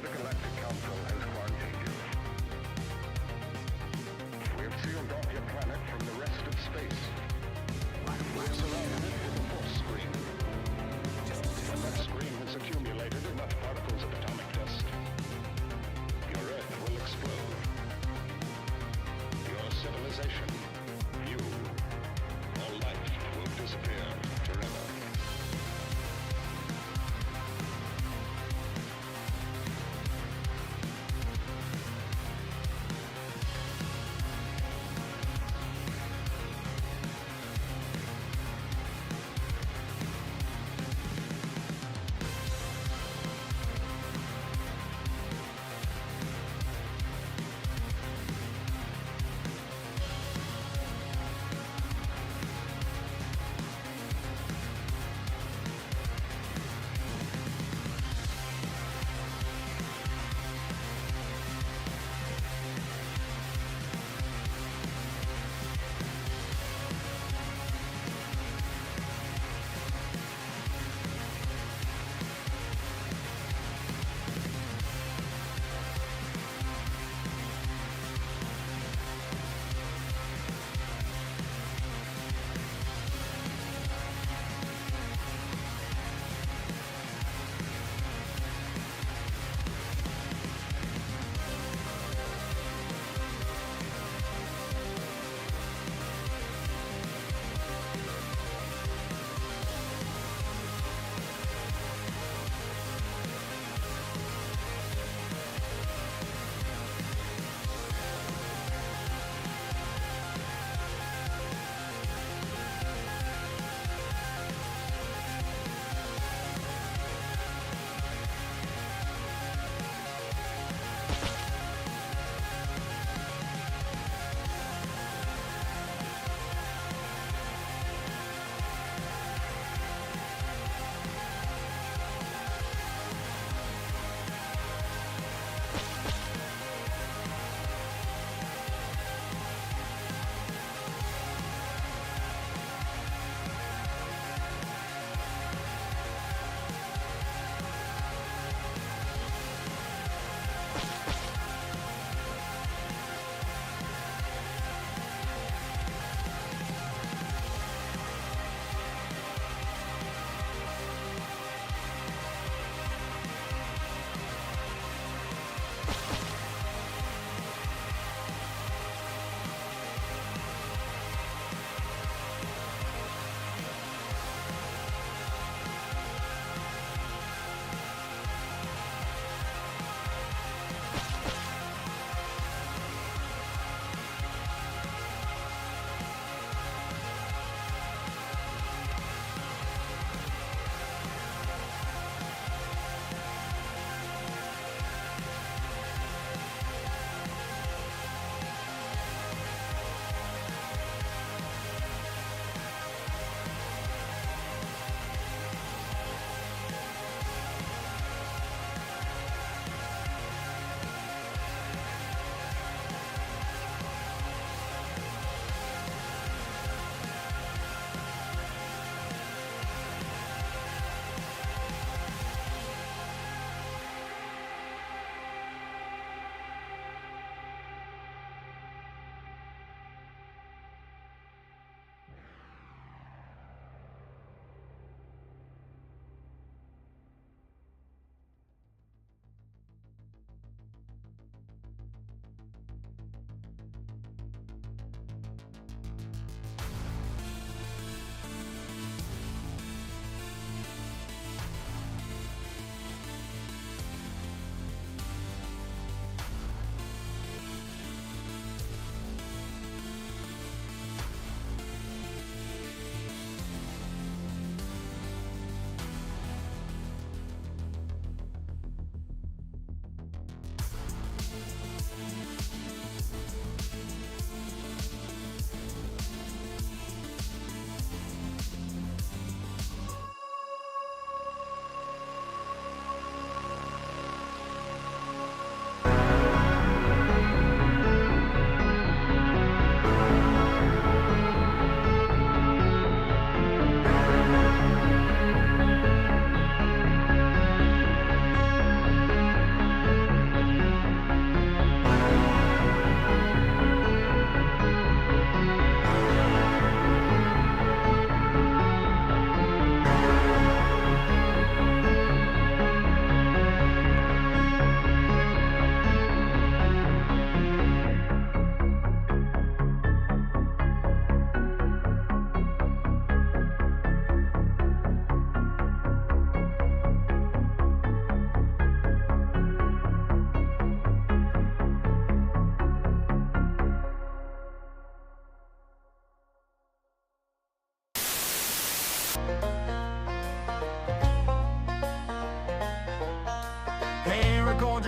The Galactic Council has quarantined you. We have sealed off your planet from the rest of space. We have surrounded it with a force screen. When that screen has accumulated enough particles of atomic dust, your Earth will explode. Your civilization, you, all life will disappear forever.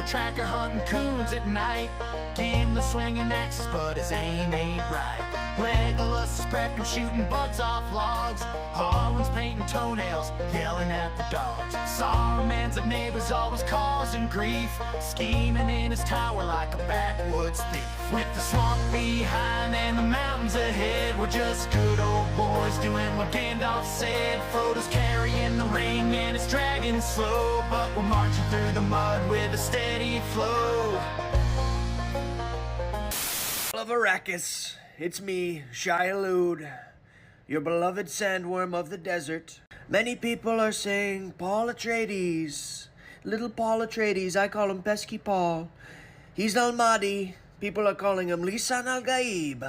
tracker hunting coons at night. Gimli swinging axes, but his aim ain't right. Legolas is prepping, shooting bugs off logs. Harlan's painting toenails, yelling at the dogs. Saruman's a neighbor's always causing grief, scheming in his tower like a backwoods thief. With the swamp behind and the mountains ahead, we're just good old boys doing what Gandalf said. Frodo's carrying the ring and it's dragging slow, but we're marching through the mud with a steady flow. Of Arrakis, it's me, Shai-Hulud, your beloved sandworm of the desert. Many people are saying Paul Atreides, little Paul Atreides. I call him Pesky Paul. He's Al-Mahdi. People are calling him Lisan Al-Gaib.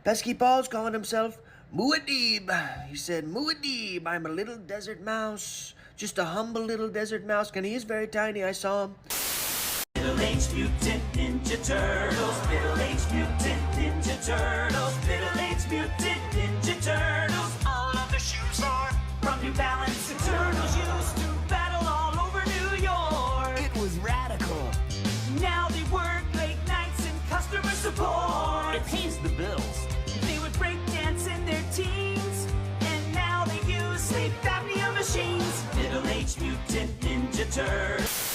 Pesky Paul's calling himself Muad'Dib. He said, Muad'Dib, I'm a little desert mouse, just a humble little desert mouse. And he is very tiny, I saw him. Middle-aged mutant ninja turtles, middle-aged mutant ninja turtles, middle-aged mutant ninja turtles. All of their shoes are from New Balance. The turtles used to battle all over New York. It was radical. Now they work late nights in customer support. It pays the bills. They would break dance in their teens, and now they use sleep apnea machines. Middle-aged mutant ninja turtles.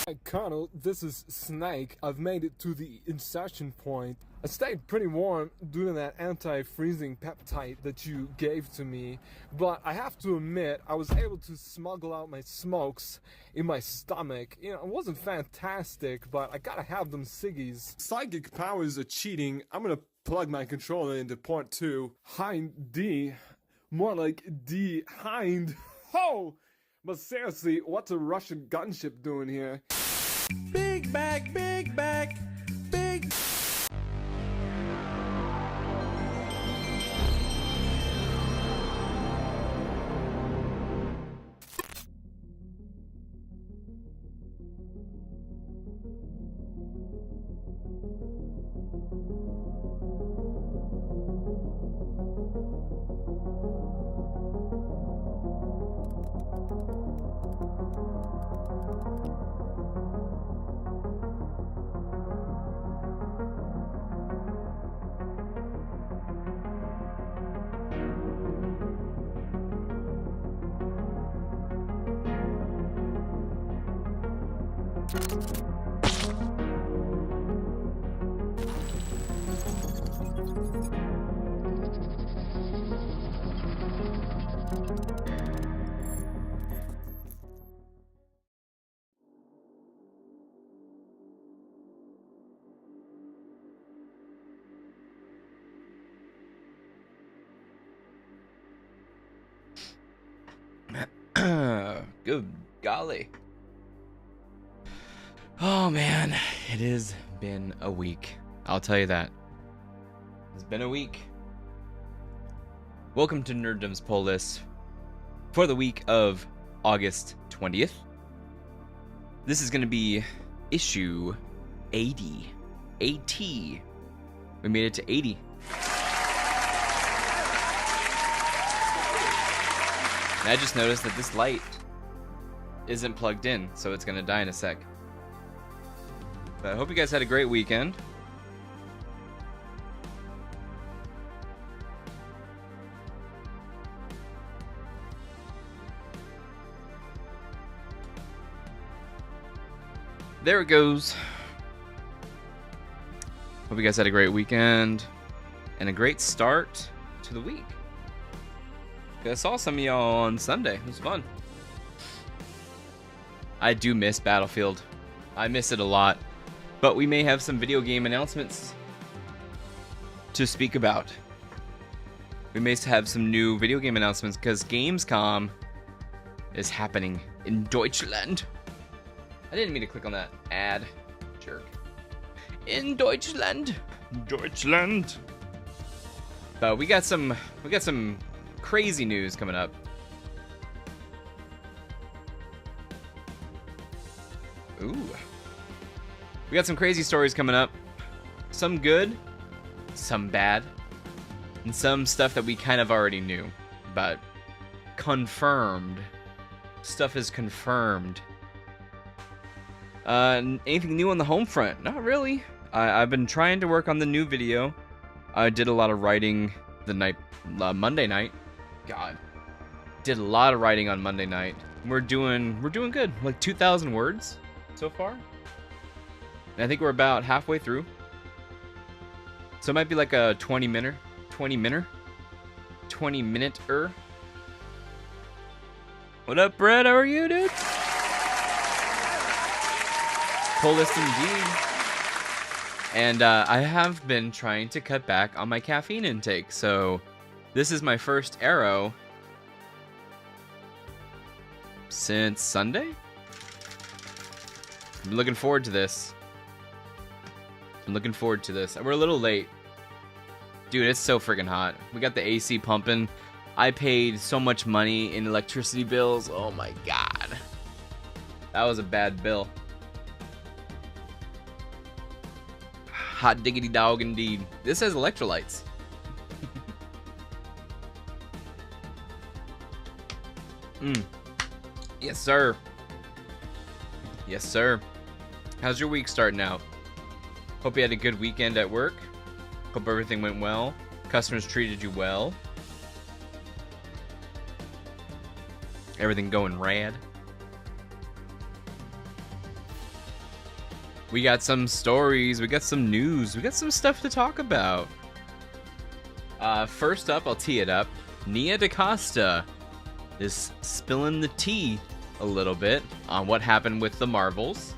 Hi Colonel, this is Snake. I've made it to the insertion point. I stayed pretty warm due to that anti-freezing peptide that you gave to me, but I have to admit I was able to smuggle out my smokes in my stomach. You know, it wasn't fantastic, but I gotta have them ciggies. Psychic powers are cheating. I'm gonna plug my controller into port 2. Hind D. More like D. Hind. Ho! But seriously, what's a Russian gunship doing here? Big back, big back, big... Good golly. Oh man, it has been a week. I'll tell you that. It's been a week. Welcome to Nerddom's poll list for the week of August 20th. This is going to be issue 80. AT. We made it to 80. And I just noticed that this light isn't plugged in, so it's gonna die in a sec. But I hope you guys had a great weekend. There it goes. Hope you guys had a great weekend and a great start to the week. I saw some of y'all on Sunday. It was fun. I do miss Battlefield. I miss it a lot. But we may have some video game announcements to speak about. We may have some new video game announcements because Gamescom is happening in Deutschland. I didn't mean to click on that ad. Jerk. In Deutschland. Deutschland. But we got some crazy news coming up. Ooh. We got some crazy stories coming up. Some good, some bad, and some stuff that we kind of already knew, but confirmed. Stuff is confirmed. Anything new on the home front? Not really. I've been trying to work on the new video. I did a lot of writing Monday night. God, did a lot of writing on Monday night. We're doing good. Like 2,000 words so far, and I think we're about halfway through. So it might be like a 20-minute. What up, Brett? How are you, dude? Coolest indeed. And I have been trying to cut back on my caffeine intake, so this is my first Arrow since Sunday. I'm looking forward to this. We're a little late. Dude, it's so freaking hot. We got the AC pumping. I paid so much money in electricity bills. Oh my god. That was a bad bill. Hot diggity dog indeed. This has electrolytes. Yes, sir. Yes, sir. How's your week starting out? Hope you had a good weekend at work. Hope everything went well. Customers treated you well. Everything going rad. We got some stories, we got some news, we got some stuff to talk about. First up, I'll tee it up. Nia DaCosta is spilling the tea a little bit on what happened with the Marvels.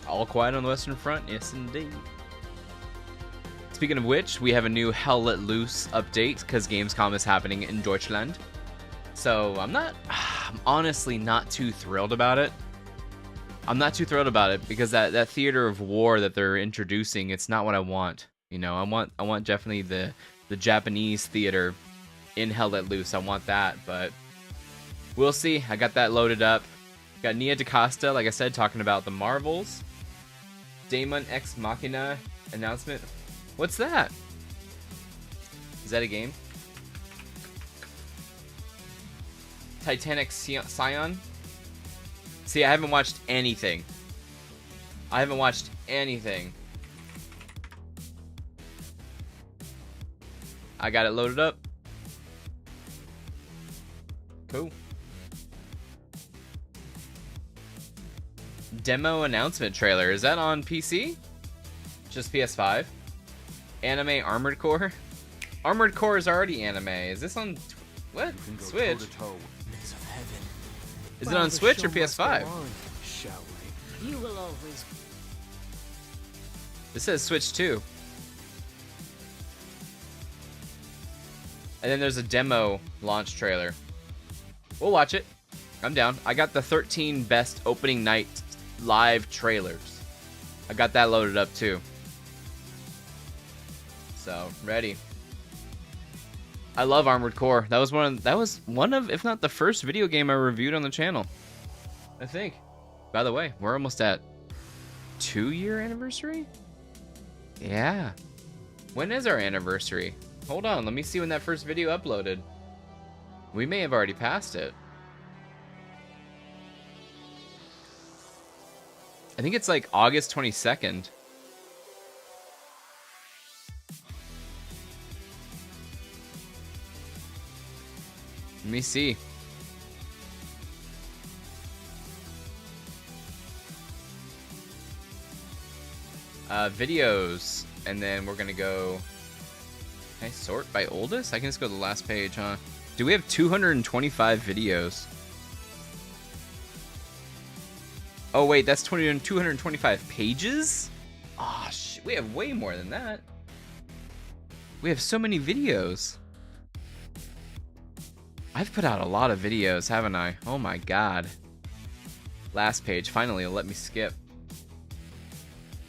All quiet on the Western Front? Yes, indeed. Speaking of which, we have a new Hell Let Loose update because Gamescom is happening in Deutschland. So I'm honestly not too thrilled about it. Because that theater of war that they're introducing, it's not what I want. You know, I want definitely the Japanese theater in Hell Let Loose. I want that, but we'll see. I got that loaded up. Got Nia DaCosta, like I said, talking about the Marvels. Daemon Ex Machina announcement. What's that? Is that a game? Titanic Scion? See, I haven't watched anything. I got it loaded up. Cool. Demo announcement trailer. Is that on PC? Just PS5? Anime Armored Core? Armored Core is already anime. Is this on... what? Switch? Is it on Switch or PS5? You will always. This says Switch 2. And then there's a demo launch trailer. We'll watch it. I'm down. I got the 13 best opening night live trailers. I got that loaded up too. So, ready. I love Armored Core. That was one of, if not the first video game I reviewed on the channel, I think. By the way, we're almost at 2-year anniversary? Yeah. When is our anniversary? Hold on, let me see when that first video uploaded. We may have already passed it. I think it's like August 22nd. Let me see. Videos, and then we're gonna go. Can I sort by oldest? I can just go to the last page, huh? Do we have 225 videos? Oh wait, that's 225 pages? Oh shit, we have way more than that. We have so many videos. I've put out a lot of videos, haven't I? Oh my god. Last page, finally, it'll let me skip.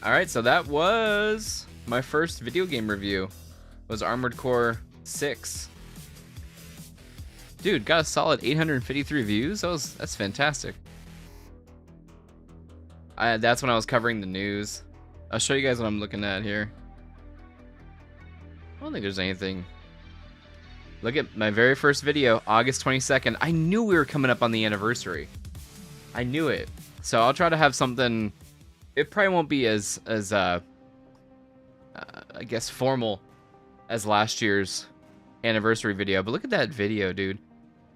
Alright, so that was my first video game review. It was Armored Core 6. Dude, got a solid 853 views. That's fantastic. That's when I was covering the news. I'll show you guys what I'm looking at here. I don't think there's anything. Look at my very first video, August 22nd. I knew we were coming up on the anniversary. I knew it. So I'll try to have something. It probably won't be as I guess formal as last year's anniversary video. But look at that video, dude.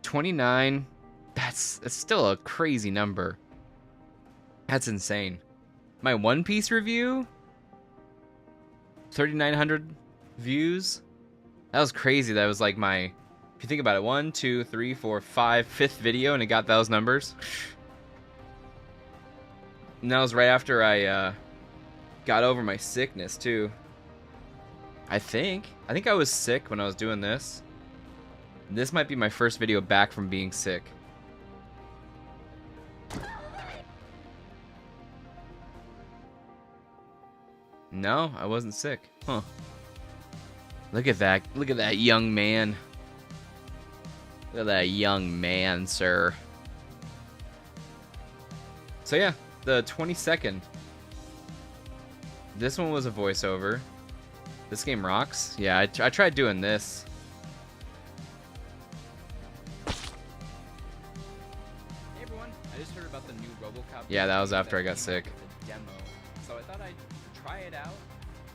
29. That's still a crazy number. That's insane. My One Piece review, 3,900 views. That was crazy. That was like my, if you think about it, 1, 2, 3, 4, 5, fifth video, and it got those numbers. And that was right after I got over my sickness too. I think I was sick when I was doing this. This might be my first video back from being sick. No, I wasn't sick. Huh. Look at that. Look at that young man. Look at that young man, sir. So yeah, the 22nd. This one was a voiceover. This game rocks. Yeah, I tried doing this. Hey everyone, I just heard about the new RoboCop. Yeah, that was after I got sick. The demo. So I thought I'd try it out,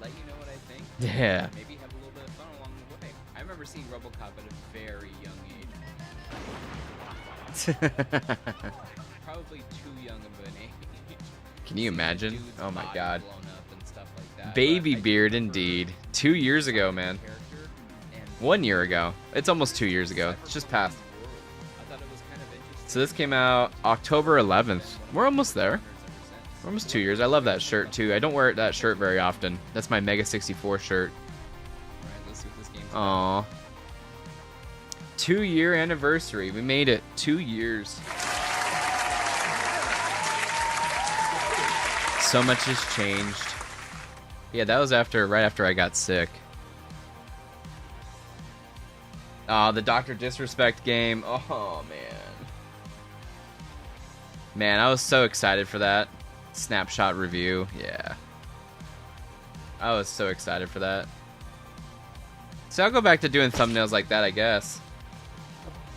let you know what I think. Yeah. Maybe have a little bit of fun along the way. I remember seeing RoboCop at a very young age. Probably too young of an age. Can you imagine? Dude's Oh my body god. blown up and stuff like that. Baby But I beard do indeed. prefer 2 years ago, man. character and 1 year ago. It's almost 2 years ago. It's just passed. I thought it was kind of interesting. So this came out October 11th. We're almost there. We're almost 2 years. I love that shirt too. I don't wear that shirt very often. That's my Mega 64 shirt. Alright, let's see what this game's about. Aww. 2-year anniversary. We made it. 2 years. So much has changed. Yeah, that was right after I got sick. The Dr. Disrespect game. Oh, man. Man, I was so excited for that. Snapshot review. Yeah. I was so excited for that. So I'll go back to doing thumbnails like that, I guess.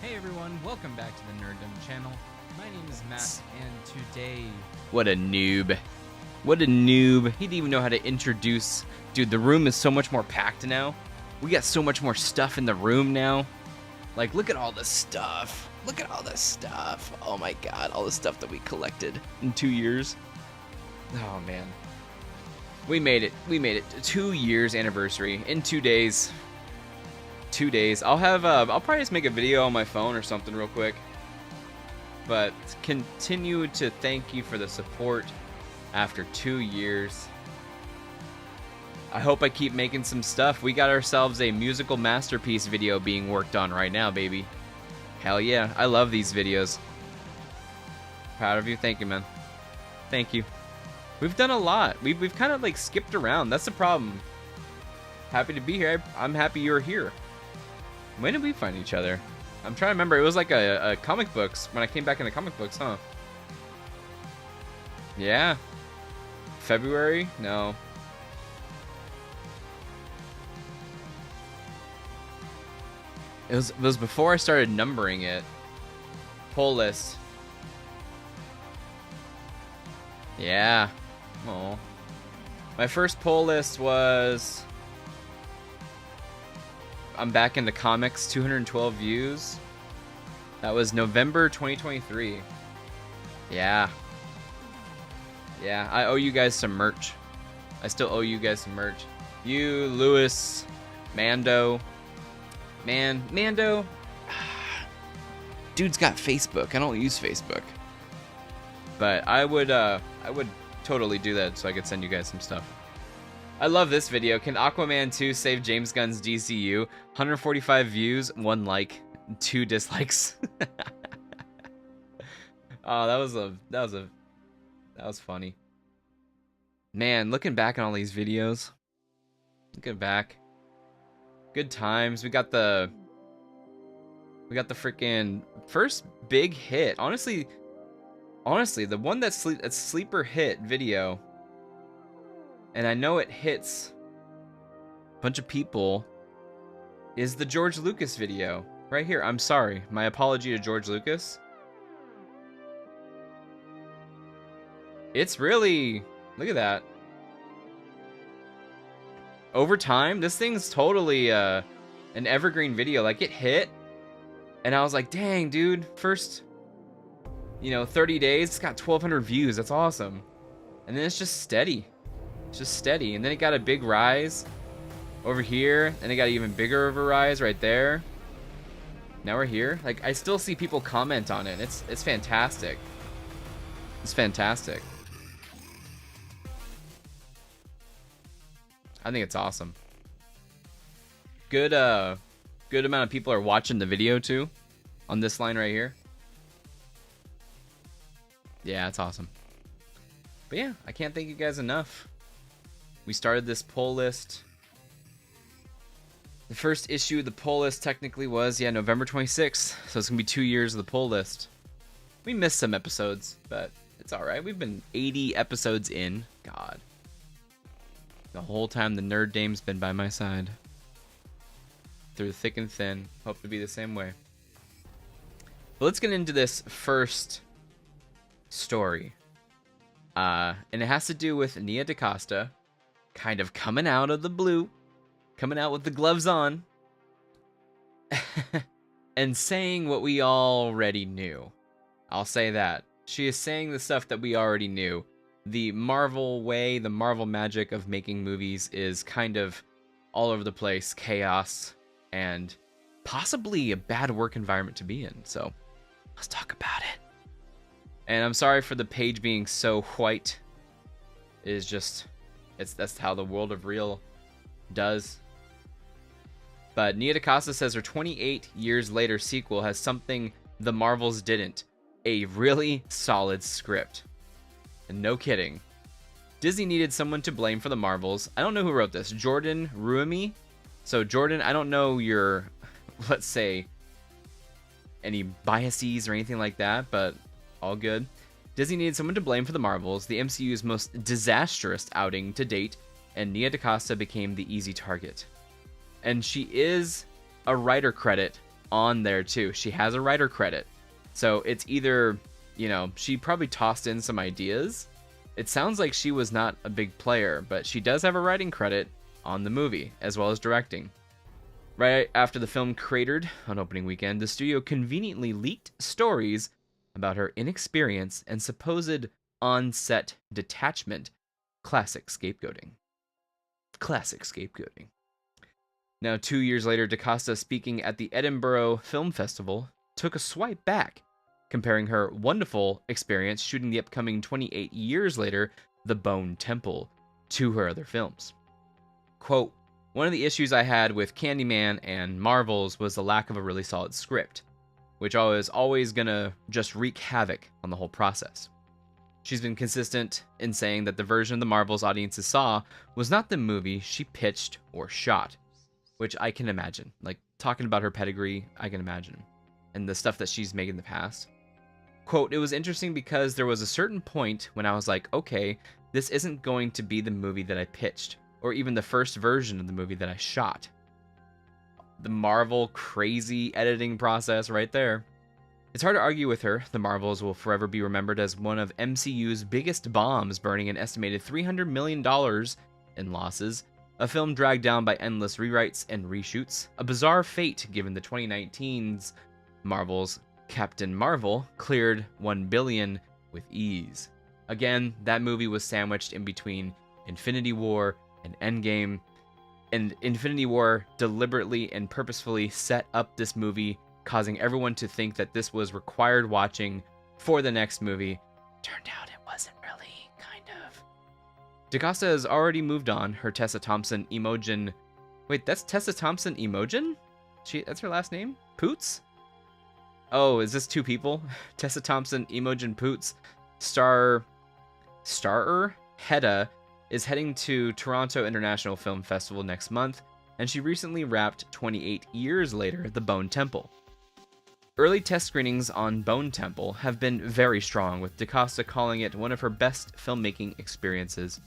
Hey everyone, welcome back to the Nerddom channel. My name is Matt, and today... What a noob. What a noob. He didn't even know how to introduce... Dude, the room is so much more packed now. We got so much more stuff in the room now. Like, look at all the stuff. Look at all this stuff. Oh my god, all the stuff that we collected in 2 years. Oh man. We made it. We made it. 2 years anniversary in 2 days. 2 days. I'll probably just make a video on my phone or something real quick. But continue to thank you for the support after 2 years. I hope I keep making some stuff. We got ourselves a musical masterpiece video being worked on right now, baby. Hell yeah. I love these videos. Proud of you. Thank you, man. Thank you. We've done a lot. We've kind of like skipped around. That's the problem. Happy to be here. I'm happy you're here. When did we find each other? I'm trying to remember. It was like a comic books. When I came back into comic books, huh? Yeah. February? No. It was before I started numbering it. Poll list. Yeah. Oh. My first poll list was... I'm back into comics, 212 views. That was November 2023. Yeah. Yeah, I owe you guys some merch. I still owe you guys some merch. You, Lewis, Mando. Man, Mando. Dude's got Facebook. I don't use Facebook. But I would totally do that so I could send you guys some stuff. I love this video. Can Aquaman 2 save James Gunn's DCU? 145 views, 1 like, 2 dislikes. Oh, that was funny. Man, looking back on all these videos. Looking back. Good times. We got the freaking first big hit. Honestly, honestly, the one that's sleeper hit video, and I know it hits a bunch of people, is the George Lucas video. Right here. I'm sorry. My apology to George Lucas. It's really... Look at that. Over time, this thing's totally an evergreen video. Like, it hit, and I was like, dang, dude. First, 30 days, it's got 1,200 views. That's awesome. And then it's just steady. It's just steady. And then it got a big rise over here, and it got even bigger of a rise right there. Now we're here. Like, I still see people comment on it. It's fantastic. It's fantastic. I think it's awesome. Good amount of people are watching the video too, on this line right here. Yeah, it's awesome. But yeah, I can't thank you guys enough. We started this poll list. The first issue of the poll list technically was, November 26th. So it's going to be 2 years of the poll list. We missed some episodes, but it's alright. We've been 80 episodes in. God. The whole time the Nerd Dame's been by my side. Through thick and thin. Hope to be the same way. But let's get into this first story. And it has to do with Nia DaCosta kind of coming out of the blue. Coming out with the gloves on. And saying what we already knew. I'll say that. She is saying the stuff that we already knew. The Marvel way, the Marvel magic of making movies is kind of all over the place. Chaos. And possibly a bad work environment to be in. So, let's talk about it. And I'm sorry for the page being so white. It is just... That's how the world of real does. But Nia DaCosta says her 28 years later sequel has something the Marvels didn't. A really solid script. And no kidding. Disney needed someone to blame for the Marvels. I don't know who wrote this. Jordan Ruimi? So Jordan, I don't know your, let's say, any biases or anything like that, but all good. Disney needed someone to blame for the Marvels, the MCU's most disastrous outing to date, and Nia DaCosta became the easy target. And she is a writer credit on there too. She has a writer credit. So it's either, she probably tossed in some ideas. It sounds like she was not a big player, but she does have a writing credit on the movie, as well as directing. Right after the film cratered on opening weekend, the studio conveniently leaked stories about her inexperience and supposed on-set detachment. Classic scapegoating. Classic scapegoating. Now, 2 years later, DaCosta, speaking at the Edinburgh Film Festival, took a swipe back, comparing her wonderful experience shooting the upcoming 28 years later, The Bone Temple, to her other films. Quote, one of the issues I had with Candyman and Marvels was the lack of a really solid script, which I was always gonna just wreak havoc on the whole process. She's been consistent in saying that the version of the Marvels audiences saw was not the movie she pitched or shot, which I can imagine. Like, talking about her pedigree, I can imagine. And the stuff that she's made in the past. Quote, it was interesting because there was a certain point when I was like, okay, this isn't going to be the movie that I pitched, or even the first version of the movie that I shot. The Marvel crazy editing process right there. It's hard to argue with her. The Marvels will forever be remembered as one of MCU's biggest bombs, burning an estimated $300 million in losses, a film dragged down by endless rewrites and reshoots, a bizarre fate given the 2019's Marvel's Captain Marvel cleared $1 billion with ease. Again, that movie was sandwiched in between Infinity War and Endgame, and Infinity War deliberately and purposefully set up this movie, causing everyone to think that this was required watching for the next movie. Turned out it wasn't really, kind of. DaCosta has already moved on. Her Tessa Thompson Imogen... Wait, that's Tessa Thompson Imogen? That's her last name? Poots? Oh, is this two people? Tessa Thompson Imogen Poots. Starer Hedda is heading to Toronto International Film Festival next month, and she recently wrapped 28 years later The Bone Temple. Early test screenings on Bone Temple have been very strong, with DaCosta calling it one of her best filmmaking experiences.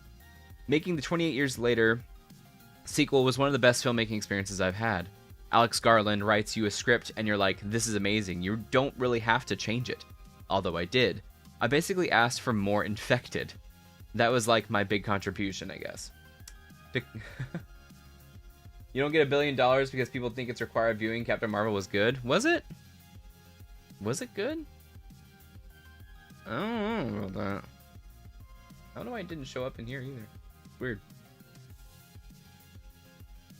Making the 28 years later sequel was one of the best filmmaking experiences I've had. Alex Garland writes you a script and you're like, this is amazing. You don't really have to change it. Although I did. I basically asked for more Infected. That was like my big contribution, I guess. You don't get $1 billion because people think it's required viewing Captain Marvel was good. Was it? Was it good? I don't know about that. I don't know why it didn't show up in here either. Weird.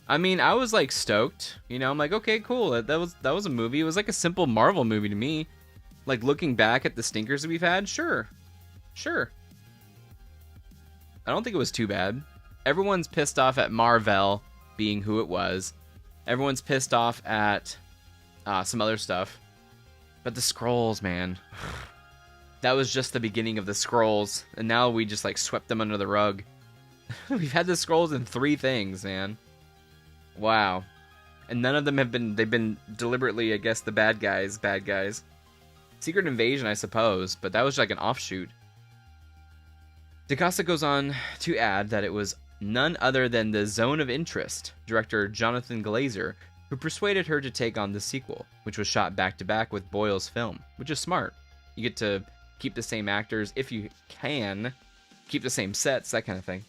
I mean, I was like stoked. You know, I'm like, okay, cool. That was a movie. It was like a simple Marvel movie to me. Like looking back at the stinkers that we've had, sure. Sure. I don't think it was too bad. Everyone's pissed off at Marvel being who it was. Everyone's pissed off at some other stuff. But the Skrulls, man. That was just the beginning of the Skrulls. And now we just like swept them under the rug. We've had the Skrulls in 3 things, man. Wow. And none of them they've been deliberately, I guess, the bad guys. Secret Invasion, I suppose, but that was like an offshoot. DaCosta goes on to add that it was none other than the Zone of Interest director Jonathan Glazer who persuaded her to take on the sequel, which was shot back-to-back with Boyle's film, which is smart. You get to keep the same actors if you can, keep the same sets, that kind of thing.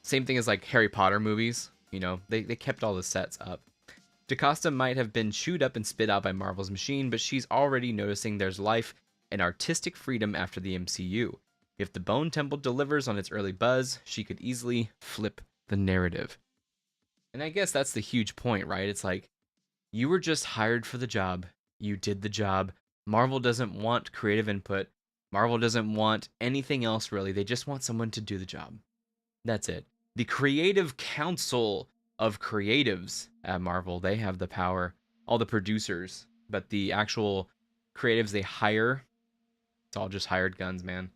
Same thing as like Harry Potter movies, you know, they kept all the sets up. DaCosta might have been chewed up and spit out by Marvel's machine, but she's already noticing there's life and artistic freedom after the MCU. If the Bone Temple delivers on its early buzz, she could easily flip the narrative. And I guess that's the huge point, right? It's like, you were just hired for the job. You did the job. Marvel doesn't want creative input. Marvel doesn't want anything else, really. They just want someone to do the job. That's it. The Creative Council of Creatives at Marvel, they have the power. All the producers. But the actual creatives they hire, it's all just hired guns, man.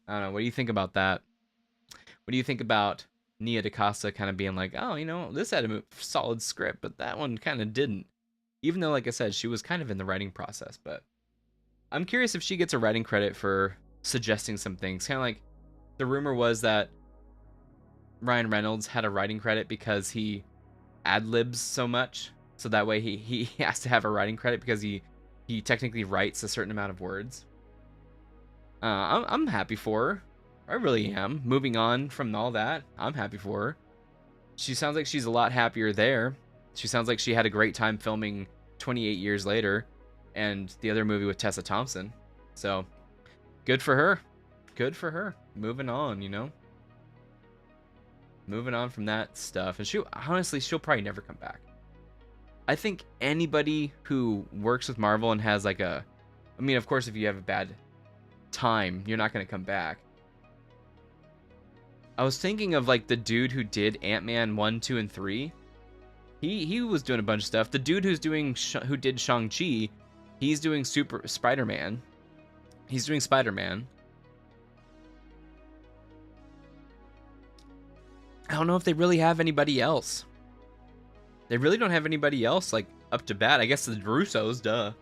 I don't know. What do you think about that? What do you think about Nia DaCosta kind of being like, oh, you know, this had a solid script, but that one kind of didn't. Even though, like I said, she was kind of in the writing process. But I'm curious if she gets a writing credit for suggesting some things. Kind of like the rumor was that Ryan Reynolds had a writing credit because he ad-libs so much. So that way he has to have a writing credit because he technically writes a certain amount of words. I'm happy for her. I really am. Moving on from all that, I'm happy for her. She sounds like she's a lot happier there. She sounds like she had a great time filming 28 years later and the other movie with Tessa Thompson. So, good for her. Good for her. Moving on, you know? Moving on from that stuff. And she'll probably never come back. I think anybody who works with Marvel and has like I mean, of course, if you have a bad time, you're not going to come back. I was thinking of like the dude who did Ant-Man 1, 2, and 3. He was doing a bunch of stuff. The dude who did Shang-Chi, he's doing Spider-Man. He's doing Spider-Man. I don't know if they really have anybody else. They really don't have anybody else like up to bat. I guess the Russos, duh.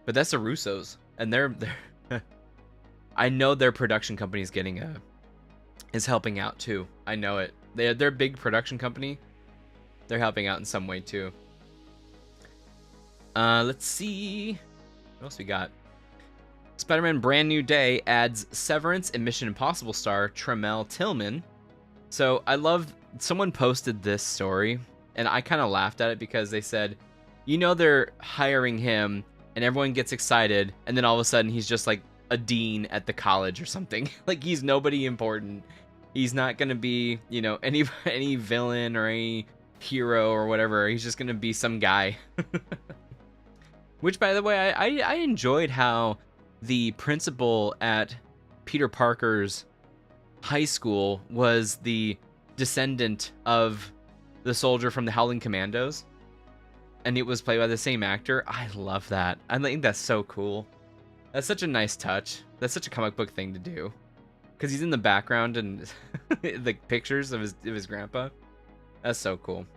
But that's the Russos, and they're I know their production company is helping out too. I know it. They're a big production company. They're helping out in some way too. Let's see. What else we got? Spider-Man Brand New Day adds Severance and Mission Impossible star Tremel Tillman. So I love, someone posted this story and I kind of laughed at it because they said, you know, they're hiring him and everyone gets excited and then all of a sudden he's just like a dean at the college or something. Like he's nobody important. He's not going to be, you know, any villain or any hero or whatever. He's just going to be some guy. Which, by the way, I enjoyed how the principal at Peter Parker's high school was the descendant of the soldier from the Howling Commandos. And it was played by the same actor. I love that. I think that's so cool. That's such a nice touch. That's such a comic book thing to do. Because he's in the background and the pictures of his grandpa. That's so cool.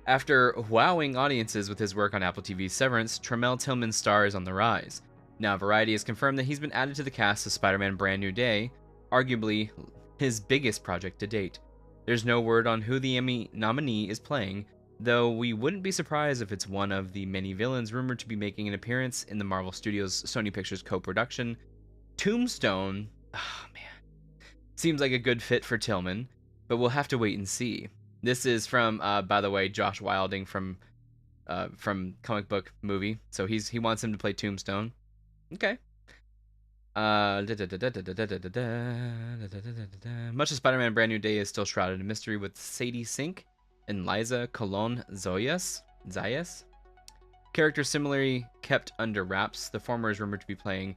After wowing audiences with his work on Apple TV's Severance, Tremel Tillman's star is on the rise. Now, Variety has confirmed that he's been added to the cast of Spider-Man Brand New Day, arguably his biggest project to date. There's no word on who the Emmy nominee is playing, though we wouldn't be surprised if it's one of the many villains rumored to be making an appearance in the Marvel Studios Sony Pictures co-production. Tombstone, oh man, seems like a good fit for Tillman, but we'll have to wait and see. This is from, by the way, Josh Wilding from Comic Book Movie, so he wants him to play Tombstone. Okay. Much of Spider-Man Brand New Day is still shrouded in mystery, with Sadie Sink and Liza Colon Zayas, characters similarly kept under wraps. The former is rumored to be playing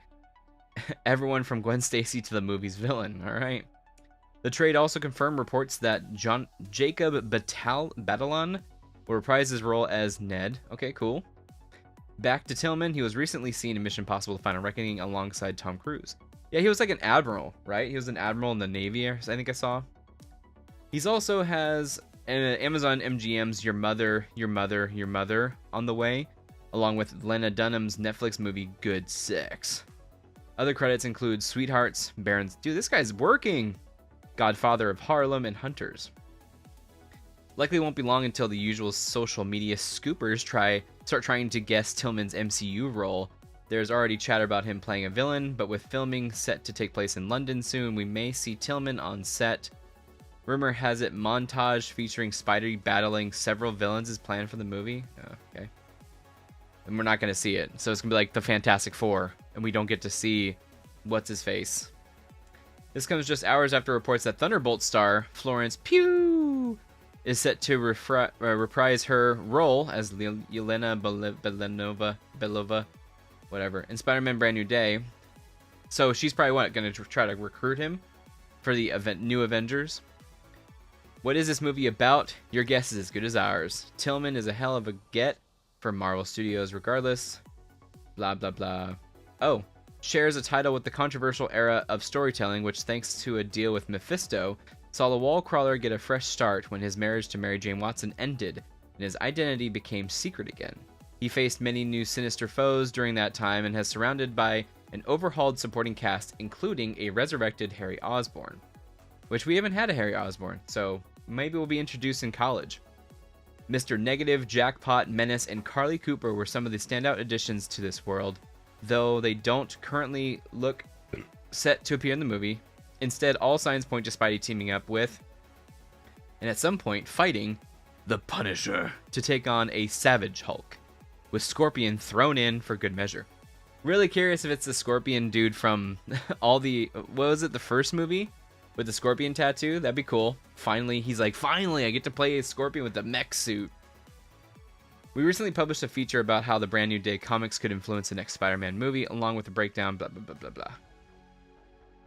everyone from Gwen Stacy to the movie's villain. All right. The trade also confirmed reports that Jacob Batalon will reprise his role as Ned. Okay, cool. Back to Tillman, he was recently seen in Mission Impossible: The Final Reckoning alongside Tom Cruise. Yeah, he was like an admiral, right? He was an admiral in the Navy, I think I saw. He's also has Amazon MGM's Your Mother, Your Mother, Your Mother on the way, along with Lena Dunham's Netflix movie Good Sex. Other credits include Sweethearts, Barons... Dude, this guy's working! Godfather of Harlem, and Hunters. Likely won't be long until the usual social media scoopers start trying to guess Tillman's MCU role. There's already chatter about him playing a villain, but with filming set to take place in London soon, we may see Tillman on set. Rumor has it montage featuring Spidey battling several villains is planned for the movie. Oh, okay. And we're not going to see it, so it's going to be like the Fantastic Four, and we don't get to see what's-his-face. This comes just hours after reports that Thunderbolt star Florence Pugh is set to reprise her role as Yelena Belova, whatever, in Spider-Man Brand New Day. So she's probably going to try to recruit him for the new Avengers. What is this movie about? Your guess is as good as ours. Tillman is a hell of a get for Marvel Studios regardless. Blah, blah, blah. Oh, shares a title with the controversial era of storytelling, which, thanks to a deal with Mephisto, saw the wall crawler get a fresh start when his marriage to Mary Jane Watson ended and his identity became secret again. He faced many new sinister foes during that time and has surrounded by an overhauled supporting cast, including a resurrected Harry Osborn, which we haven't had a Harry Osborn, so maybe we'll be introduced in college. Mr. Negative, Jackpot, Menace, and Carly Cooper were some of the standout additions to this world, though they don't currently look set to appear in the movie. Instead, all signs point to Spidey teaming up with, and at some point, fighting the Punisher to take on a Savage Hulk, with Scorpion thrown in for good measure. Really curious if it's the Scorpion dude from what was it, the first movie? With the Scorpion tattoo? That'd be cool. Finally, he's like, finally, I get to play a Scorpion with the mech suit. We recently published a feature about how the Brand New Day comics could influence the next Spider-Man movie, along with a breakdown, blah, blah, blah, blah, blah.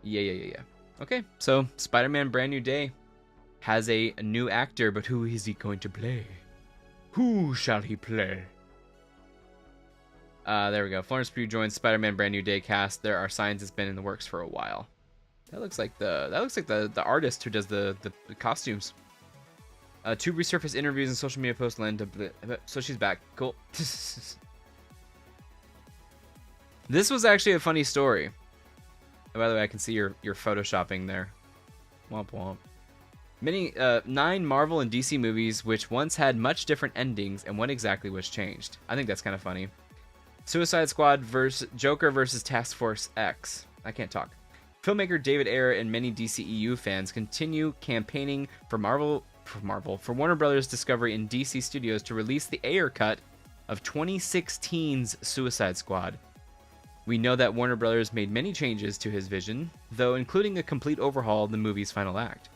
Yeah. Okay, so Spider-Man Brand New Day has a new actor, but who is he going to play? Who shall he play? There we go. Florence Pugh joins Spider-Man Brand New Day cast. There are signs it's been in the works for a while. That looks like the artist who does the costumes. Two resurfaced interviews and social media posts lend to... So she's back. Cool. This was actually a funny story. By the way, I can see your photoshopping there. Womp womp. 9 Marvel and DC movies which once had much different endings, and what exactly was changed. I think that's kind of funny. Suicide Squad versus Joker versus Task Force X. I can't talk. Filmmaker David Ayer and many DCEU fans continue campaigning for Warner Brothers Discovery and DC Studios to release the Ayer cut of 2016's Suicide Squad. We know that Warner Brothers made many changes to his vision, though including a complete overhaul of the movie's final act.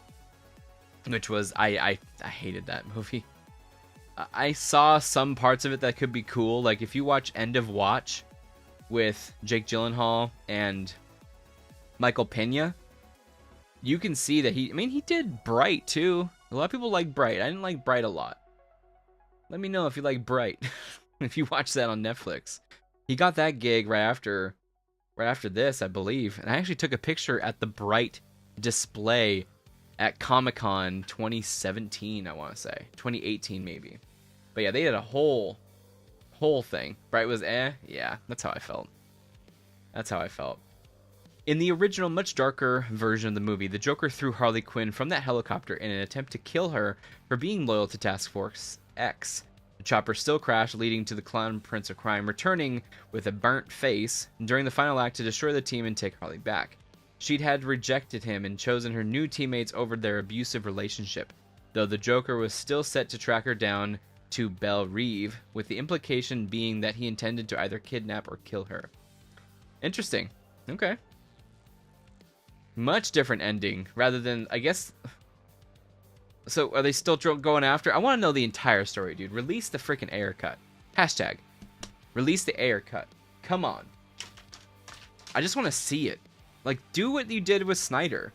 Which was, I hated that movie. I saw some parts of it that could be cool, like if you watch End of Watch with Jake Gyllenhaal and Michael Pena, you can see that he did Bright too. A lot of people like Bright. I didn't like Bright a lot. Let me know if you like Bright, if you watch that on Netflix. He got that gig right after this, I believe. And I actually took a picture at the Bright display at Comic-Con 2017, I want to say. 2018, maybe. But yeah, they did a whole thing. Bright was yeah, that's how I felt. That's how I felt. In the original, much darker version of the movie, the Joker threw Harley Quinn from that helicopter in an attempt to kill her for being loyal to Task Force X. The chopper still crashed, leading to the Clown Prince of Crime returning with a burnt face during the final act to destroy the team and take Harley back. She'd had rejected him and chosen her new teammates over their abusive relationship, though the Joker was still set to track her down to Belle Reve, with the implication being that he intended to either kidnap or kill her. Interesting. Okay. Much different ending, rather than, I guess... So, are they still going after? I want to know the entire story, dude. Release the freaking Ayer cut. Hashtag. Release the Ayer cut. Come on. I just want to see it. Like, do what you did with Snyder.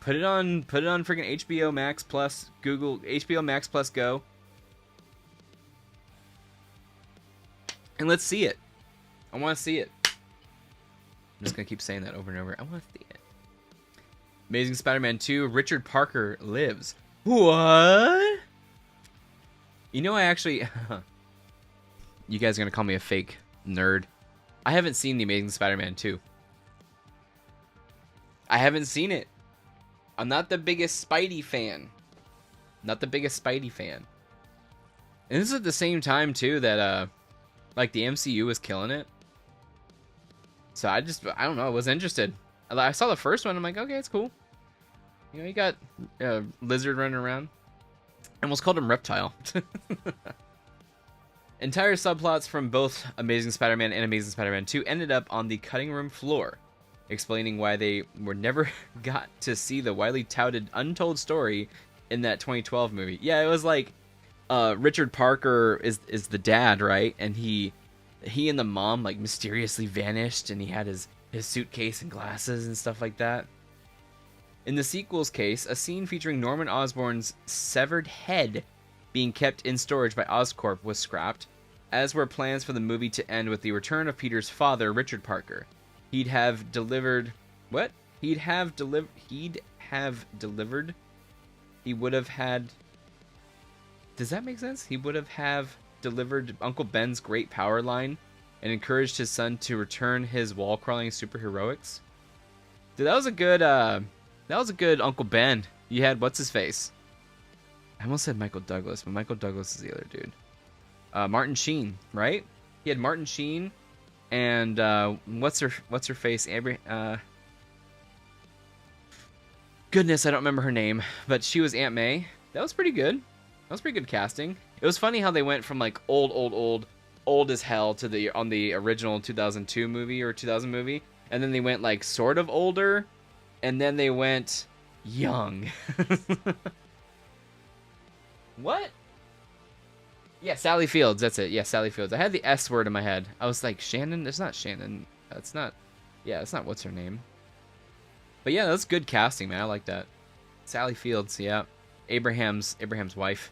Put it on freaking HBO Max Plus, Google, HBO Max Plus Go. And let's see it. I want to see it. I'm just going to keep saying that over and over. I want to see it. Amazing Spider-Man 2, Richard Parker lives. What? You know, I actually... You guys are going to call me a fake nerd. I haven't seen The Amazing Spider-Man 2. I haven't seen it. I'm not the biggest Spidey fan. Not the biggest Spidey fan. And this is at the same time, too, that, like, the MCU was killing it. So I don't know, I was interested. I saw the first one, I'm like, okay, it's cool. You know, you got a lizard running around. I almost called him Reptile. Entire subplots from both Amazing Spider-Man and Amazing Spider-Man 2 ended up on the cutting room floor, explaining why they were never got to see the widely touted untold story in that 2012 movie. Yeah, it was like Richard Parker is the dad, right? And he and the mom like mysteriously vanished, and he had his suitcase and glasses and stuff like that. In the sequel's case, a scene featuring Norman Osborn's severed head being kept in storage by Oscorp was scrapped, as were plans for the movie to end with the return of Peter's father, Richard Parker. He'd have delivered... What? He would have had... Does that make sense? He would have delivered Uncle Ben's great power line and encouraged his son to return his wall-crawling superheroics. Dude, that was a good Uncle Ben. You had what's-his-face? I almost said Michael Douglas, but Michael Douglas is the other dude. Martin Sheen, right? He had Martin Sheen and what's her face? Goodness, I don't remember her name, but she was Aunt May. That was pretty good. That was pretty good casting. It was funny how they went from like old as hell to on the original 2002 movie or 2000 movie, and then they went like sort of older, and then they went young. What? Yeah, Sally Fields. That's it. Yeah, Sally Fields. I had the S word in my head. I was like, Shannon? It's not Shannon. It's not. Yeah, it's not what's her name. But yeah, that's good casting, man. I like that. Sally Fields. Yeah, Abraham's wife.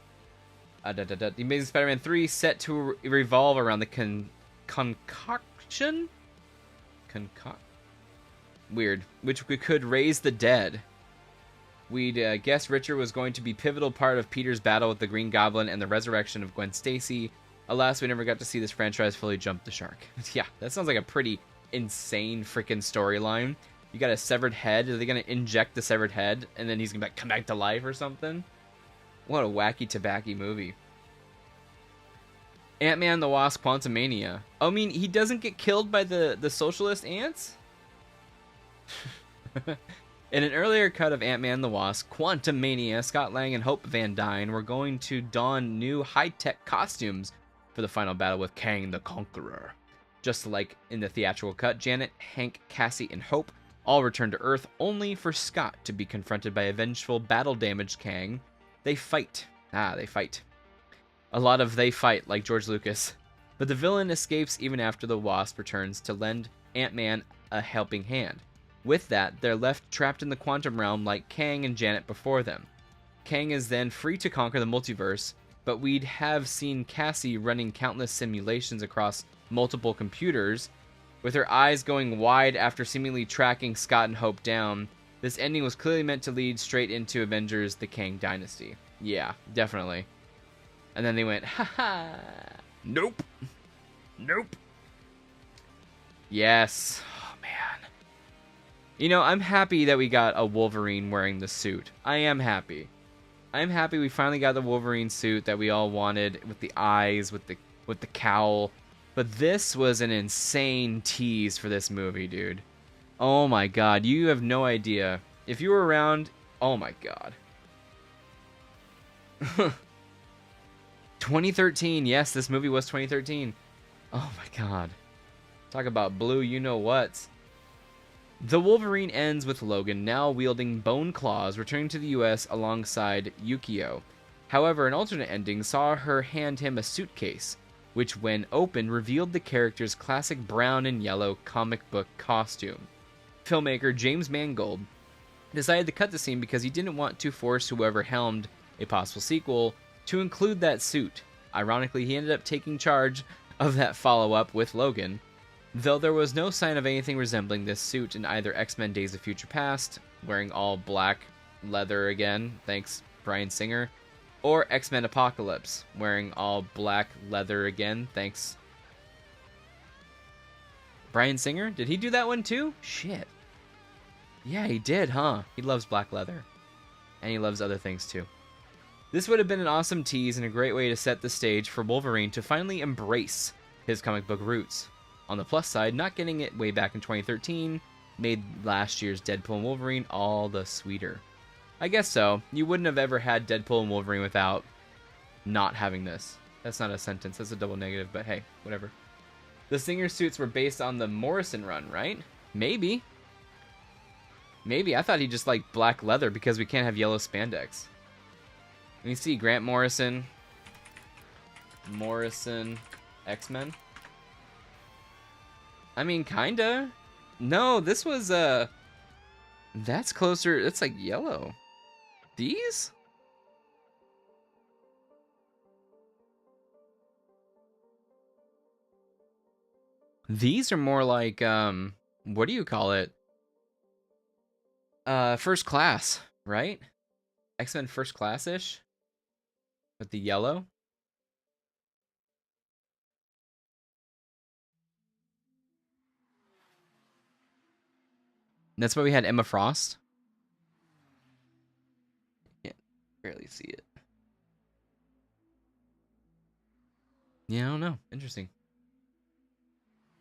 The Amazing Spider-Man 3 set to revolve around the concoction? Weird. Which could raise the dead. We'd guessed Richard was going to be a pivotal part of Peter's battle with the Green Goblin and the resurrection of Gwen Stacy. Alas, we never got to see this franchise fully jump the shark. Yeah, that sounds like a pretty insane freaking storyline. You got a severed head. Are they going to inject the severed head and then he's going to come back to life or something? What a wacky tobacco movie. Ant-Man and the Wasp Quantumania. Oh, I mean, he doesn't get killed by the socialist ants? In an earlier cut of Ant-Man and the Wasp, Quantumania, Scott Lang and Hope Van Dyne were going to don new high-tech costumes for the final battle with Kang the Conqueror. Just like in the theatrical cut, Janet, Hank, Cassie, and Hope all return to Earth, only for Scott to be confronted by a vengeful, battle-damaged Kang. They fight. They fight. A lot of they fight, like George Lucas. But the villain escapes even after the Wasp returns to lend Ant-Man a helping hand. With that, they're left trapped in the quantum realm like Kang and Janet before them. Kang is then free to conquer the multiverse, but we'd have seen Cassie running countless simulations across multiple computers, with her eyes going wide after seemingly tracking Scott and Hope down. This ending was clearly meant to lead straight into Avengers: The Kang Dynasty. Yeah, definitely. And then they went, haha, nope, nope. Yes, oh man. You know, I'm happy that we got a Wolverine wearing the suit. I am happy. I'm happy we finally got the Wolverine suit that we all wanted, with the eyes, with the cowl. But this was an insane tease for this movie, dude. Oh my god, you have no idea. If you were around, oh my god. 2013, yes, this movie was 2013. Oh my god. Talk about blue, you know what. The Wolverine ends with Logan now wielding bone claws returning to the US alongside Yukio. However, an alternate ending saw her hand him a suitcase, which when opened revealed the character's classic brown and yellow comic book costume. Filmmaker James Mangold decided to cut the scene because he didn't want to force whoever helmed a possible sequel to include that suit. Ironically, he ended up taking charge of that follow-up with Logan, though there was no sign of anything resembling this suit in either X-Men Days of Future Past, wearing all black leather again, thanks Bryan Singer, or X-Men Apocalypse, wearing all black leather again, thanks Bryan Singer? Did he do that one too? Shit. Yeah, he did, huh? He loves black leather. And he loves other things too. This would have been an awesome tease and a great way to set the stage for Wolverine to finally embrace his comic book roots. On the plus side, not getting it way back in 2013 made last year's Deadpool and Wolverine all the sweeter. I guess so. You wouldn't have ever had Deadpool and Wolverine without not having this. That's not a sentence, that's a double negative, but hey, whatever. The Singer suits were based on the Morrison run, right? Maybe. Maybe. I thought he just liked black leather because we can't have yellow spandex. Let me see. Grant Morrison. Morrison. X-Men. I mean, kinda. No, this was, that's closer. That's like yellow. These? These are more like, what do you call it? First class, right? X-Men First Class-ish? With the yellow? That's why we had Emma Frost. Can't barely see it. Yeah, I don't know. Interesting.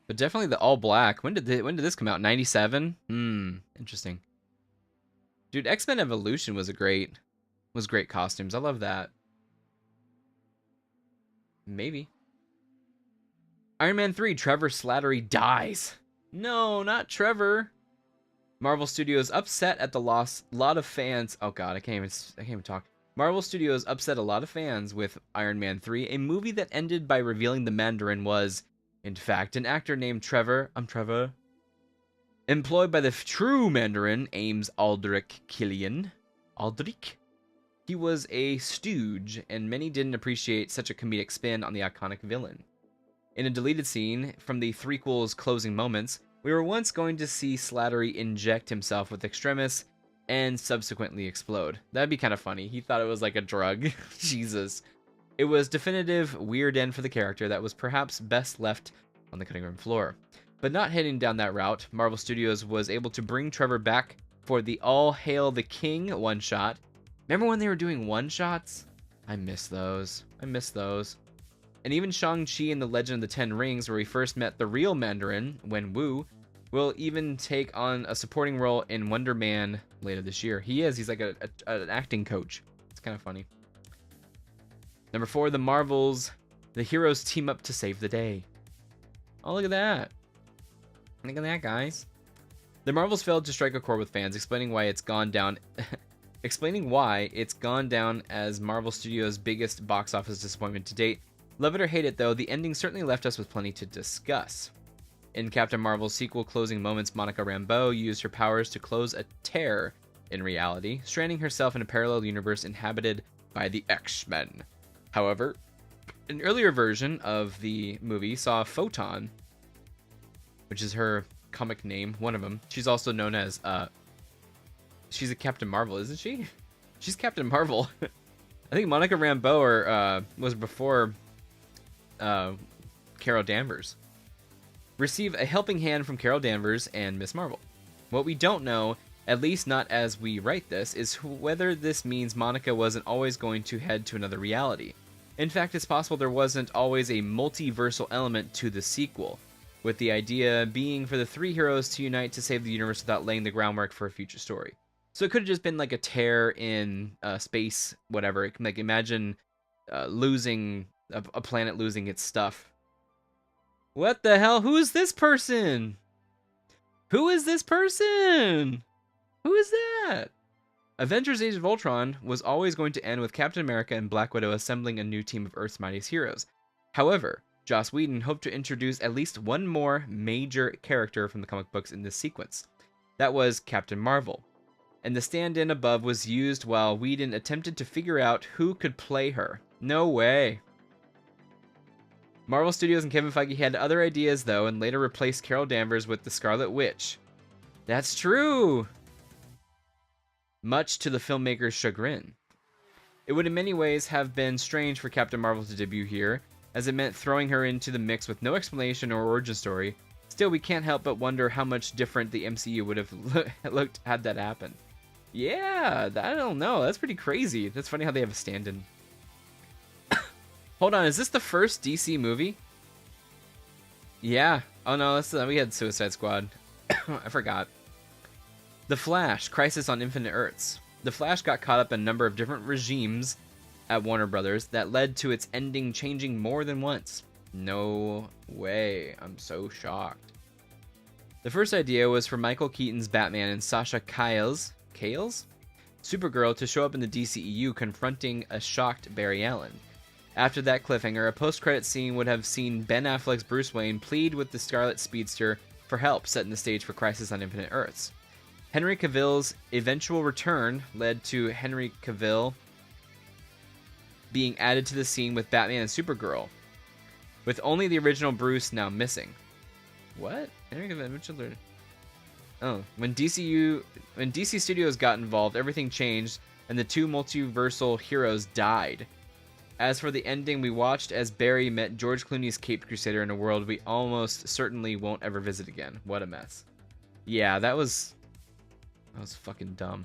But definitely the all black. When did this come out? 97? Interesting. Dude, X-Men Evolution was great costumes. I love that. Maybe. Iron Man 3, Trevor Slattery dies. No, not Trevor. Marvel Studios upset at the loss. Lot of fans. Oh god, I can't even talk. Marvel Studios upset a lot of fans with Iron Man 3, a movie that ended by revealing the Mandarin was, in fact, an actor named Trevor. I'm Trevor. Employed by the true Mandarin, Ames Aldrich Killian. Aldrich? He was a stooge, and many didn't appreciate such a comedic spin on the iconic villain. In a deleted scene from the threequel's closing moments, we were once going to see Slattery inject himself with Extremis and subsequently explode. That'd be kind of funny. He thought it was like a drug. Jesus. It was definitive weird end for the character that was perhaps best left on the cutting room floor. But not heading down that route, Marvel Studios was able to bring Trevor back for the All Hail the King one-shot. Remember when they were doing one-shots? I miss those. And even Shang-Chi and the Legend of the Ten Rings, where we first met the real Mandarin, Wen Wu, will even take on a supporting role in Wonder Man later this year. He's like an acting coach. It's kind of funny. Number 4, the Marvels. The heroes team up to save the day. Oh, look at that. Look at that, guys. The Marvels failed to strike a chord with fans, explaining why it's gone down as Marvel Studios' biggest box office disappointment to date. Love it or hate it, though, the ending certainly left us with plenty to discuss. In Captain Marvel's sequel closing moments, Monica Rambeau used her powers to close a tear in reality, stranding herself in a parallel universe inhabited by the X-Men. However, an earlier version of the movie saw Photon, which is her comic name, one of them. She's also known as, she's a Captain Marvel, isn't she? She's Captain Marvel. I think Monica Rambeau was before Carol Danvers. Receive a helping hand from Carol Danvers and Miss Marvel. What we don't know, at least not as we write this, is whether this means Monica wasn't always going to head to another reality. In fact, it's possible there wasn't always a multiversal element to the sequel, with the idea being for the three heroes to unite to save the universe without laying the groundwork for a future story. So it could have just been like a tear in space, whatever. Like imagine losing a planet losing its stuff. What the hell? Who is this person? Who is this person? Who is that? Avengers Age of Ultron was always going to end with Captain America and Black Widow assembling a new team of Earth's mightiest heroes. However, Joss Whedon hoped to introduce at least one more major character from the comic books in this sequence. That was Captain Marvel. And the stand-in above was used while Whedon attempted to figure out who could play her. No way. Marvel Studios and Kevin Feige had other ideas though, and later replaced Carol Danvers with the Scarlet Witch. That's true! Much to the filmmaker's chagrin. It would in many ways have been strange for Captain Marvel to debut here, as it meant throwing her into the mix with no explanation or origin story. Still, we can't help but wonder how much different the MCU would have looked had that happen. Yeah, I don't know. That's pretty crazy. That's funny how they have a stand-in. Hold on, is this the first DC movie? Yeah. Oh no, we had Suicide Squad. I forgot. The Flash, Crisis on Infinite Earths. The Flash got caught up in a number of different regimes at Warner Brothers that led to its ending changing more than once. No way. I'm so shocked. The first idea was for Michael Keaton's Batman and Sasha Cales? Supergirl to show up in the DCEU confronting a shocked Barry Allen. After that cliffhanger, a post-credit scene would have seen Ben Affleck's Bruce Wayne plead with the Scarlet Speedster for help, setting the stage for Crisis on Infinite Earths. Henry Cavill's eventual return led to Henry Cavill being added to the scene with Batman and Supergirl, with only the original Bruce now missing. What? Henry Cavill eventually... Oh, when DC Studios got involved, everything changed, and the two multiversal heroes died. As for the ending, we watched as Barry met George Clooney's Caped Crusader in a world we almost certainly won't ever visit again. What a mess. Yeah, that was fucking dumb.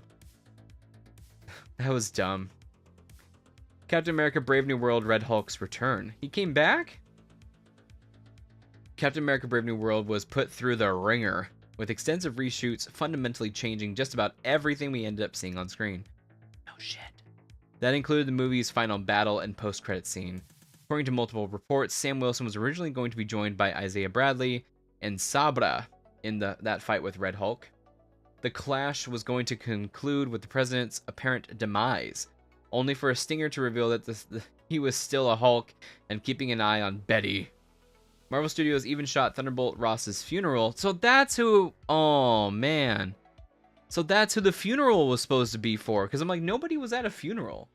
That was dumb. Captain America Brave New World Red Hulk's return. He came back? Captain America Brave New World was put through the ringer, with extensive reshoots fundamentally changing just about everything we ended up seeing on screen. No shit. That included the movie's final battle and post-credit scene. According to multiple reports, Sam Wilson was originally going to be joined by Isaiah Bradley and Sabra in that fight with Red Hulk. The clash was going to conclude with the president's apparent demise, only for a stinger to reveal that he was still a Hulk and keeping an eye on Betty. Marvel Studios even shot Thunderbolt Ross's funeral, so that's who... Oh, man. So that's who the funeral was supposed to be for, because I'm like, nobody was at a funeral.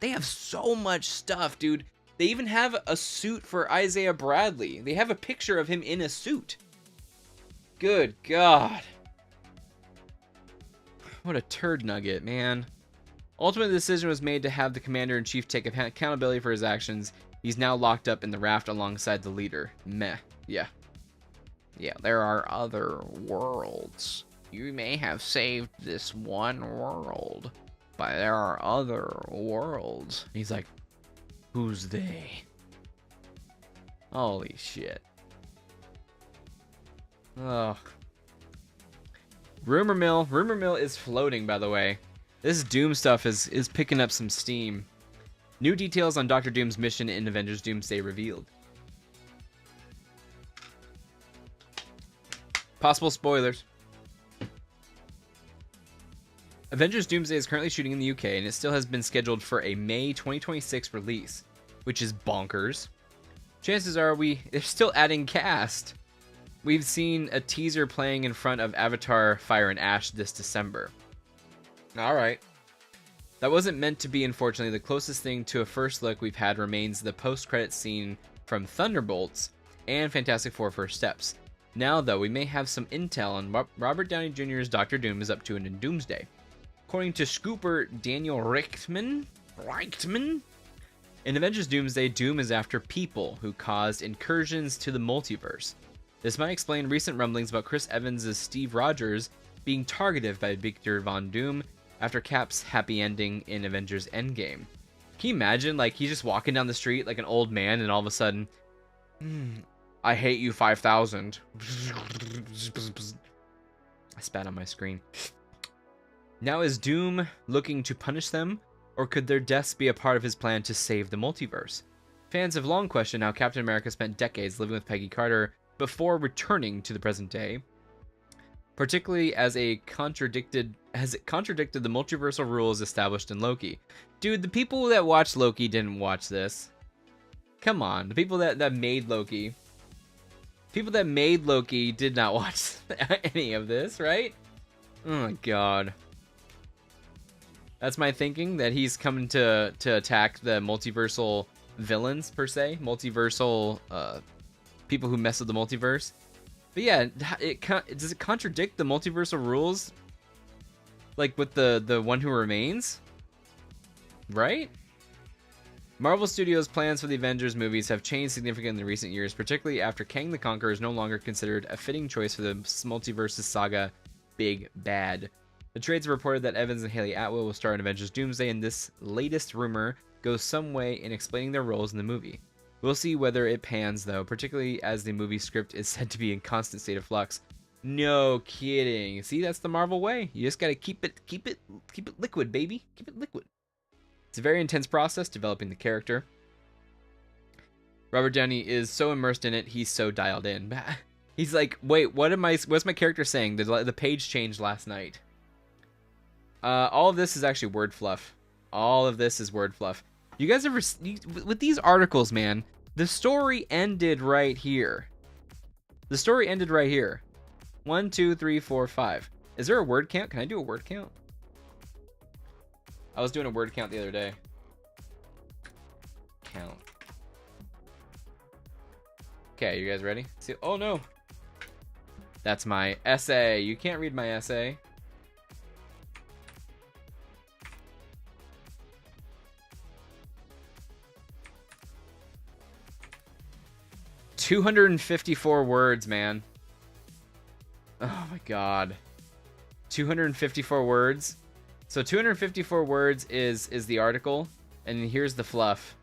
They have so much stuff, dude. They even have a suit for Isaiah Bradley. They have a picture of him in a suit. Good God. What a turd nugget, man. Ultimately, the decision was made to have the Commander-in-Chief take accountability for his actions. He's now locked up in the raft alongside the leader. Meh. Yeah. Yeah, there are other worlds. You may have saved this one world, but there are other worlds. He's like, who's they? Holy shit. Ugh. Rumor mill is floating, by the way. This Doom stuff is picking up some steam. New details on Doctor Doom's mission in Avengers Doomsday revealed. Possible spoilers. Avengers Doomsday is currently shooting in the UK, and it still has been scheduled for a May 2026 release, which is bonkers. Chances are they're still adding cast. We've seen a teaser playing in front of Avatar Fire and Ash this December. Alright. That wasn't meant to be, unfortunately. The closest thing to a first look we've had remains the post-credit scene from Thunderbolts and Fantastic Four First Steps. Now, though, we may have some intel on what Robert Downey Jr.'s Doctor Doom is up to in Doomsday. According to Scooper Daniel Richtman, Reichtman. In Avengers Doomsday, Doom is after people who caused incursions to the multiverse. This might explain recent rumblings about Chris Evans' Steve Rogers being targeted by Victor Von Doom after Cap's happy ending in Avengers Endgame. Can you imagine, like, he's just walking down the street like an old man, and all of a sudden, I hate you 5,000. I spat on my screen. Now is Doom looking to punish them, or could their deaths be a part of his plan to save the multiverse? Fans have long questioned how Captain America spent decades living with Peggy Carter before returning to the present day, particularly as it contradicted the multiversal rules established in Loki. Dude, the people that watched Loki didn't watch this. Come on, the people that made Loki. People that made Loki did not watch any of this, right? Oh my god. That's my thinking, that he's coming to attack the multiversal villains, per se. Multiversal people who mess with the multiverse. But yeah, does it contradict the multiversal rules? Like with the one who remains? Right? Marvel Studios' plans for the Avengers movies have changed significantly in recent years, particularly after Kang the Conqueror is no longer considered a fitting choice for the multiverse's saga Big Bad. The trades have reported that Evans and Haley Atwell will star in Avengers Doomsday, and this latest rumor goes some way in explaining their roles in the movie. We'll see whether it pans, though, particularly as the movie script is said to be in constant state of flux. No kidding. See, that's the Marvel way. You just gotta keep it liquid, baby. Keep it liquid. It's a very intense process developing the character. Robert Downey is so immersed in it, he's so dialed in. He's like, wait, what's my character saying? The page changed last night. All of this is actually word fluff. All of this is word fluff. You guys ever, with these articles, man, the story ended right here. The story ended right here. 1, 2, 3, 4, 5. Is there a word count? Can I do a word count? I was doing a word count the other day. Count. Okay, you guys ready? See, oh no. That's my essay. You can't read my essay. $254 words, man. Oh my god. 254 words. So 254 words is the article, and here's the fluff.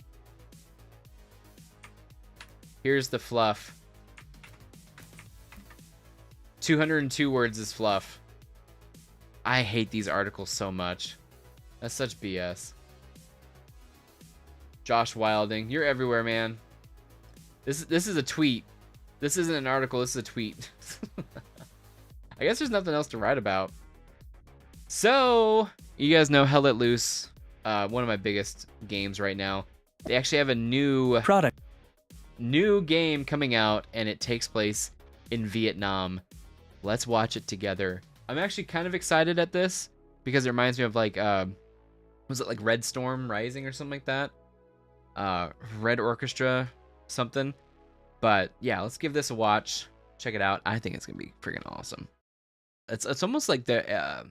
Here's the fluff. 202 words is fluff. I hate these articles so much. That's such BS. Josh Wilding, you're everywhere, man. This is a tweet. This isn't an article, this is a tweet. I guess there's nothing else to write about. So, you guys know Hell Let Loose, one of my biggest games right now. They actually have a new game coming out, and it takes place in Vietnam. Let's watch it together. I'm actually kind of excited at this because it reminds me of like, was it like Red Storm Rising or something like that? Red Orchestra something. But yeah, let's give this a watch. Check it out. I think it's gonna be freaking awesome. It's almost like the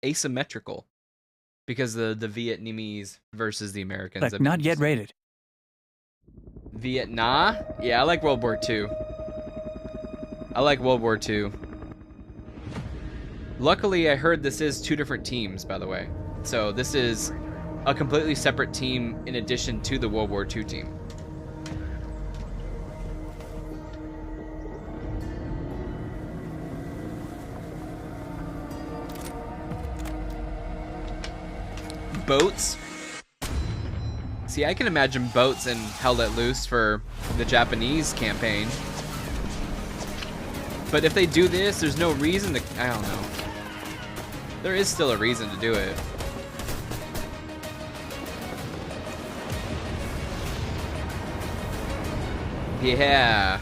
asymmetrical, because the Vietnamese versus the Americans. Like not yet rated. Vietnam? Yeah, I like World War II. I like World War II. Luckily, I heard this is 2 different teams, by the way. So this is a completely separate team in addition to the World War II team. Boats. See, I can imagine boats in Hell Let Loose for the Japanese campaign. But if they do this, there's no reason to... I don't know. There is still a reason to do it. Yeah.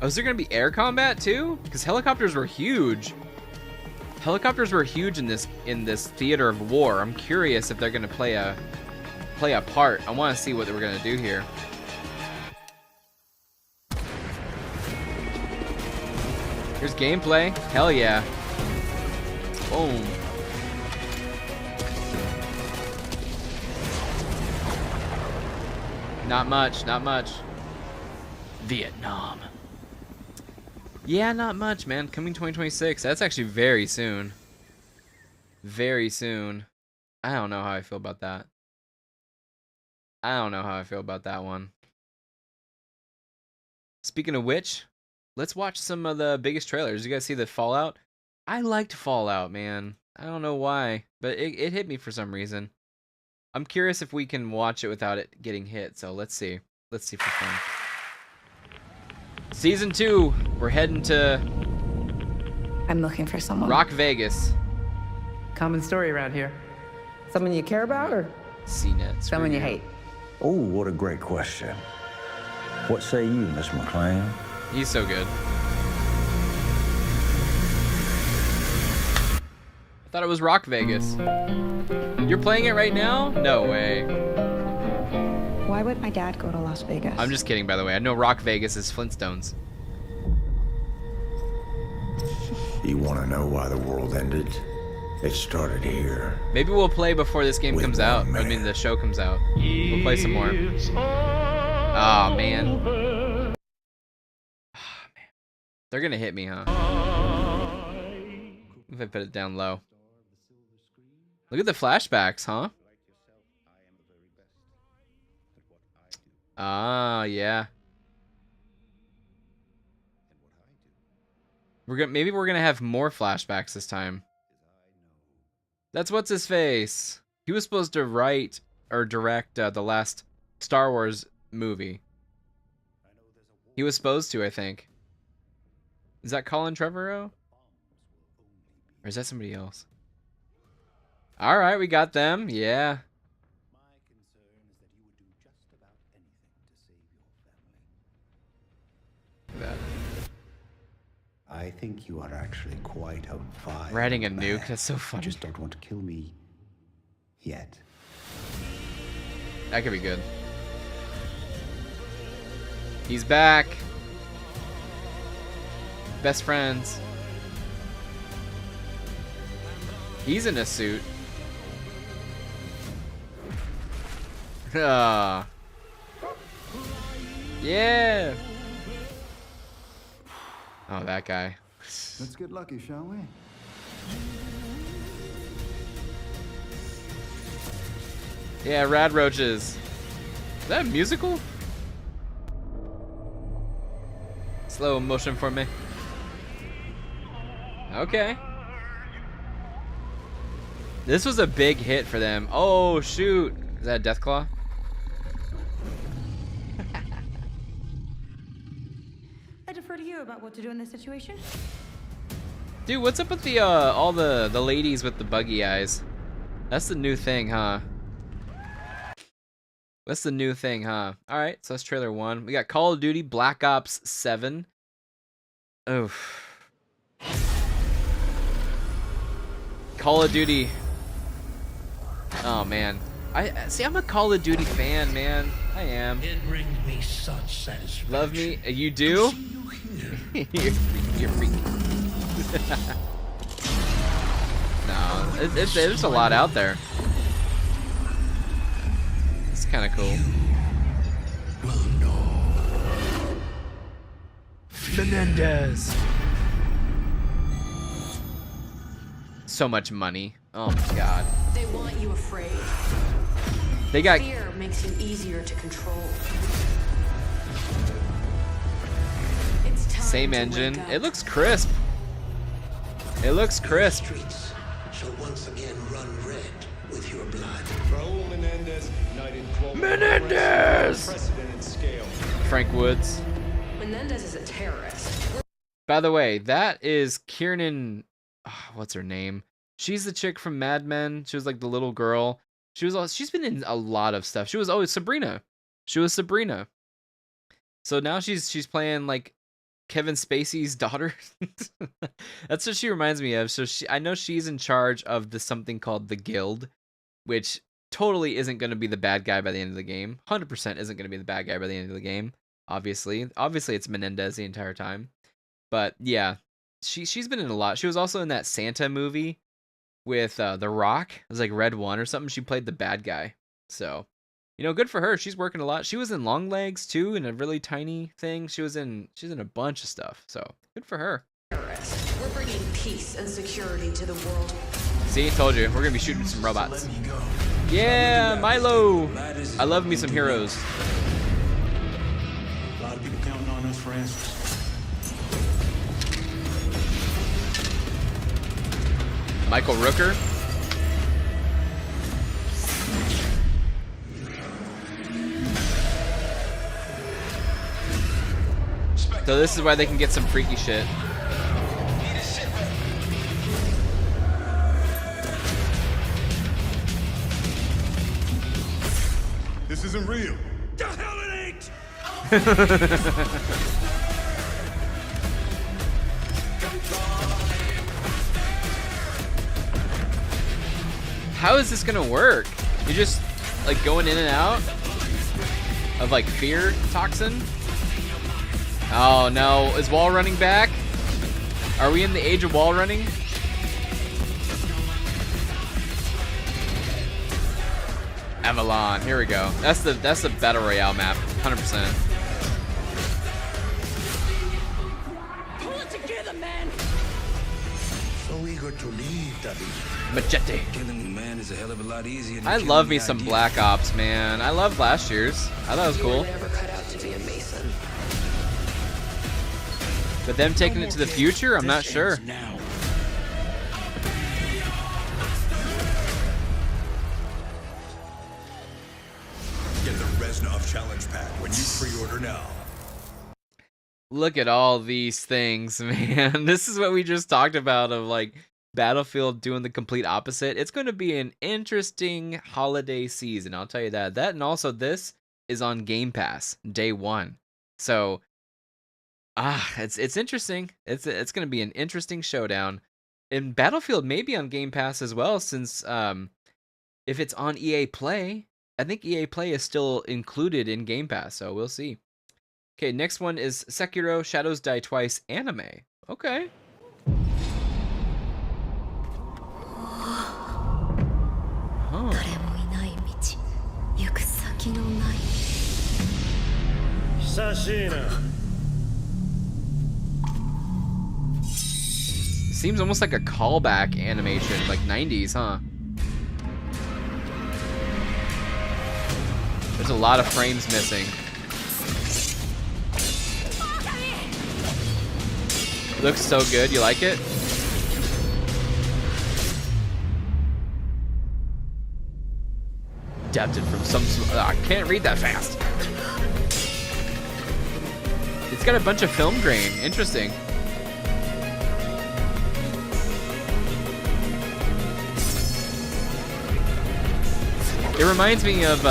Oh, is there going to be air combat too? Because helicopters were huge. Helicopters were huge in this theater of war. I'm curious if they're gonna play a part. I want to see what we're gonna do here. Here's gameplay. Hell yeah. Boom. Not much, not much. Vietnam. Yeah, not much, man. Coming 2026. That's actually very soon. Very soon. I don't know how I feel about that. I don't know how I feel about that one. Speaking of which, let's watch some of the biggest trailers. You guys see the Fallout? I liked Fallout, man. I don't know why, but it hit me for some reason. I'm curious if we can watch it without it getting hit, so let's see. Let's see for fun. Season 2, we're heading to I'm looking for someone. Rock Vegas. Common story around here. Someone you care about or CNET. someone you hate? Oh, what a great question. What say you, Miss McClane? He's so good. I thought it was Rock Vegas. You're playing it right now? No way. Why would my dad go to Las Vegas? I'm just kidding, by the way. I know Rock Vegas is Flintstones. You want to know why the world ended? It started here. Maybe we'll play before this game comes out. I mean, the show comes out. We'll play some more. Oh, man. Oh, man. They're gonna hit me, huh? If I put it down low. Look at the flashbacks, huh? Ah, yeah. Maybe we're gonna have more flashbacks this time. That's what's his face. He was supposed to write or direct the last Star Wars movie. He was supposed to, I think. Is that Colin Trevorrow? Or is that somebody else? All right, we got them. Yeah. Look at that. I think you are actually quite a vile Riding a man. nuke. That's so funny. You just don't want to kill me yet. That could be good. He's back. Best friends. He's in a suit. Ah. Yeah. Oh, that guy. Let's get lucky, shall we? Yeah, Rad Roaches. Is that a musical? Slow motion for me. Okay. This was a big hit for them. Oh, shoot. Is that Deathclaw? I defer to you about what to do in this situation. Dude, what's up with the all the ladies with the buggy eyes? That's the new thing, huh? That's the new thing, huh? All right, so that's trailer 1. We got Call of Duty Black Ops 7. Oof. Call of Duty. Oh man, I see. I'm a Call of Duty fan, man. I am. It brings me such satisfaction. Love me? You do? You're freaky. No, there's a lot out there. It's kind of cool. Well, no. Menendez. So much money. Oh my god. They want you afraid. They got Fear makes you easier to control. It's time same to engine. wake up. It looks crisp. It looks crisp. Streets shall once again run red with your blood. Raul Menendez, knighted global Menendez! unprecedented scale. Frank Woods. Menendez is a terrorist. By the way, that is Kiernan. What's her name? She's the chick from Mad Men. She was like the little girl. She's been in a lot of stuff. She was always Sabrina. She was Sabrina. So now she's playing like Kevin Spacey's daughter. That's what she reminds me of. So I know she's in charge of something called the Guild, which totally isn't going to be the bad guy by the end of the game. 100% isn't going to be the bad guy by the end of the game. Obviously it's Menendez the entire time. But yeah, she's been in a lot. She was also in that Santa movie with The Rock. It was like Red One or something. She played the bad guy. So You know, good for her. She's working a lot. She was in Long Legs too, in a really tiny thing. She's in a bunch of stuff. So good for her. We're bringing peace and security to the world. See, told you, we're gonna be shooting some robots. Yeah, Milo. I love me some heroes. A lot of people counting on us for answers. Michael Rooker. So this is why they can get some freaky shit. This isn't real. The hell it ain't! How is this gonna work? You're just like going in and out of like fear toxin? Oh no, is wall running back? Are we in the age of wall running? Avalon, here we go. That's the battle royale map, 100%. Pull it together, man! So eager to leave, Daddy. Machete. Killing a man is a hell of a lot easier than I love me some Black Ops, man. I love last year's. I thought it was cool. Never cut out to be a Mason. But them taking it to the future, I'm not sure. Now. Get the Reznov Challenge Pack when you pre-order now. Look at all these things, man. This is what we just talked about of like Battlefield doing the complete opposite. It's going to be an interesting holiday season, I'll tell you that. That and also this is on Game Pass day 1. So it's interesting. It's going to be an interesting showdown. And Battlefield may be on Game Pass as well, since if it's on EA Play, I think EA Play is still included in Game Pass, so we'll see. Okay, next one is Sekiro Shadows Die Twice anime. Okay. Huh. Seems almost like a callback animation, like 90s, huh? There's a lot of frames missing. Looks so good. You like it? Adapted from some... I can't read that fast. It's got a bunch of film grain. Interesting. It reminds me of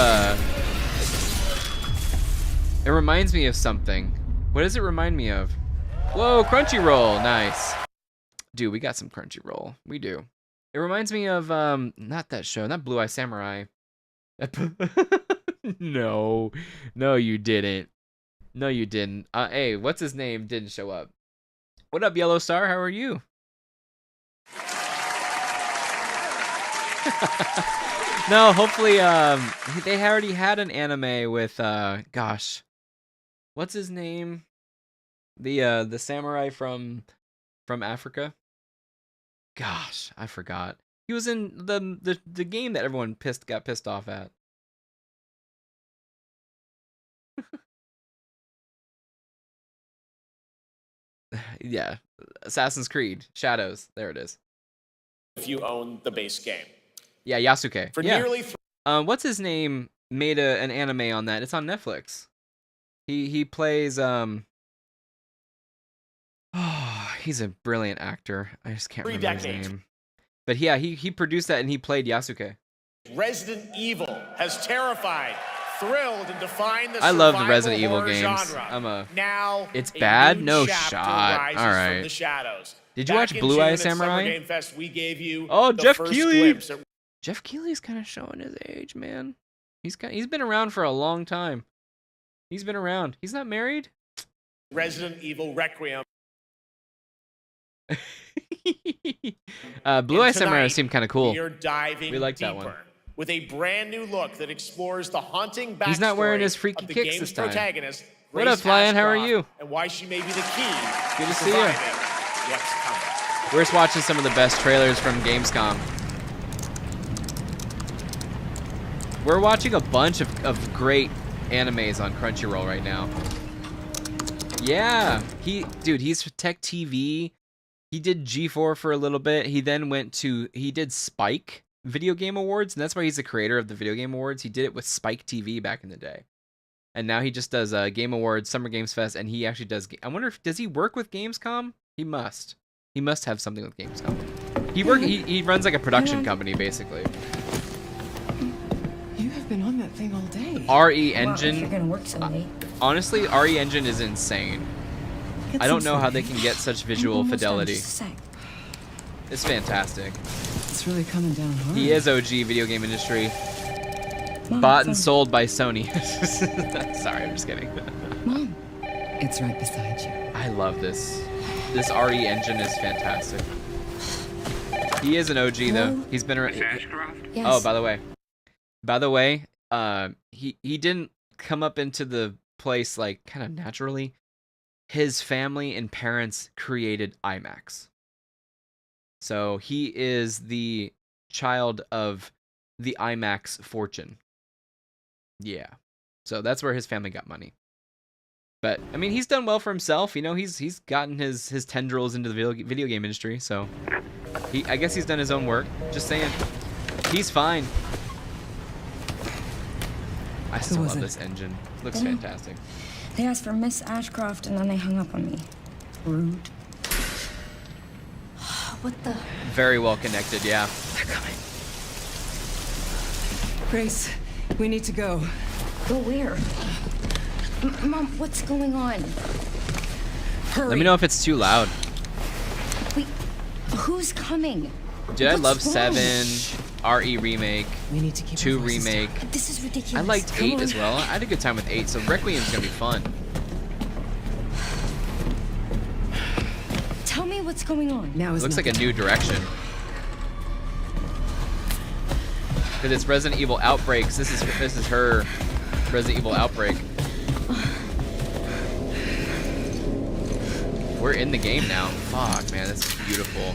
It reminds me of something. What does it remind me of? Whoa, Crunchyroll, nice. Dude, we got some Crunchyroll. We do. It reminds me of not that show, not Blue Eye Samurai. No, you didn't. No, you didn't. Hey, what's his name? Didn't show up. What up, Yellow Star? How are you? No, hopefully, they already had an anime with, gosh, what's his name? The samurai from Africa. Gosh, I forgot. He was in the game that everyone got pissed off at. Yeah, Assassin's Creed Shadows. There it is. If you own the base game. Yeah, Yasuke. For yeah. nearly what's his name made an anime on that? It's on Netflix. He plays oh, he's a brilliant actor. I just can't remember his name. But yeah, he produced that and he played Yasuke. Resident Evil has terrified, thrilled, and defined the I love the survival Resident Evil horror games. genre. Now, it's a bad? new No chapter shot. rises All right. from the shadows. Did you Back watch in Blue June Eye at Summer Samurai? Game Fest, we gave you Oh, the Jeff first Keighley. glimpse at Jeff Keighley's kind of showing his age, man. He's been around for a long time. He's been around. He's not married. Resident Evil Requiem. Blue Eye Samurai seemed kind of cool. We are diving We like deeper that one. with a brand new look that explores the haunting backstory He's not wearing his freaky of the kicks game's this time. protagonist, What up, Grace Flyan? How are Ashcroft, you? and why she may be the key Good to see surviving you. what's coming. We're just watching some of the best trailers from Gamescom. We're watching a bunch of great animes on Crunchyroll right now. Yeah, he's Tech TV. He did G4 for a little bit. He then he did Spike Video Game Awards, and that's why he's the creator of the Video Game Awards. He did it with Spike TV back in the day. And now he just does Game Awards, Summer Games Fest, and he actually does... I wonder does he work with Gamescom? He must. He must have something with Gamescom. He runs like a production company, basically. You have been on that thing all day. RE Engine... Well, if you're gonna work so late. Honestly, RE Engine is insane. I don't know how they can get such visual fidelity. It's fantastic. It's really coming down hard. He is OG video game industry. Bought and sold by Sony. Sorry, I'm just kidding. Mom, it's right beside you. I love this. This RE Engine is fantastic. He is an OG though. He's been around. Yes. Oh, by the way, he didn't come up into the place like kind of naturally. His family and parents created IMAX. So he is the child of the IMAX fortune. Yeah. So that's where his family got money. But I mean, he's done well for himself. You know, he's gotten his tendrils into the video game industry. So I guess he's done his own work. Just saying, he's fine. I still love this engine. Looks fantastic. They asked for Miss Ashcroft and then they hung up on me. Rude. What the? Very well connected, yeah. They're coming. Grace, we need to go. Go where? Mom, what's going on? Hurry. Let me know if it's too loud. Wait, who's coming? Dude, I love What's wrong? 7, RE Remake, We need to keep 2 our voices down. Remake. This is ridiculous. I liked Come 8 on. as well. I had a good time with 8, so Requiem's gonna be fun. Tell me what's going on. Now It is looks not like a new direction. Because it's Resident Evil Outbreaks. This is her Resident Evil Outbreak. We're in the game now. Fuck, man, that's beautiful.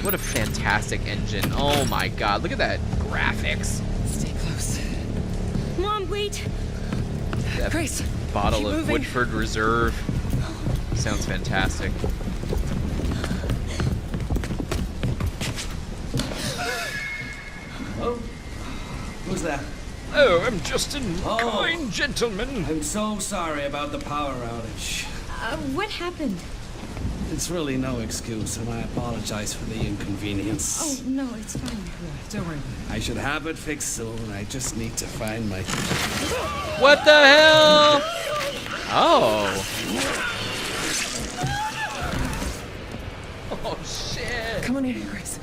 What a fantastic engine. Oh my god, look at that graphics. Stay close. Mom, wait. That Grace, bottle keep of moving. Woodford Reserve sounds fantastic. Oh, who's that? Oh, I'm just a kind gentleman. I'm so sorry about the power outage. What happened? It's really no excuse, and I apologize for the inconvenience. Oh, no, it's fine. Don't worry. I should have it fixed soon. I just need to find my... What the hell? Oh. Oh, shit. Come on in, Grace.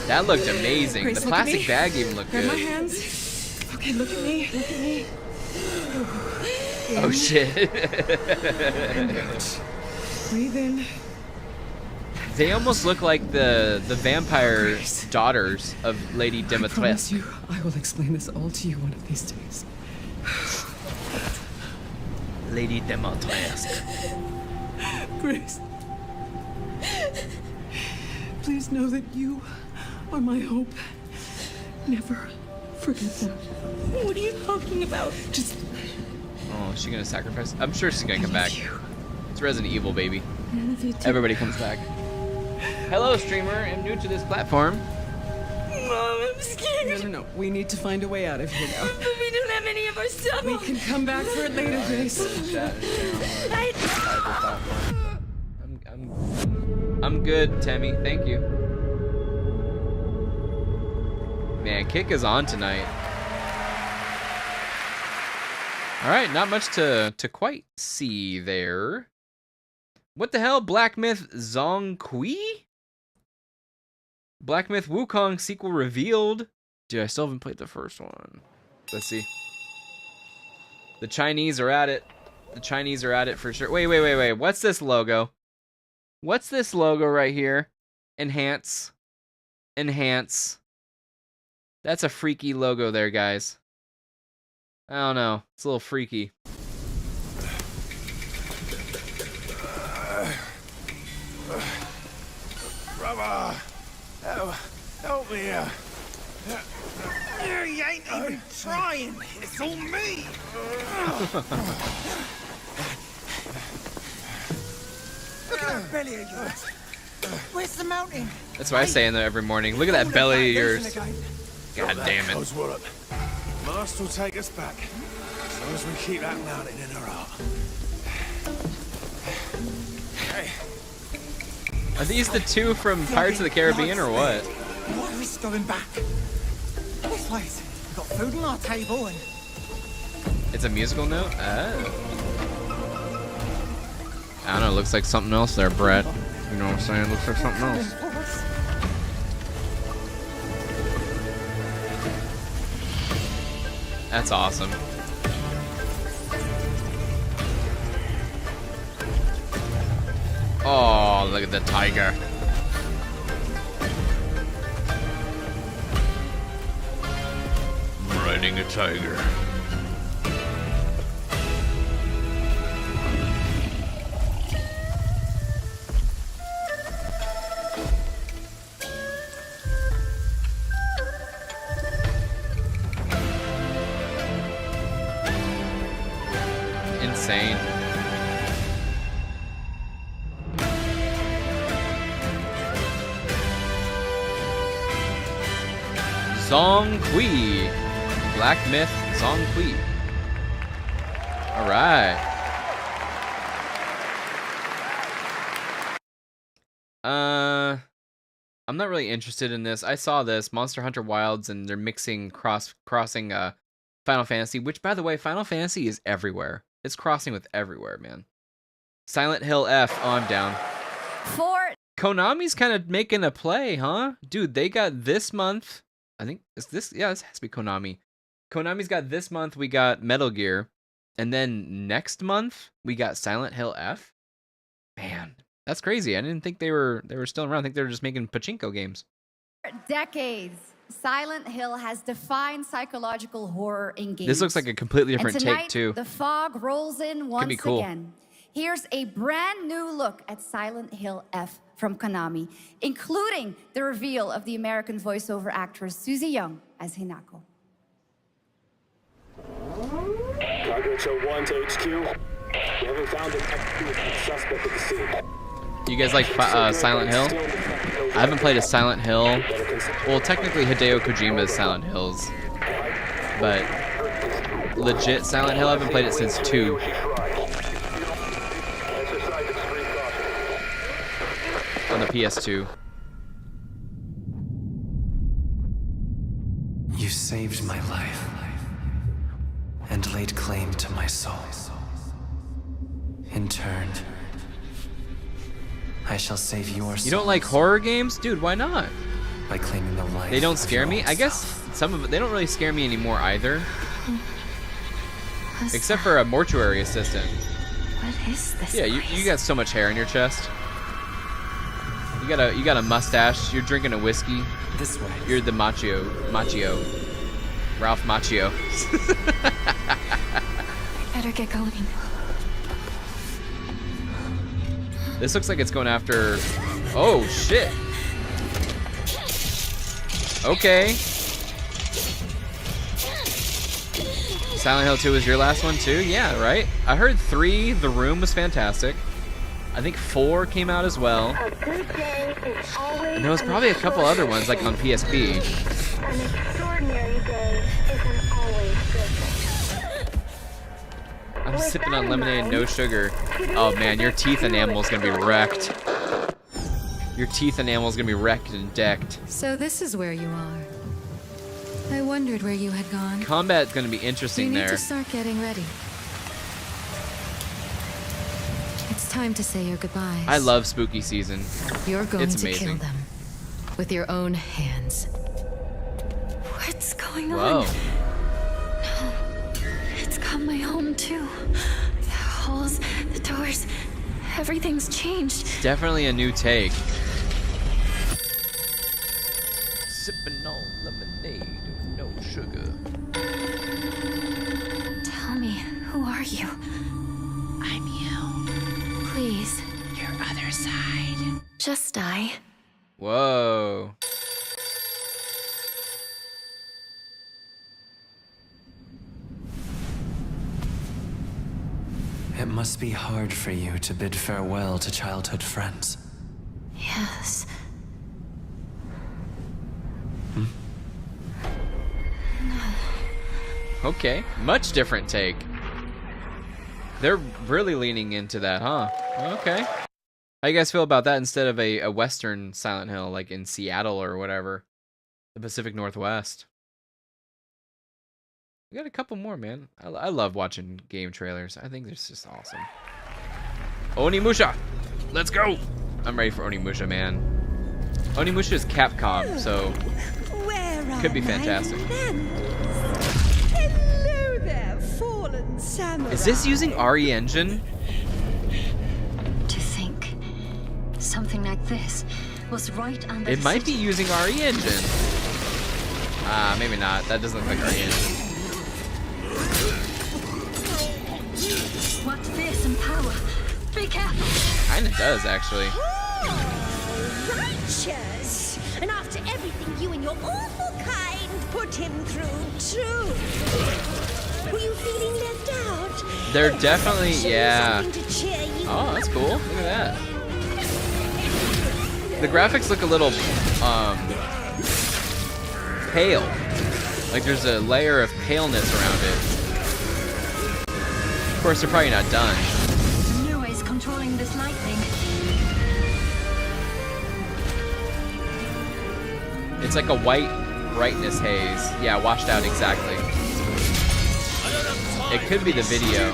That looked amazing. Grace, The look at plastic me. bag even looked Grab my good. hands. Okay, look at me. Look at me. Oh, shit. Breathe in. They almost look like the vampire daughters of Lady I promise Dimitrescu. you, I will explain this all to you one of these days. Lady Dimitrescu. Grace. Please know that you are my hope. Never forget that. What are you talking about? Just Oh, is she gonna sacrifice? I'm sure she's gonna come back. It's Resident Evil, baby. I love you too. Everybody comes back. Hello, streamer. I'm new to this platform. Mom, I'm scared. no. We need to find a way out of here now. But we don't have any of our stuff. We can come back for it later, Grace. I'm good, Tammy. Thank you. Man, Kick is on tonight. All right, not much to quite see there. What the hell? Black Myth Zhongqi? Black Myth Wukong sequel revealed. Dude, I still haven't played the first one. Let's see. The Chinese are at it. The Chinese are at it for sure. Wait. What's this logo? What's this logo right here? Enhance. Enhance. That's a freaky logo there, guys. I don't know. It's a little freaky. Brother, help me here. You ain't even trying. It's all me. Look at that belly of yours. Where's the mountain? That's what I say in there every morning. Look at that belly of yours. God damn it. Must will take us back, as long as we keep that mountain in our heart. Hey. Are these the two from Pirates of the Caribbean or what? Why are we going back? This place. We've got food on our table and... It's a musical note? Oh. I don't know, it looks like something else there, Brett. You know what I'm saying? It looks like something else. That's awesome. Oh, look at the tiger. I'm riding a tiger. Insane. Zong Kui. Black Myth Zong Kui. Alright. I'm not really interested in this. I saw this Monster Hunter Wilds and they're mixing crossing Final Fantasy, which by the way, Final Fantasy is everywhere. It's crossing with everywhere, man. Silent Hill F. Oh, I'm down. Konami's kind of making a play, huh? Dude, they got this month. I think is this. Yeah, this has to be Konami. Konami's got this month. We got Metal Gear, and then next month we got Silent Hill F. Man, that's crazy. I didn't think they were still around. I think they were just making pachinko games. Decades. Silent Hill has defined psychological horror in games. This looks like a completely different and tonight, take too. The fog rolls in once cool. again. Here's a brand new look at Silent Hill F from Konami, including the reveal of the American voiceover actress Susie Young as Hinako. Cargo 1 to HQ. We haven't found an suspect at the scene. You guys like Silent Hill? I haven't played a Silent Hill. Well, technically Hideo Kojima's Silent Hills, but legit Silent Hill, I haven't played it since 2. On the PS2. You saved my life and laid claim to my soul. In turn, I shall save your soul. You don't like horror games? Dude, why not? By claiming the life. They don't scare me? I guess some of it, they don't really scare me anymore either. Except for a mortuary assistant. What is this? Yeah, you got so much hair in your chest. You got a mustache. You're drinking a whiskey. This way. You're the Machio. Ralph Macchio. Better get going. This looks like it's going after... Oh, shit. Okay. Silent Hill 2 was your last one too? Yeah, right? I heard 3, The Room was fantastic. I think 4 came out as well. And there was probably a couple other ones like on PSP. I'm sipping on lemonade, no sugar. Oh man, your teeth enamel's gonna be wrecked. Your teeth enamel's gonna be wrecked and decked. So this is where you are. I wondered where you had gone. Combat's gonna be interesting You need there. to start getting ready. It's time to say your goodbyes. I love spooky season. You're going It's to kill amazing. them with your own hands. What's going Whoa. on? No, it's got my home too. The halls, the doors, everything's changed. Definitely a new take. sipping on lemonade with no sugar. Tell me, who are you? I'm you. Please. Your other side. Just die. Whoa. It must be hard for you to bid farewell to childhood friends. Yes. Okay, much different take. They're really leaning into that, huh? Okay. How you guys feel about that instead of a Western Silent Hill, like in Seattle or whatever? The Pacific Northwest. We got a couple more, man. I love watching game trailers. I think it's just awesome. Onimusha! Let's go! I'm ready for Onimusha, man. Onimusha is Capcom, so could be fantastic. Hello there, fallen samurai. Is this using RE Engine? To think something like this was right under It the might be city. using RE Engine. Maybe not. That doesn't look like RE Engine. What fearsome power! Be careful! Kinda does, actually. Righteous! And after everything you and your awful kind put him through, too. Were you feeling left out? They're definitely, yeah. Something to cheer you Oh, that's cool. Look at that. The graphics look a little, pale. Like there's a layer of paleness around it. Of course, they're probably not done. New ways controlling this lightning. It's like a white brightness haze. Yeah, washed out exactly. It could be the video.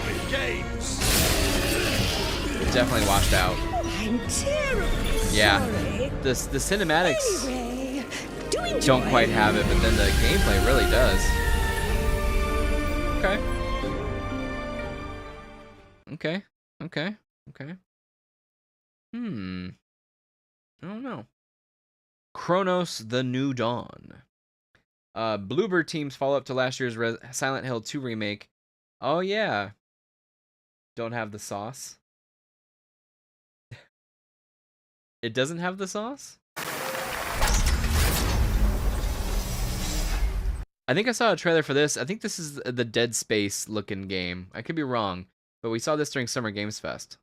Definitely washed out. I'm terribly Yeah. sorry. The cinematics Anyway, do enjoy. don't quite have it, but then the gameplay really does. Okay. Okay. I don't know. Chronos: The New Dawn. Bloober Team's follow-up to last year's Silent Hill 2 remake. Oh yeah. Don't have the sauce. It doesn't have the sauce? I think I saw a trailer for this. I think this is the Dead Space looking game. I could be wrong, but we saw this during Summer Games Fest.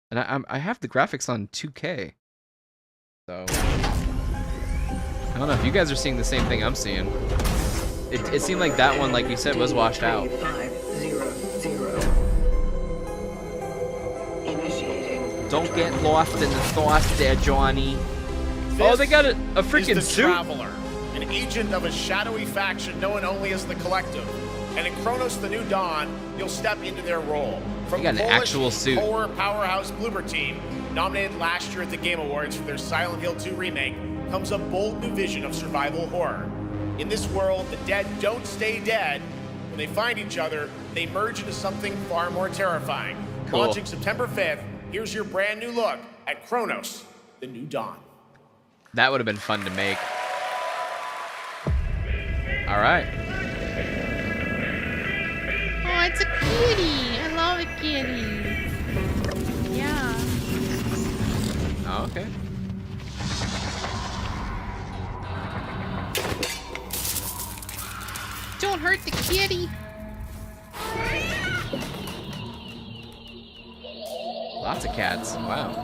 And I have the graphics on 2K. So I don't know if you guys are seeing the same thing I'm seeing. It seemed like that one, like you said, was washed out. 500. Initiating. Don't get lost in the sauce there, Johnny. Oh, they got a freaking is the suit. Traveler, an agent of a shadowy faction known only as the Collective. And in Chronos: The New Dawn, you'll step into their role. From They got an Polish actual suit. horror powerhouse Bloober Team, nominated last year at the Game Awards for their Silent Hill 2 remake, comes a bold new vision of survival horror. In this world, the dead don't stay dead. When they find each other, they merge into something far more terrifying. Cool. Launching September 5th, here's your brand new look at Chronos: The New Dawn. That would have been fun to make. All right. Oh, it's a kitty. I love a kitty. Yeah. Oh, okay. Don't hurt the kitty. Lots of cats. Wow.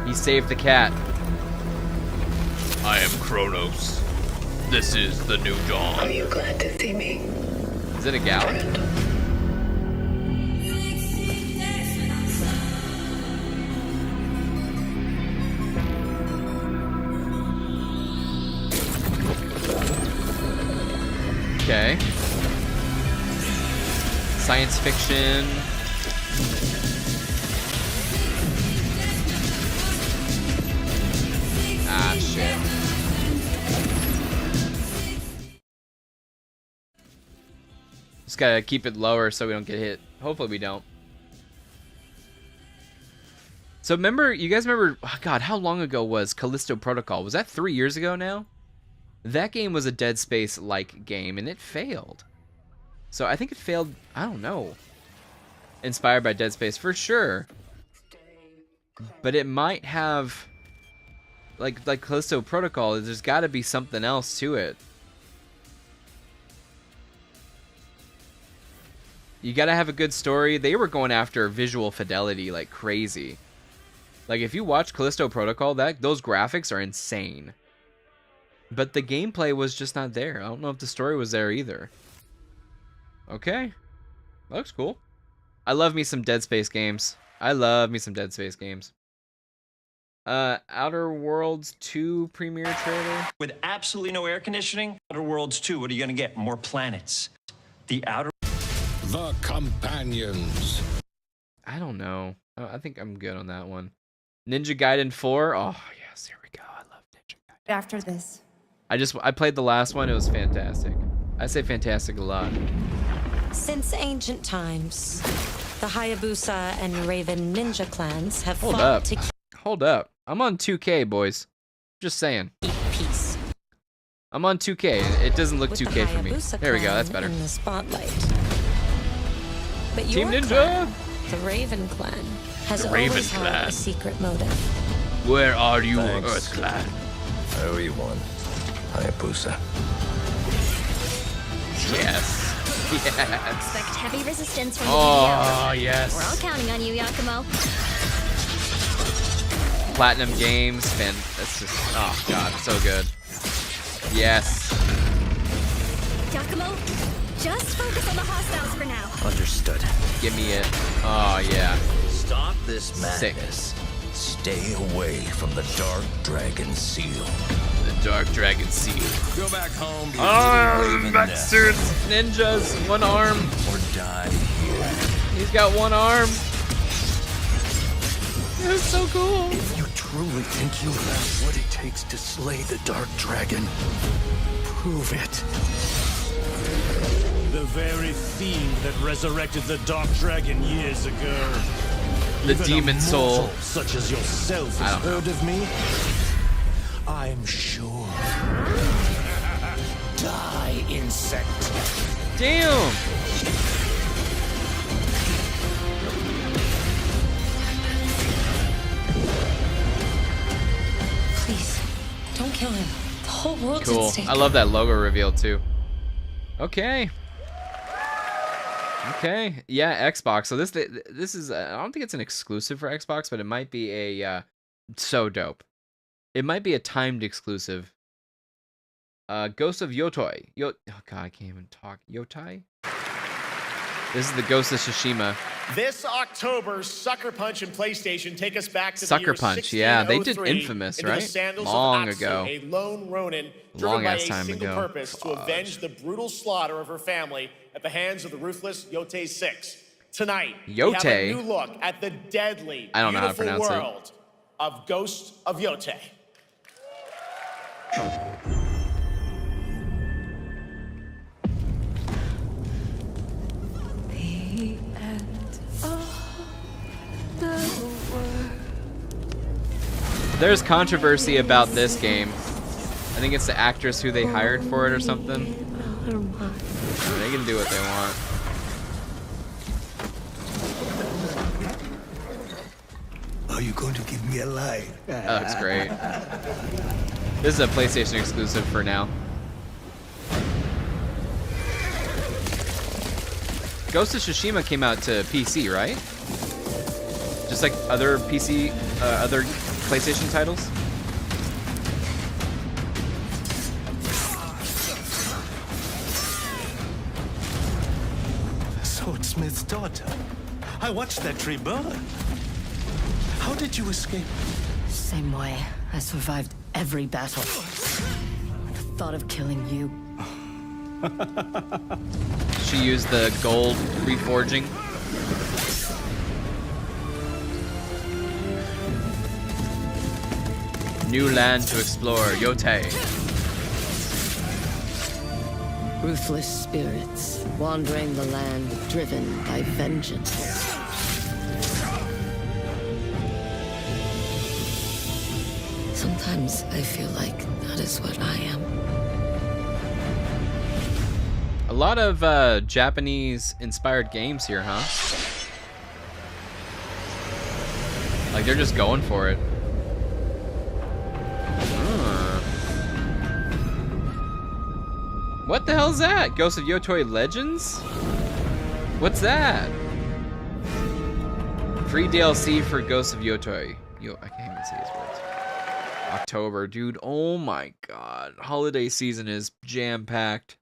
He saved the cat. I am Chronos. This is the New Dawn. Are you glad to see me? Is it a gal? Okay. Science fiction. Ah, shit. Just gotta keep it lower so we don't get hit. Hopefully we don't. So remember, you guys remember, oh God, how long ago was Callisto Protocol? Was that 3 years ago now? That game was a Dead Space-like game, and it failed. So I think it failed, I don't know. Inspired by Dead Space, for sure. But it might have, like Callisto Protocol, there's got to be something else to it. You got to have a good story. They were going after visual fidelity like crazy. Like, if you watch Callisto Protocol, those graphics are insane. But the gameplay was just not there. I don't know if the story was there either. Okay. Looks cool. I love me some Dead Space games. I love me some Dead Space games. Outer Worlds 2 premiere trailer. With absolutely no air conditioning, Outer Worlds 2, what are you going to get? More planets. The Outer... The Companions. I don't know. I think I'm good on that one. Ninja Gaiden 4. Oh, yes, here we go. I love Ninja Gaiden. After this. I played the last one. It was fantastic. I say fantastic a lot. Since ancient times, the Hayabusa and Raven ninja clans have Hold fought up. to Hold up. I'm on 2K, boys. Just saying. keep peace. I'm on 2K. It doesn't look With the 2K for me. Hayabusa There we go. clan That's better. In the spotlight. But Team your Ninja! clan, the Raven clan, has The Raven always clan. had a secret motive. Where are you, Thanks. Earth Clan? I owe you one. Hayabusa. Yes. Yes. Expect heavy resistance from the Oh, video. yes. We're all counting on you, Yakumo. Platinum Games, man. That's just, oh God, so good. Yes. Yakumo, just focus on the hostiles for now. Understood. Give me it. Oh, yeah. Stop this Sick. madness. Stay away from the Dark Dragon Seal. The Dark Dragon Seal. Go back home to your Raven nest. Mexers, ninjas, one arm. Or die here. He's got one arm. It's so cool. If you truly think you have what it takes to slay the Dark Dragon, prove it. The very fiend that resurrected the Dark Dragon years ago. The Even demon a soul. mortal such as yourself I has don't know. heard of me. I'm sure. Die, insect. Damn. Please, don't kill him. The whole world's Cool. at stake. I love that logo reveal too. Okay. Okay. Yeah, Xbox. So this is I don't think it's an exclusive for Xbox, but it might be a so dope. It might be a timed exclusive. Ghost of Yotei. Oh God, I can't even talk. Yotei? This is the Ghost of Tsushima. This October, Sucker Punch and PlayStation take us back to Sucker the year Punch, yeah, they did 1603 Infamous, into right? The sandals Long of Atsu, ago. a lone Ronin driven Long by ass a time single ago. purpose to avenge the brutal slaughter of her family at the hands of the ruthless Yotei 6. Tonight, we have Yotei? a new look at the deadly, I don't know how to beautiful pronounce it. world of Ghost of Yotei. There's controversy about this game. I think it's the actress who they hired for it or something. They can do what they want. Are you going to give me a light? That looks great. This is a PlayStation exclusive for now. Ghost of Tsushima came out to PC, right? Just like other PC, other PlayStation titles? Swordsmith's daughter. I watched that tree burn. How did you escape? Same way. I survived every battle. The thought of killing you. She used the gold reforging. New land to explore, Yotei. Ruthless spirits wandering the land, driven by vengeance. Sometimes I feel like that is what I am. A lot of Japanese-inspired games here, huh? Like, they're just going for it. What the hell is that? Ghost of Yotoi Legends? What's that? Free DLC for Ghost of Yotoi. I can't even see his words. October, dude. Oh my god. Holiday season is jam-packed.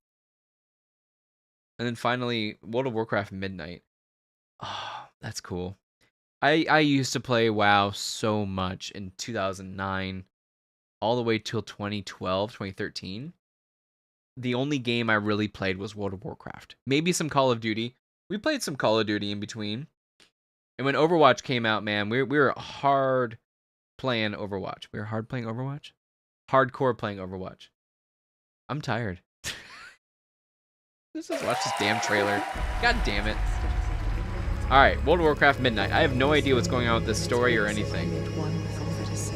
And then finally, World of Warcraft Midnight. Oh, that's cool. I used to play WoW so much in 2009, all the way till 2012, 2013. The only game I really played was World of Warcraft. Maybe some Call of Duty. We played some Call of Duty in between. And when Overwatch came out, man, we were hard playing Overwatch. We were hard playing Overwatch? Hardcore playing Overwatch. I'm tired. Let's just watch this damn trailer. God damn it. Alright, World of Warcraft Midnight. I have no idea what's going on with this story or anything.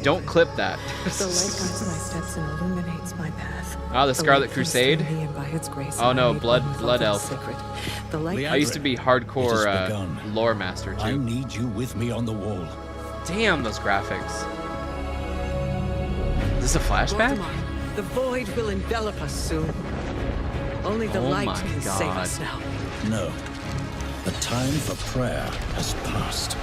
Don't clip that. The light guides my steps and illuminates my path. Oh, the Scarlet Crusade? Oh no, Blood Elf. I used to be hardcore lore master too. I need you with me on the wall. Damn, those graphics. Is this a flashback? Voldemort, the void will envelop us soon. Only the light can save us now. No. The time for prayer has passed.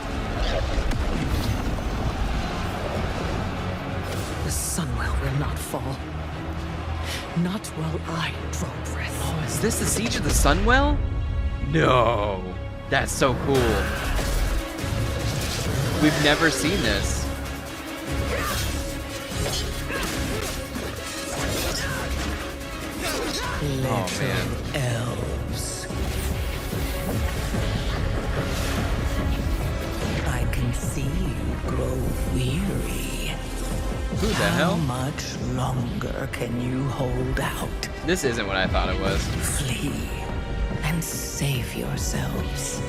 The Sunwell will not fall. Not while I draw breath. Oh, is this the Siege of the Sunwell? No. That's so cool. We've never seen this. Oh, man. Elves. I can see you grow weary. Who the hell? How much longer can you hold out? This isn't what I thought it was. Flee and save yourselves.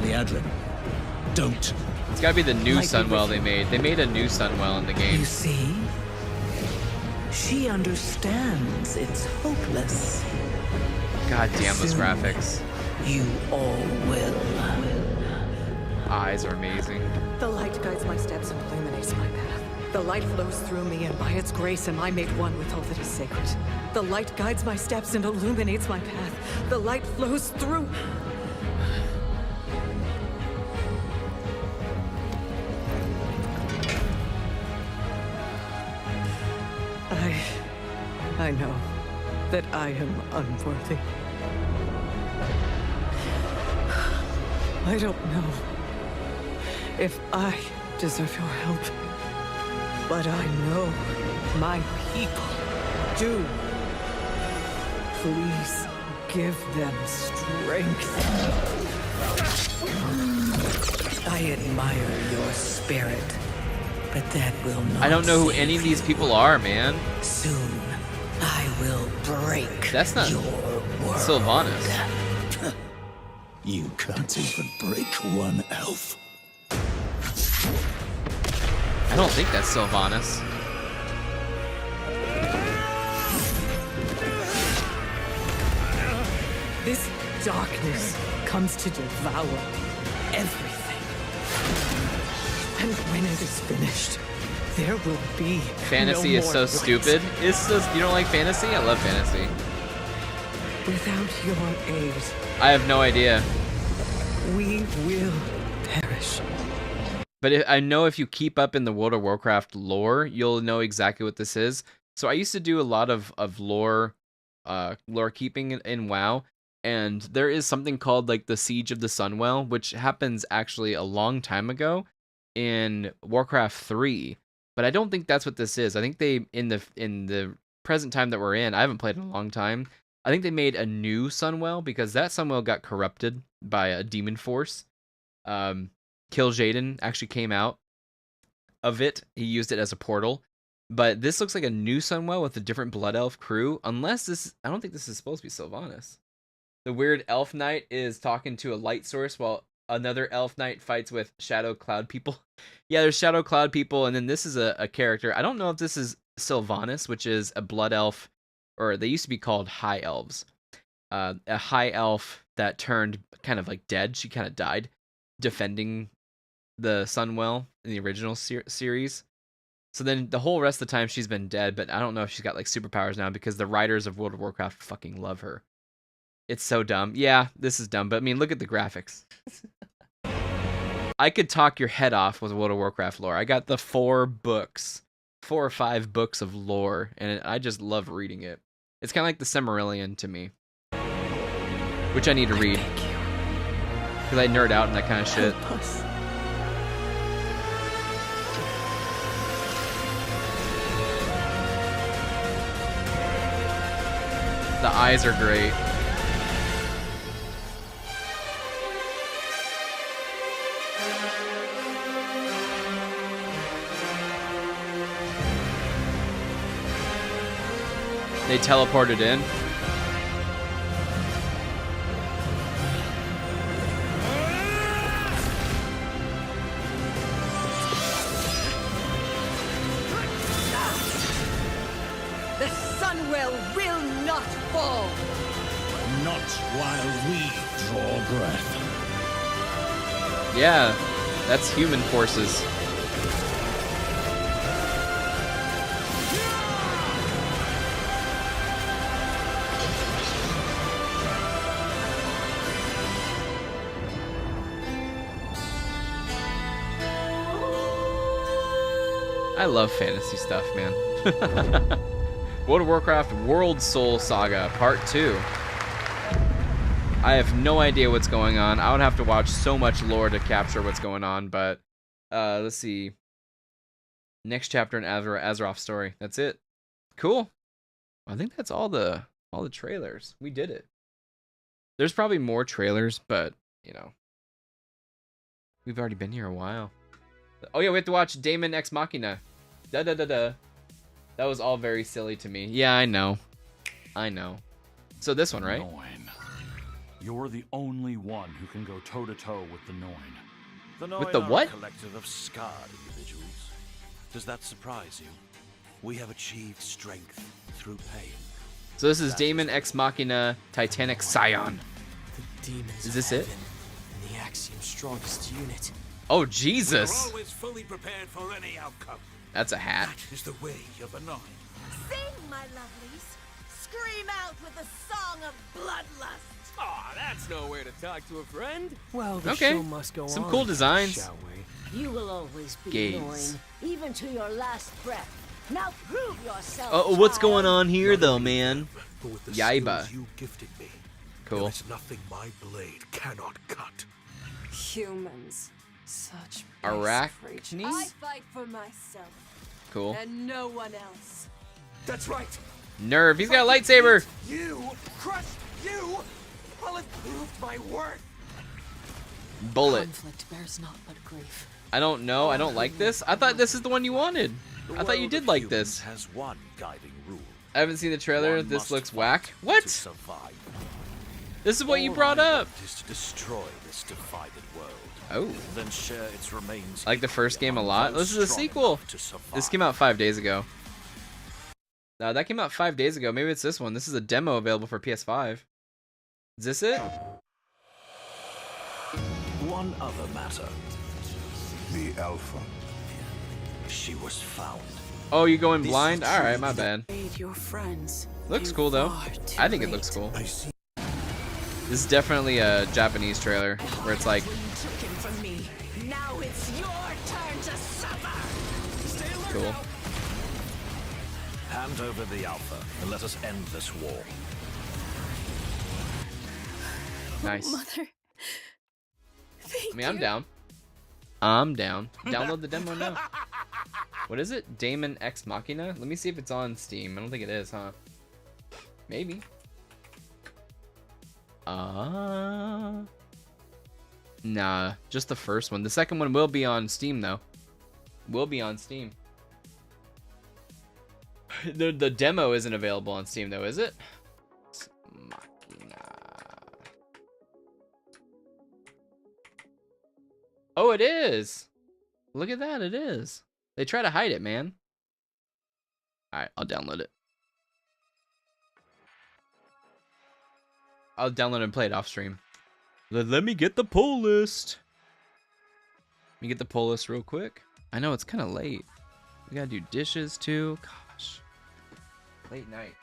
Liadrin, don't. It's gotta be the new Sunwell they made. They made a new Sunwell in the game. You see? She understands it's hopeless. God damn those graphics. You all will. Eyes are amazing. The light guides my steps and illuminates my path. The light flows through me, and by its grace am I made one with all that is sacred. The light guides my steps and illuminates my path. The light flows through... I know that I am unworthy. I don't know if I deserve your help, but I know my people do. Please give them strength. I admire your spirit, but that will not. I don't know who any of these people are, man. Soon, I will break. That's not your world. Sylvanas. You can't even break one elf. I don't think that's Sylvanas. This darkness comes to devour everything. And when it is finished, there will be Fantasy no is more so light. stupid. You don't like fantasy? I love fantasy. Without your aid, I have no idea. we will perish. But I know if you keep up in the World of Warcraft lore, you'll know exactly what this is. So I used to do a lot of lore keeping in WoW, and there is something called like the Siege of the Sunwell, which happens actually a long time ago in Warcraft 3. But I don't think that's what this is. I think they in the present time that we're in, I haven't played in a long time. I think they made a new Sunwell because that Sunwell got corrupted by a demon force. Kil'jaeden actually came out of it. He used it as a portal. But this looks like a new Sunwell with a different Blood Elf crew. Unless this... I don't think this is supposed to be Sylvanas. The weird elf knight is talking to a light source while another elf knight fights with shadow cloud people. Yeah, there's shadow cloud people, and then this is a character. I don't know if this is Sylvanas, which is a blood elf, or they used to be called high elves. A high elf that turned kind of like dead. She kind of died defending the Sunwell in the original series. So then the whole rest of the time she's been dead, but I don't know if she's got like superpowers now because the writers of World of Warcraft fucking love her. It's so dumb. Yeah, this is dumb, but I mean, look at the graphics. I could talk your head off with World of Warcraft lore. I got the 4 or 5 books of lore, and I just love reading it. It's kind of like the Silmarillion to me, which I need to read because I nerd out in that kind of shit. The eyes are great. They teleported in. The Sunwell will not fall. Not while we draw breath. Yeah, that's human forces. I love fantasy stuff, man. World of Warcraft World Soul Saga Part 2. I have no idea what's going on. I would have to watch so much lore to capture what's going on, but let's see. Next chapter in Azeroth's story. That's it. Cool. I think that's all the trailers. We did it. There's probably more trailers, but you know, we've already been here a while. Oh yeah, we have to watch Daemon Ex Machina. Da da da da. That was all very silly to me. Yeah, I know. I know. So this one, right? Noin. You're the only one who can go toe-to-toe with the Noin. The Noin With the are what? A collective of scarred individuals. Does that surprise you? We have achieved strength through pain. So this is Daemon Ex Machina Titanic Scion. The demons Is this of it? heaven and the Axiom's strongest unit. Oh Jesus! We're always fully prepared for any outcome. That's a hat. That is the way of the Noin. Sing, my lovelies. Scream out with a song of bloodlust. Aw, that's no way to talk to a friend. Well, the Okay. show must go Some on, cool designs. shall we? You will always be Gaze. Noin, even to your last breath. Now prove yourself. Oh, what's going child. on here though, man? But with the Yaiba. skills you gifted me, Cool. there is nothing my blade cannot cut. Humans. Such Arachne? I fight for myself. Cool. And no one else. That's right. Nerve. He's got a lightsaber. You crush you. I'll have proved my worth. Bullet. Conflict bears not but grief. I don't know. I don't like this. I thought this is the one you wanted. I thought you did like this. Has one guiding rule. I haven't seen the trailer. One This must looks fight whack. What? to survive. This is what you All brought I up. want is to destroy this divided world. Oh. Then share its remains. I like the first game a lot. This is a strong sequel. enough to survive. This came out 5 days ago. That came out 5 days ago. Maybe it's this one. This is a demo available for PS5. Is this it? One other matter. The Alpha. She was found. Oh, you going blind? All right, my bad. Your friends. Looks cool though. I think it looks cool. This is definitely a Japanese trailer where it's like Now it's your turn to suffer. cool. Hand over the Alpha and let us end this war. Nice. Mother. I mean, I'm down. I'm down. Download the demo now. What is it? Daemon Ex Machina? Let me see if it's on Steam. I don't think it is, huh? Maybe. Nah, just the first one. The second one will be on Steam, though. Will be on Steam. The demo isn't available on Steam, though, is it? Machina. Oh, it is. Look at that. It is. They try to hide it, man. All right, I'll download it. I'll download and play it off stream. Let me get the pull list. Let me get the pull list real quick. I know it's kind of late. We gotta do dishes too. Gosh. Late night.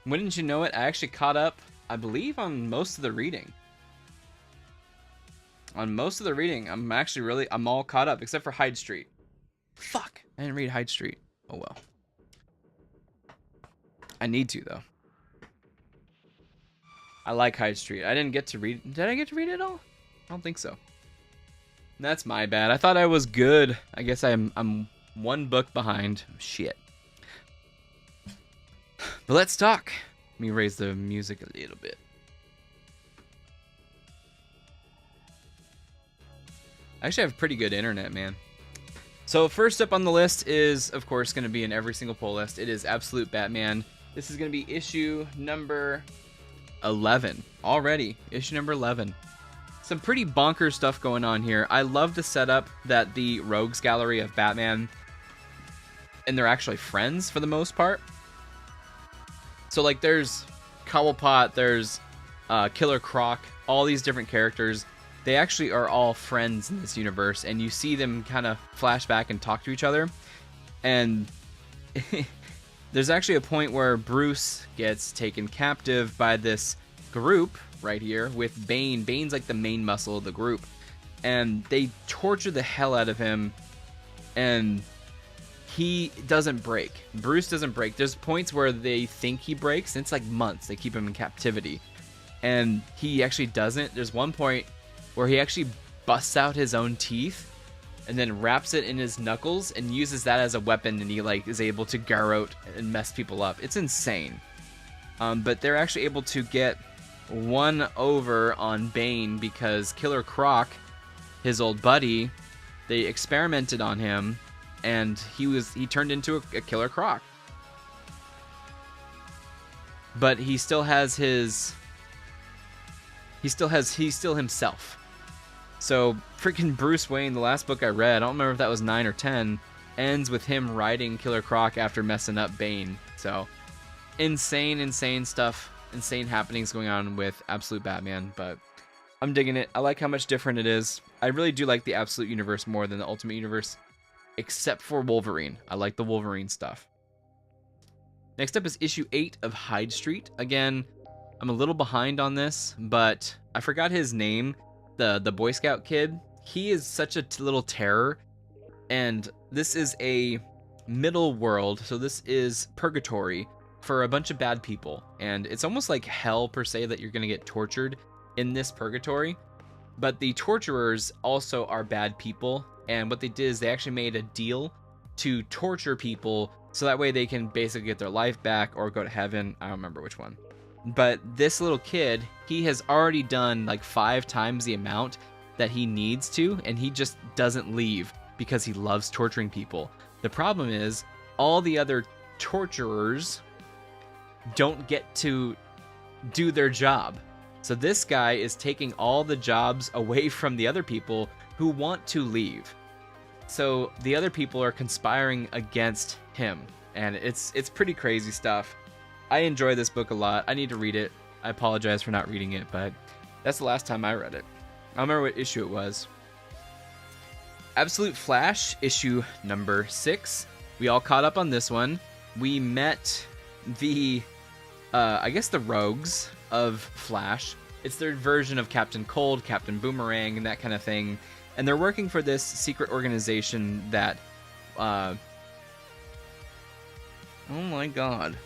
Wouldn't you know it, I actually caught up, I believe, on most of the reading. On most of the reading, I'm all caught up, except for Hyde Street. Fuck, I didn't read Hyde Street. Oh well. I need to, though. I like Hyde Street. I didn't get to read, did I get to read it all? I don't think so. That's my bad. I thought I was good. I guess I'm one book behind. Shit. But let's talk. Let me raise the music a little bit. I actually have pretty good internet, man. So first up on the list is, of course, going to be in every single poll list. It is Absolute Batman. This is going to be issue number 11. Already, issue number 11. Some pretty bonkers stuff going on here. I love the setup that the Rogues Gallery of Batman, and they're actually friends for the most part. So, like, there's Cobblepot, there's Killer Croc, all these different characters. They actually are all friends in this universe, and you see them kind of flash back and talk to each other. And there's actually a point where Bruce gets taken captive by this group right here with Bane. Bane's like the main muscle of the group. And they torture the hell out of him, and he doesn't break. Bruce doesn't break. There's points where they think he breaks, and it's like months. They keep him in captivity. And he actually doesn't. There's one point where he actually busts out his own teeth and then wraps it in his knuckles and uses that as a weapon, and he like is able to garrote and mess people up. It's insane. But they're actually able to get one over on Bane because Killer Croc, his old buddy, they experimented on him, and he turned into a Killer Croc. But he still has his... He's still himself. So, freaking Bruce Wayne, the last book I read, I don't remember if that was 9 or 10, ends with him riding Killer Croc after messing up Bane. So, insane stuff, insane happenings going on with Absolute Batman, but I'm digging it. I like how much different it is. I really do like the Absolute Universe more than the Ultimate Universe, except for Wolverine. I like the Wolverine stuff. Next up is issue 8 of Hyde Street. Again, I'm a little behind on this, but I forgot his name. The Boy Scout kid. He is such a little terror, and this is a middle world, so this is purgatory for a bunch of bad people, and it's almost like hell per se that you're gonna get tortured in this purgatory, but the torturers also are bad people, and what they did is they actually made a deal to torture people so that way they can basically get their life back or go to heaven. I don't remember which one. But this little kid, he has already done like 5 times the amount that he needs to, and he just doesn't leave because he loves torturing people. The problem is all the other torturers don't get to do their job. So this guy is taking all the jobs away from the other people who want to leave. So the other people are conspiring against him, and it's pretty crazy stuff. I enjoy this book a lot. I need to read it. I apologize for not reading it, but that's the last time I read it. I don't remember what issue it was. Absolute Flash, issue number 6. We all caught up on this one. We met the, I guess the Rogues of Flash. It's their version of Captain Cold, Captain Boomerang, and that kind of thing. And they're working for this secret organization that, oh my god,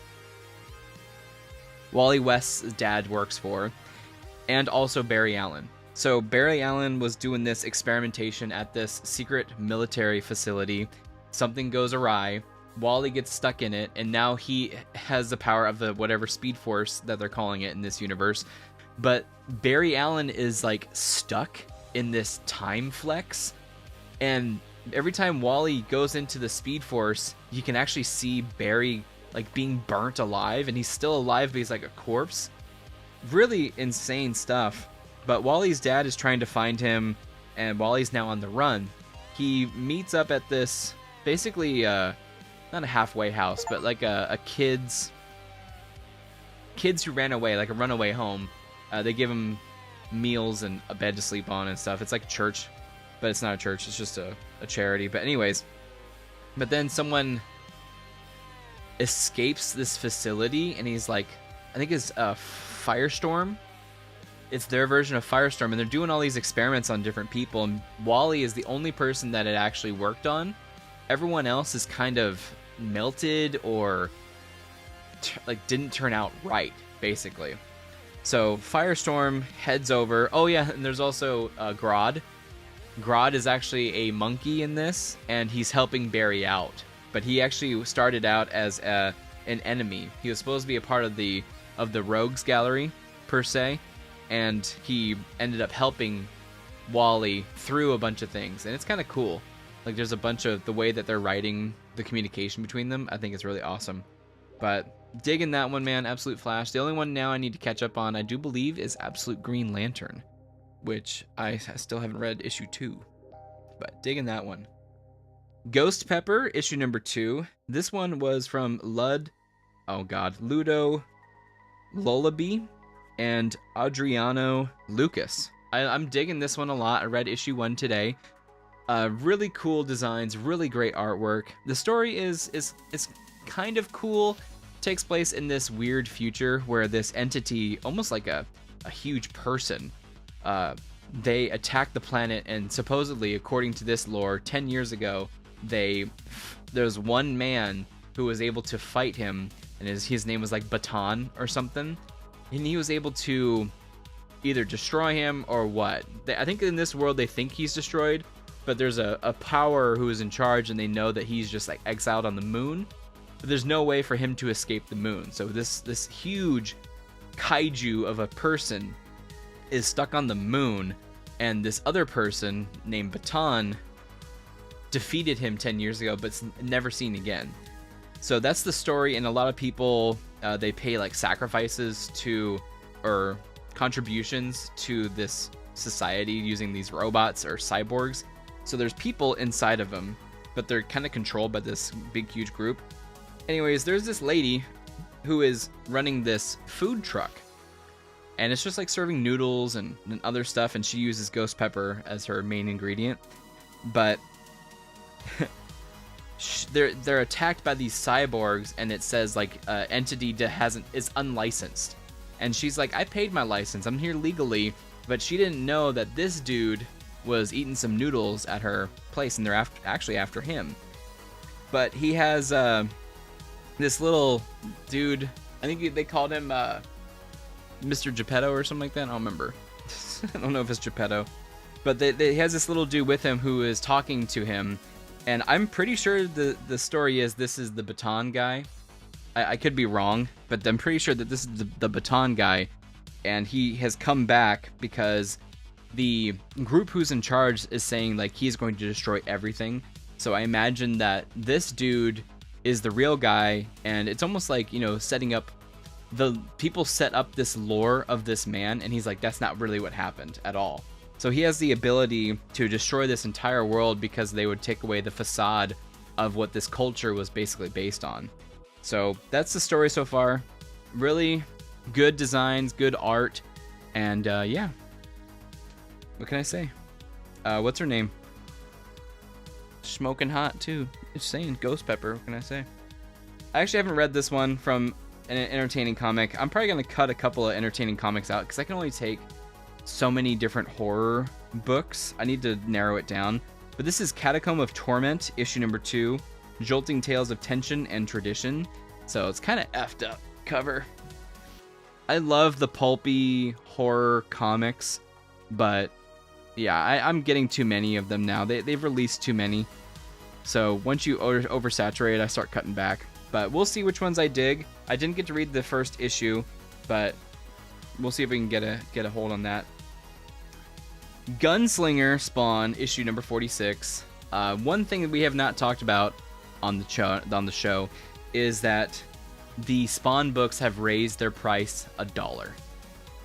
Wally West's dad works for, and also Barry Allen. So Barry Allen was doing this experimentation at this secret military facility, something goes awry. Wally gets stuck in it, and now he has the power of the whatever Speed Force that they're calling it in this universe. But Barry Allen is like stuck in this time flex, and every time Wally goes into the Speed Force, you can actually see Barry like being burnt alive, and he's still alive, but he's like a corpse. Really insane stuff. But Wally's dad is trying to find him, and Wally's now on the run. He meets up at this, basically, not a halfway house, but like a kids who ran away, like a runaway home. They give him meals and a bed to sleep on and stuff. It's like a church, but it's not a church. It's just a charity. But anyways, but then someone escapes this facility, and he's like, I think it's Firestorm. It's their version of Firestorm, and they're doing all these experiments on different people, and Wally is the only person that it actually worked on. Everyone else is kind of melted or like didn't turn out right, basically. So Firestorm heads over. Oh yeah, and there's also Grodd. Grodd is actually a monkey in this, and he's helping Barry out. But he actually started out as an enemy. He was supposed to be a part of the Rogues Gallery, per se, and he ended up helping Wally through a bunch of things, and it's kind of cool. Like, there's a bunch of the way that they're writing the communication between them. I think it's really awesome. But digging that one, man. Absolute Flash. The only one now I need to catch up on, I do believe, is Absolute Green Lantern, which I still haven't read issue 2, but digging that one. Ghost Pepper, issue number 2. This one was from Ludo Lullaby and Adriano Lucas. I'm digging this one a lot. I read issue 1 today. Really cool designs, really great artwork. The story is kind of cool. Takes place in this weird future where this entity, almost like a huge person, they attack the planet, and supposedly, according to this lore, 10 years ago, there's one man who was able to fight him, and his name was like Baton or something, and he was able to either destroy him or what. I think in this world they think he's destroyed, but there's a power who is in charge, and they know that he's just like exiled on the moon, but there's no way for him to escape the moon. So this huge kaiju of a person is stuck on the moon, and this other person named Baton defeated him 10 years ago, but never seen again. So that's the story, and a lot of people, they pay like sacrifices to, or contributions to this society using these robots or cyborgs. So there's people inside of them, but they're kind of controlled by this big, huge group. Anyways, there's this lady who is running this food truck, and it's just like serving noodles and other stuff, and she uses ghost pepper as her main ingredient. But they're attacked by these cyborgs, and it says like entity is unlicensed, and she's like, I paid my license, I'm here legally, but she didn't know that this dude was eating some noodles at her place, and they're actually after him. But he has this little dude, I think they called him Mr. Geppetto or something like that. I don't remember. I don't know if it's Geppetto, but he has this little dude with him who is talking to him, and I'm pretty sure the story is this is the Baton guy. I could be wrong, but I'm pretty sure that this is the Baton guy, and he has come back because the group who's in charge is saying like he's going to destroy everything. So I imagine that this dude is the real guy, and it's almost like, you know, setting up, the people set up this lore of this man, and he's like, that's not really what happened at all. So he has the ability to destroy this entire world because they would take away the facade of what this culture was basically based on. So that's the story so far. Really good designs, good art, and yeah. What can I say? What's her name? Smoking hot too. Just saying, Ghost Pepper. What can I say? I actually haven't read this one from an entertaining comic. I'm probably gonna cut a couple of entertaining comics out because I can only take so many different horror books. I need to narrow it down. But this is Catacomb of Torment, issue number 2, Jolting Tales of Tension and Tradition. So it's kind of effed up cover. I love the pulpy horror comics, but yeah, I'm getting too many of them now. They've released too many. So once you oversaturate, I start cutting back. But we'll see which ones I dig. I didn't get to read the first issue, but we'll see if we can get a hold on that. Gunslinger Spawn issue number 46. One thing that we have not talked about on the show is that the Spawn books have raised their price $1.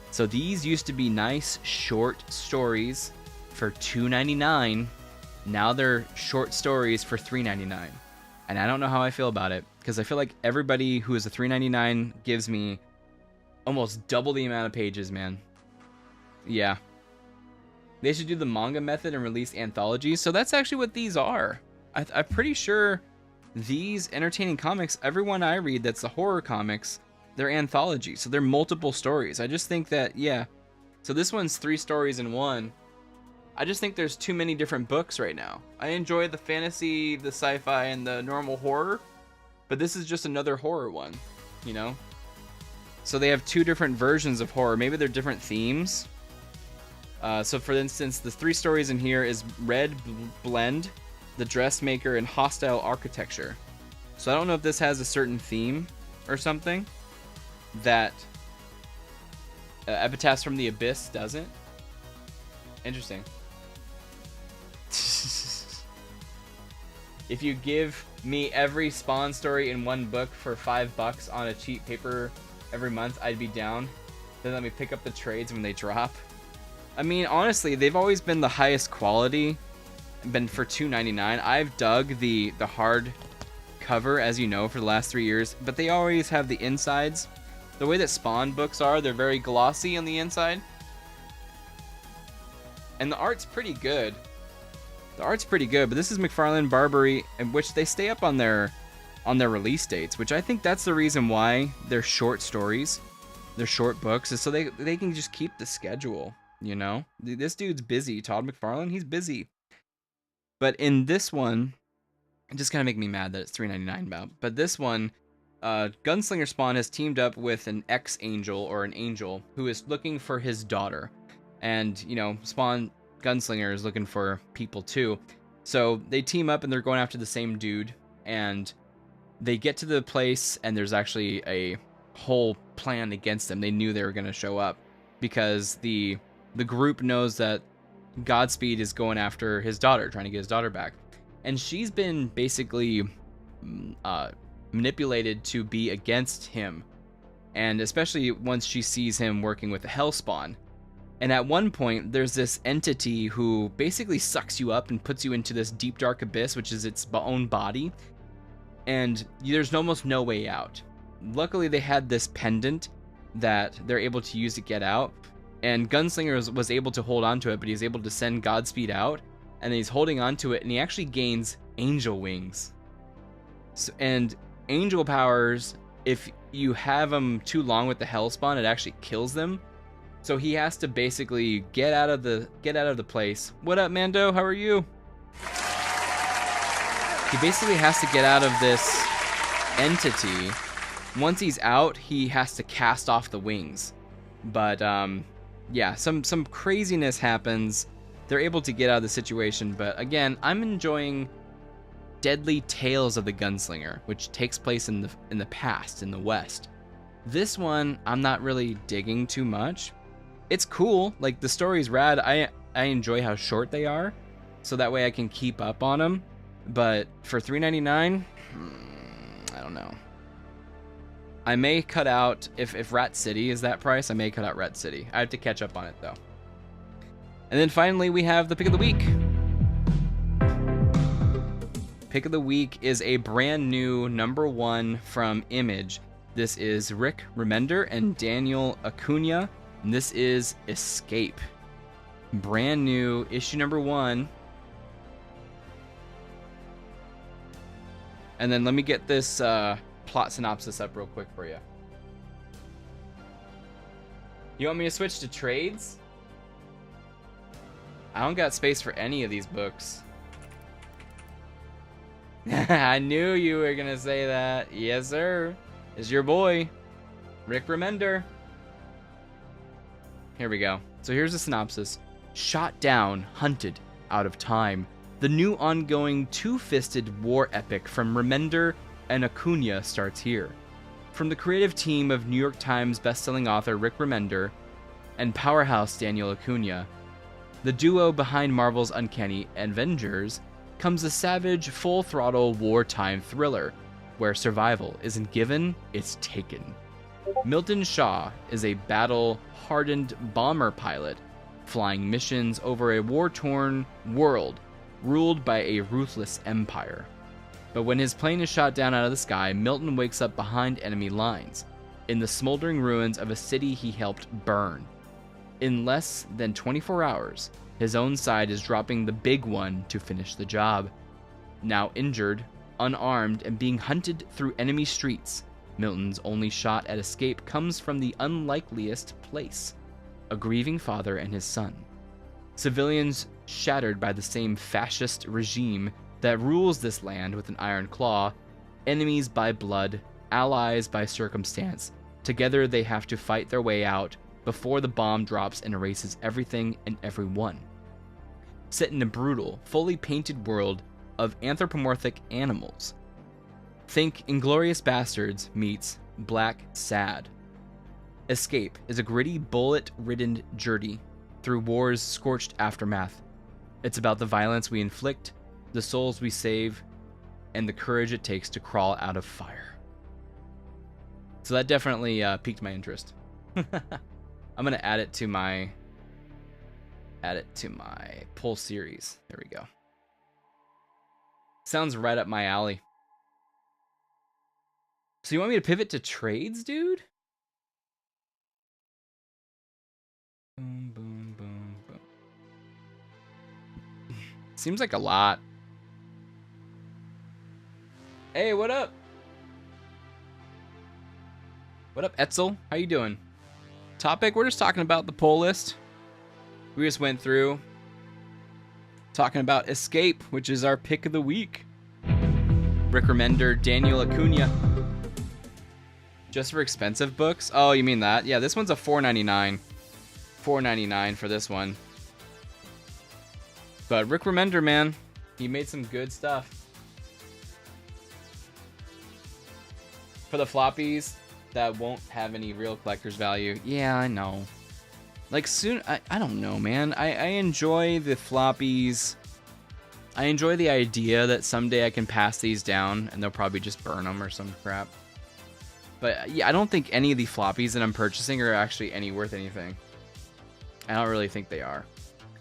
So these used to be nice short stories for $2.99. Now they're short stories for $3.99. And I don't know how I feel about it, because I feel like everybody who is a $3.99 gives me almost double the amount of pages, man. Yeah. They should do the manga method and release anthologies. So that's actually what these are. I'm pretty sure these entertaining comics, everyone I read that's the horror comics, they're anthologies. So they're multiple stories. I just think that, yeah. So this one's 3 stories in one. I just think there's too many different books right now. I enjoy the fantasy, the sci-fi, and the normal horror, but this is just another horror one, you know? So they have 2 different versions of horror. Maybe they're different themes. So for instance, the 3 stories in here is Red Blend, The Dressmaker, and Hostile Architecture. So I don't know if this has a certain theme or something that Epitaphs from the Abyss doesn't. Interesting. If you give me every Spawn story in one book for $5 on a cheap paper every month, I'd be down. Then let me pick up the trades when they drop. I mean, honestly, they've always been the highest quality, been for $2.99. I've dug the hard cover, as you know, for the last 3 years, but they always have the insides. The way that Spawn books are, they're very glossy on the inside. And the art's pretty good. The art's pretty good, but this is McFarlane Barbary, in which they stay up on their release dates, which I think that's the reason why they're short stories, they're short books, is so they can just keep the schedule, you know? This dude's busy. Todd McFarlane, he's busy. But in this one, it just kind of make me mad that it's $3.99 about. But this one, Gunslinger Spawn has teamed up with an ex-angel, or an angel, who is looking for his daughter. And, you know, Spawn Gunslinger is looking for people too. So they team up and they're going after the same dude. And they get to the place and there's actually a whole plan against them. They knew they were going to show up because the group knows that Godspeed is going after his daughter, trying to get his daughter back. And she's been basically manipulated to be against him. And especially once she sees him working with the Hellspawn. And at one point, there's this entity who basically sucks you up and puts you into this deep, dark abyss, which is its own body. And there's almost no way out. Luckily, they had this pendant that they're able to use to get out. And Gunslinger was able to hold on to it, but he's able to send Godspeed out. And then he's holding on to it, and he actually gains angel wings. So, and angel powers, if you have them too long with the Hellspawn, it actually kills them. So he has to basically get out of the place. What up, Mando? How are you? He basically has to get out of this entity. Once he's out, he has to cast off the wings. But yeah, some craziness happens. They're able to get out of the situation, but again, I'm enjoying Deadly Tales of the Gunslinger, which takes place in the past, in the West. This one, I'm not really digging too much. It's cool, like the story's rad. I enjoy how short they are, so that way I can keep up on them. But for $3.99, I don't know. I may cut out, if Rat City is that price, I may cut out Rat City. I have to catch up on it though. And then finally we have the pick of the week. Pick of the week is a brand new #1 from Image. This is Rick Remender and Daniel Acuna. And this is Escape. Brand new, issue #1. And then let me get this plot synopsis up real quick for you. You want me to switch to trades? I don't got space for any of these books. I knew you were gonna say that. Yes, sir. It's your boy, Rick Remender. Here we go. So here's the synopsis. Shot down, hunted, out of time. The new ongoing two-fisted war epic from Remender and Acuna starts here. From the creative team of New York Times bestselling author Rick Remender and powerhouse Daniel Acuna, the duo behind Marvel's Uncanny Avengers, comes a savage, full-throttle wartime thriller where survival isn't given, it's taken. Milton Shaw is a battle-hardened bomber pilot flying missions over a war-torn world ruled by a ruthless empire. But when his plane is shot down out of the sky, Milton wakes up behind enemy lines, in the smoldering ruins of a city he helped burn. In less than 24 hours, his own side is dropping the big one to finish the job. Now injured, unarmed, and being hunted through enemy streets, Milton's only shot at escape comes from the unlikeliest place: a grieving father and his son. Civilians shattered by the same fascist regime that rules this land with an iron claw, enemies by blood, allies by circumstance. Together they have to fight their way out before the bomb drops and erases everything and everyone. Set in a brutal, fully painted world of anthropomorphic animals. Think Inglourious Bastards meets Black Sad. Escape is a gritty, bullet-ridden journey through war's scorched aftermath. It's about the violence we inflict, the souls we save, and the courage it takes to crawl out of fire. So that definitely piqued my interest. I'm gonna add it to my pull series. There we go. Sounds right up my alley. So you want me to pivot to trades, dude? Boom, boom, boom, boom. Seems like a lot. Hey, what up? What up, Etzel? How you doing? Topic, we're just talking about the poll list. We just went through talking about Escape, which is our pick of the week. Rick Remender, Daniel Acuna. Just for expensive books? Oh, you mean that? Yeah, this one's a $4.99. $4.99 for this one. But Rick Remender, man, he made some good stuff. For the floppies that won't have any real collector's value. Yeah, I know. Like soon, I don't know, man. I enjoy the floppies. I enjoy the idea that someday I can pass these down and they'll probably just burn them or some crap. But yeah, I don't think any of the floppies that I'm purchasing are actually worth anything. I don't really think they are.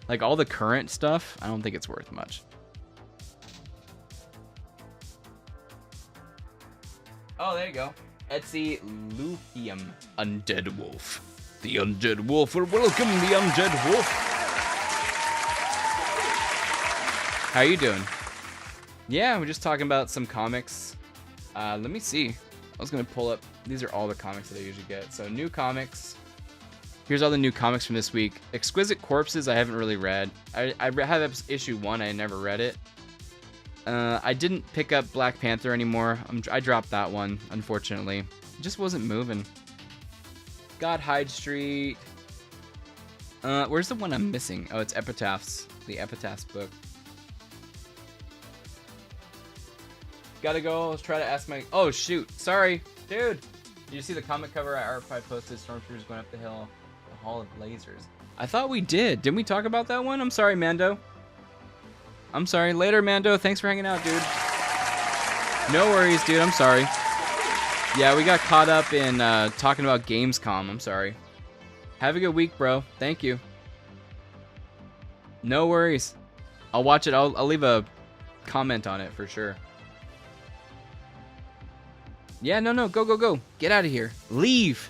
Like all the current stuff, I don't think it's worth much. Oh, there you go. Etsy Lucium Undead Wolf. The Undead Wolf will welcome the Undead Wolf. How you doing? Yeah, we're just talking about some comics. Let me see. I was gonna pull up. These are all the comics that I usually get. So new comics. Here's all the new comics from this week. Exquisite Corpses I haven't really read. I have issue 1. I never read it. I didn't pick up Black Panther anymore. I dropped that one, unfortunately. It just wasn't moving. Got Hyde Street. Where's the one I'm missing? Oh, it's Epitaphs. The Epitaphs book. Gotta go. Let's try to ask my... Oh, shoot. Sorry. Dude. Did you see the comic cover I R5 posted? Stormtroopers going up the hill. The Hall of Lasers. I thought we did. Didn't we talk about that one? I'm sorry, Mando. I'm sorry. Later, Mando. Thanks for hanging out, dude. No worries, dude. I'm sorry. Yeah, we got caught up in talking about Gamescom. I'm sorry. Have a good week, bro. Thank you. No worries. I'll watch it. I'll leave a comment on it for sure. Yeah, no. Go. Get out of here. Leave.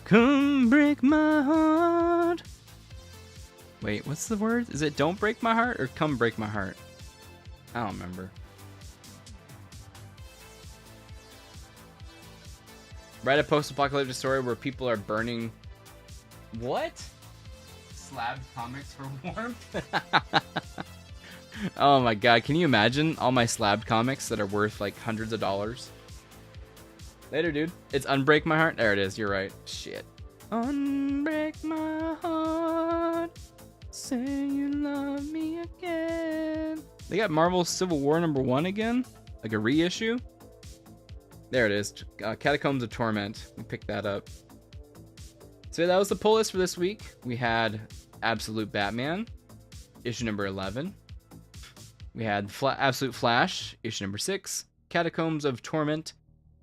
Come break my heart. Wait, what's the word? Is it don't break my heart or come break my heart? I don't remember. Write a post-apocalyptic story where people are burning... What? Slabbed comics for warmth? Oh my god, can you imagine all my slabbed comics that are worth like hundreds of dollars? Later, dude. It's Unbreak My Heart. There it is, you're right. Shit. Unbreak my heart. Say you love me again. They got Marvel Civil War #1 again? Like a reissue? There it is. Catacombs of Torment. We picked that up. So that was the pull list for this week. We had Absolute Batman, issue number 11. We had Absolute Flash, issue number 6. Catacombs of Torment,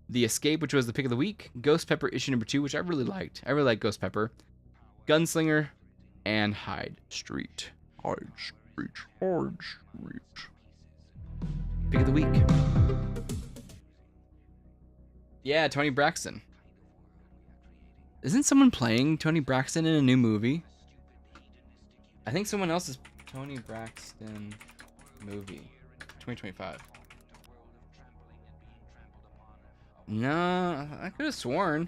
The Escape, which was the pick of the week. Ghost Pepper, issue number 2, which I really liked. I really like Ghost Pepper. Gunslinger, and Hyde Street. Hyde Street. Hyde Street. Pick of the week. Yeah, Tony Braxton. Isn't someone playing Tony Braxton in a new movie? I think someone else is Tony Braxton movie. 2025. No, I could have sworn.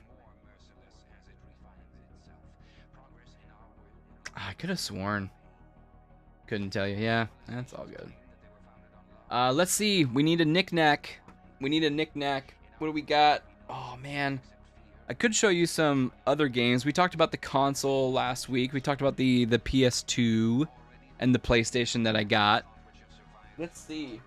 I could have sworn. Couldn't tell you. Yeah, that's all good. Let's see. We need a knick-knack. We need a knick-knack. What do we got? Oh, man. I could show you some other games. We talked about the console last week. We talked about the PS2 and the PlayStation that I got. Let's see.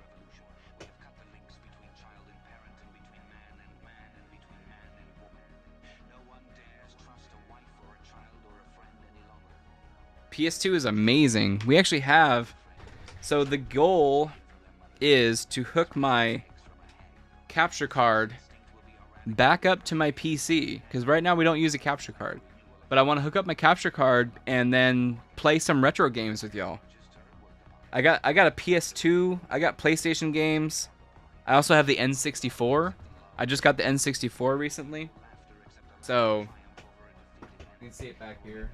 PS2 is amazing. We actually have... So the goal is to hook my capture card back up to my PC, because right now we don't use a capture card, but I want to hook up my capture card and then play some retro games with y'all. I got a PS2, I got PlayStation games, I also have the N64. I just got the N64 recently, so you can see it back here,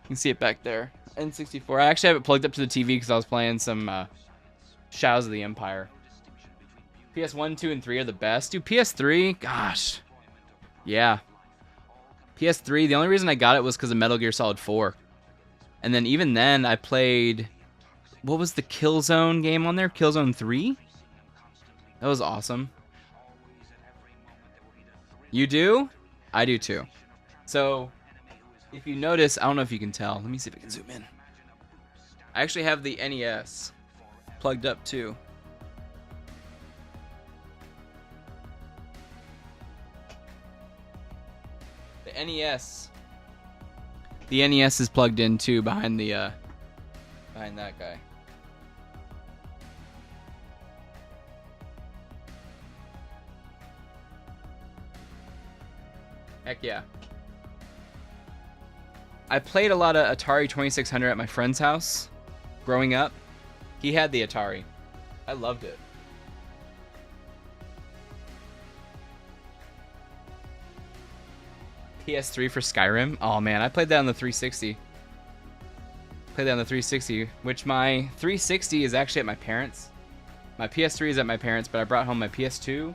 you can see it back there. N64. I actually have it plugged up to the TV because I was playing some Shadows of the Empire. PS1, 2, and 3 are the best. Dude, PS3, gosh. Yeah. PS3, the only reason I got it was because of Metal Gear Solid 4. And then even then, I played... What was the Killzone game on there? Killzone 3? That was awesome. You do? I do too. So, if you notice, I don't know if you can tell. Let me see if I can zoom in. I actually have the NES plugged up too. NES. The NES is plugged in too behind the behind that guy. Heck yeah. I played a lot of Atari 2600 at my friend's house growing up. He had the Atari. I loved it. PS3 for Skyrim. Oh man, I played that on the 360. Played that on the 360, which my 360 is actually at my parents'. My PS3 is at my parents', but I brought home my PS2,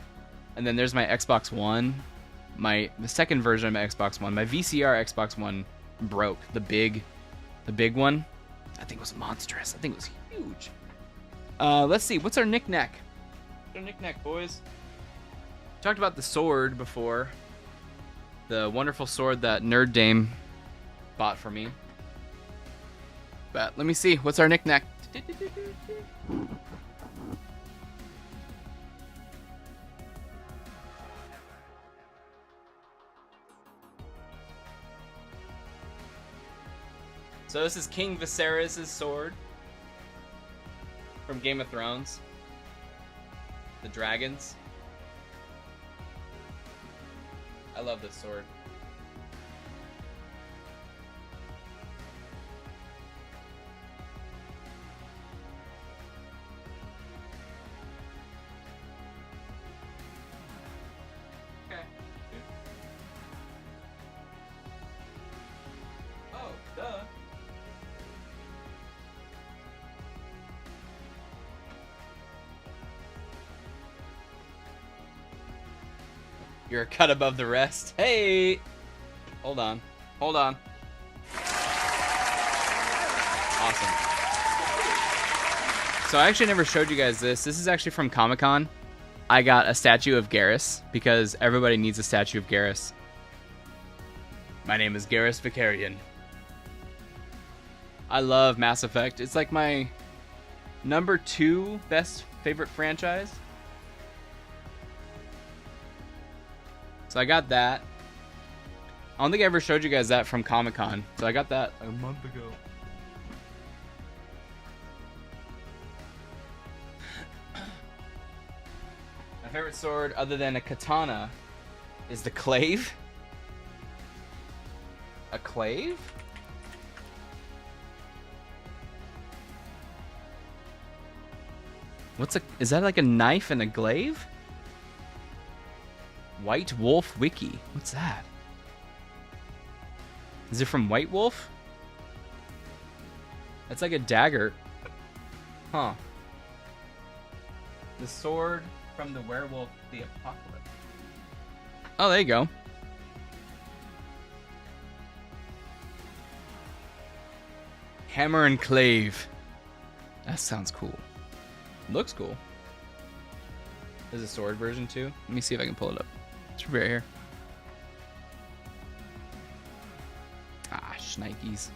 and then there's my Xbox One, the second version of my Xbox One. My VCR Xbox One broke. The big one. I think it was monstrous. I think it was huge. Let's see. What's our knick-knack? What's our knick-knack, boys? Talked about the sword before. The wonderful sword that Nerd Dame bought for me. But let me see. What's our knick-knack? So this is King Viserys' sword from Game of Thrones. The dragons. I love this sword. Okay. Oh, duh. You're a cut above the rest. Hey! Hold on. Hold on. Awesome. So I actually never showed you guys this. This is actually from Comic-Con. I got a statue of Garrus because everybody needs a statue of Garrus. My name is Garrus Vicarian. I love Mass Effect. It's like my number 2 best favorite franchise. So I got that. I don't think I ever showed you guys that from Comic-Con. So I got that a month ago. My favorite sword other than a katana is the clave. A clave? Is that like a knife and a glaive? White Wolf Wiki. What's that? Is it from White Wolf? That's like a dagger. Huh. The sword from the werewolf, the apocalypse. Oh, there you go. Hammer and Clave. That sounds cool. Looks cool. There's a sword version too. Let me see if I can pull it up. It's right here. Ah, shnikes.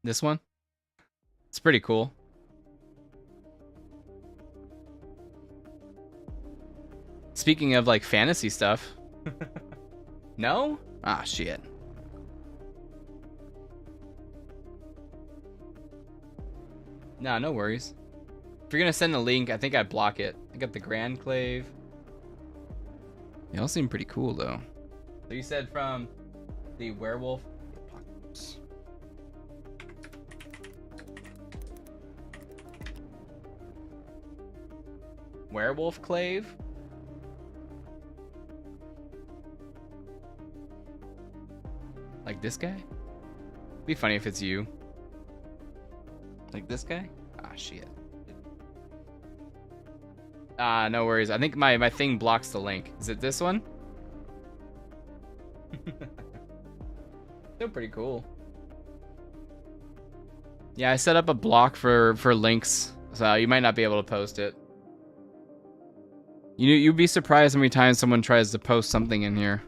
This one? It's pretty cool. Speaking of like fantasy stuff. No? Ah, shit. Nah, no worries. If you're gonna send a link, I think I'd block it. I got the Grand Clave. They all seem pretty cool though. So you said from the werewolf apocalypse. Werewolf Clave? Like this guy? Be funny if it's you. Like this guy? Ah, shit. Ah, no worries. I think my thing blocks the link. Is it this one? Still pretty cool. Yeah, I set up a block for links, so you might not be able to post it. You'd be surprised how many times someone tries to post something in here.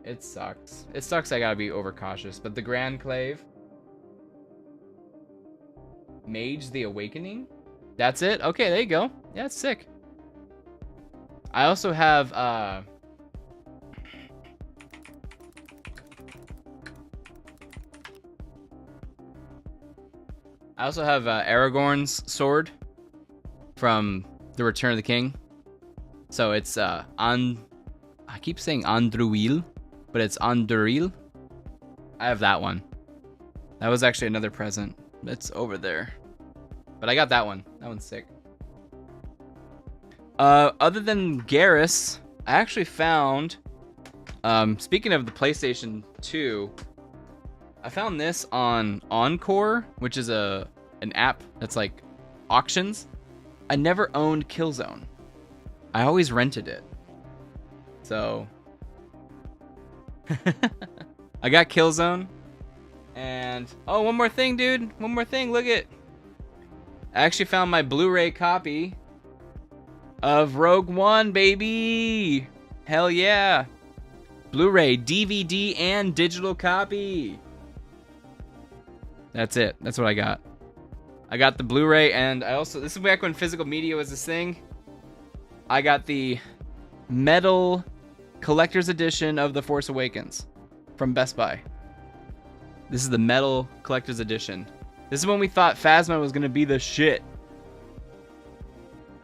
It sucks. It sucks I gotta be overcautious, but the Grand Clave. Mage the Awakening? That's it? Okay, there you go. Yeah, it's sick. I also have, I also have Aragorn's sword from The Return of the King. So it's I keep saying Andruil, but it's Anduril. I have that one. That was actually another present. It's over there. But I got that one. That one's sick. Other than Garrus, I actually found, speaking of the PlayStation 2, I found this on Encore, which is an app that's like auctions. I never owned Killzone. I always rented it. So I got Killzone. And oh, one more thing, dude. One more thing. Look at. I actually found my Blu-ray copy of Rogue One, baby. Hell yeah. Blu-ray, DVD, and digital copy. That's it. That's what I got. I got the Blu-ray, and I also, this is back when physical media was this thing. I got the metal collector's edition of The Force Awakens from Best Buy. This is the metal collector's edition. This is when we thought Phasma was gonna be the shit.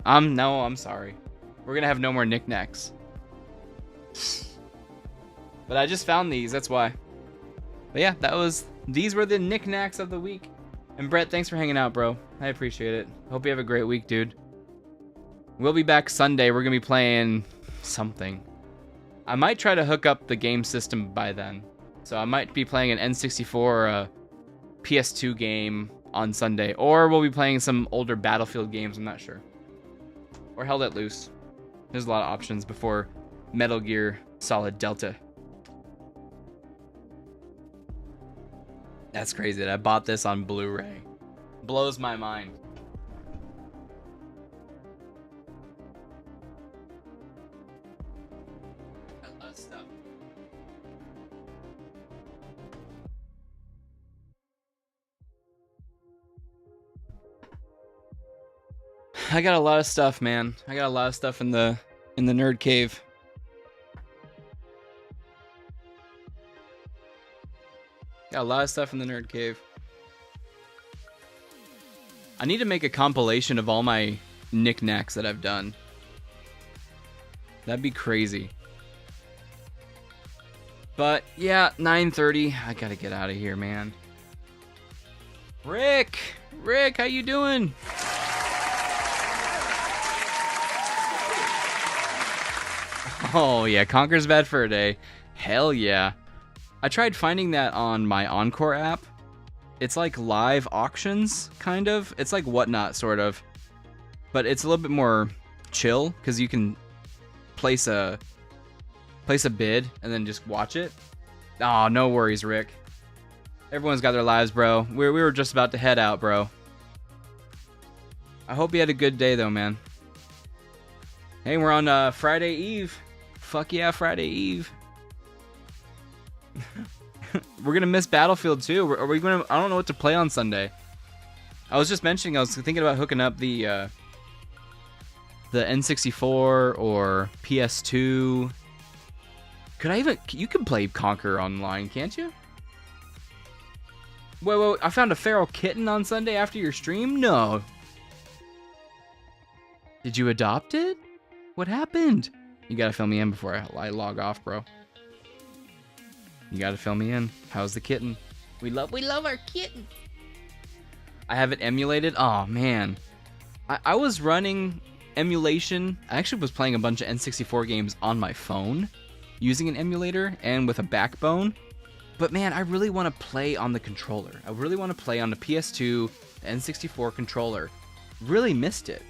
No, I'm sorry. We're gonna have no more knickknacks. But I just found these, that's why. But yeah, these were the knickknacks of the week. And Brett, thanks for hanging out, bro. I appreciate it. Hope you have a great week, dude. We'll be back Sunday. We're gonna be playing something. I might try to hook up the game system by then. So I might be playing an N64 or a PS2 game on Sunday. Or we'll be playing some older Battlefield games, I'm not sure. Or Hell Let Loose. There's a lot of options before Metal Gear Solid Delta. That's crazy that I bought this on Blu-ray. Blows my mind. I got a lot of stuff, man. I got a lot of stuff in the nerd cave. Got a lot of stuff in the nerd cave. I need to make a compilation of all my knickknacks that I've done. That'd be crazy. But yeah, 9:30. I gotta get out of here, man. Rick, how you doing? Oh yeah, Conker's Bad Fur Day. Hell yeah. I tried finding that on my Encore app. It's like live auctions, kind of. It's like Whatnot, sort of. But it's a little bit more chill, because you can place a bid and then just watch it. Oh, no worries, Rick. Everyone's got their lives, bro. We were just about to head out, bro. I hope you had a good day, though, man. Hey, we're on Friday Eve. Fuck yeah, Friday Eve. We're gonna miss Battlefield 2. Are we gonna? I don't know what to play on Sunday. I was just mentioning, I was thinking about hooking up the N64 or PS2. Could I even? You can play Conquer online, can't you? Wait, I found a feral kitten on Sunday after your stream? No. Did you adopt it? What happened? You gotta fill me in before I log off, bro. You gotta fill me in. How's the kitten? We love our kitten. I have it emulated. Oh man, I was running emulation. I actually was playing a bunch of N64 games on my phone using an emulator and with a backbone. But man, I really want to play on the controller. I really want to play on the PS2, the N64 controller. Really missed it.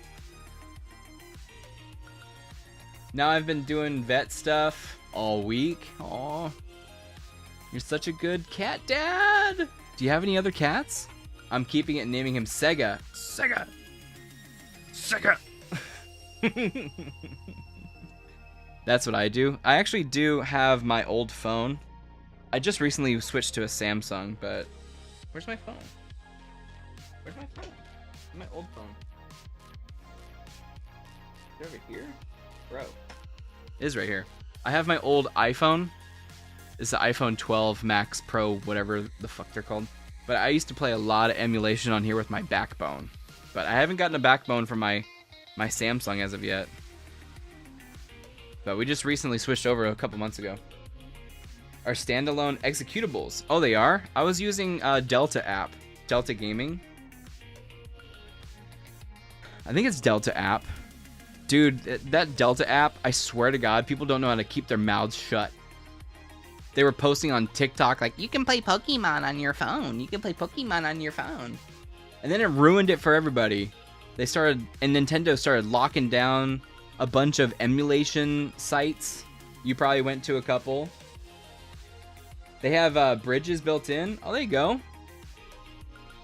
Now I've been doing vet stuff all week. Aw. You're such a good cat dad. Do you have any other cats? I'm keeping it and naming him Sega. Sega. That's what I do. I actually do have my old phone. I just recently switched to a Samsung, but where's my phone? Where's my phone? My old phone. Is it over here? Bro. It is right here. I have my old iPhone. It's the iPhone 12 Max Pro, whatever the fuck they're called. But I used to play a lot of emulation on here with my backbone. But I haven't gotten a backbone for my Samsung as of yet. But we just recently switched over a couple months ago. Our standalone executables. Oh, they are? I was using Delta app. Delta Gaming. I think it's Delta app. Dude, that Delta app, I swear to God, people don't know how to keep their mouths shut. They were posting on TikTok like, you can play Pokemon on your phone. You can play Pokemon on your phone. And then it ruined it for everybody. Nintendo started locking down a bunch of emulation sites. You probably went to a couple. They have bridges built in. Oh, there you go.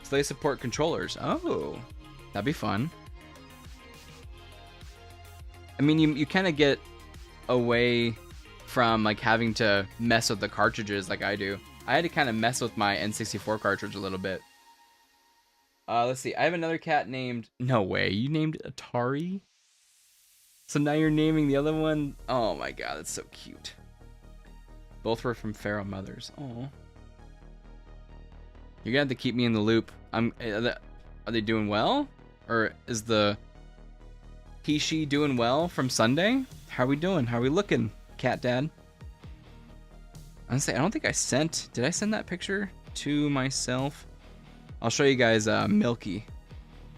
So they support controllers. Oh, that'd be fun. I mean, you kind of get away from like having to mess with the cartridges like I do. I had to kind of mess with my N64 cartridge a little bit. Let's see. I have another cat named... No way. You named Atari? So now you're naming the other one? Oh my god, that's so cute. Both were from feral mothers. Oh. You're gonna have to keep me in the loop. Are they doing well? Or is the he/she doing well from Sunday? How are we doing? How are we looking, cat dad? Honestly, I don't think I sent... Did I send that picture to myself? I'll show you guys Milky.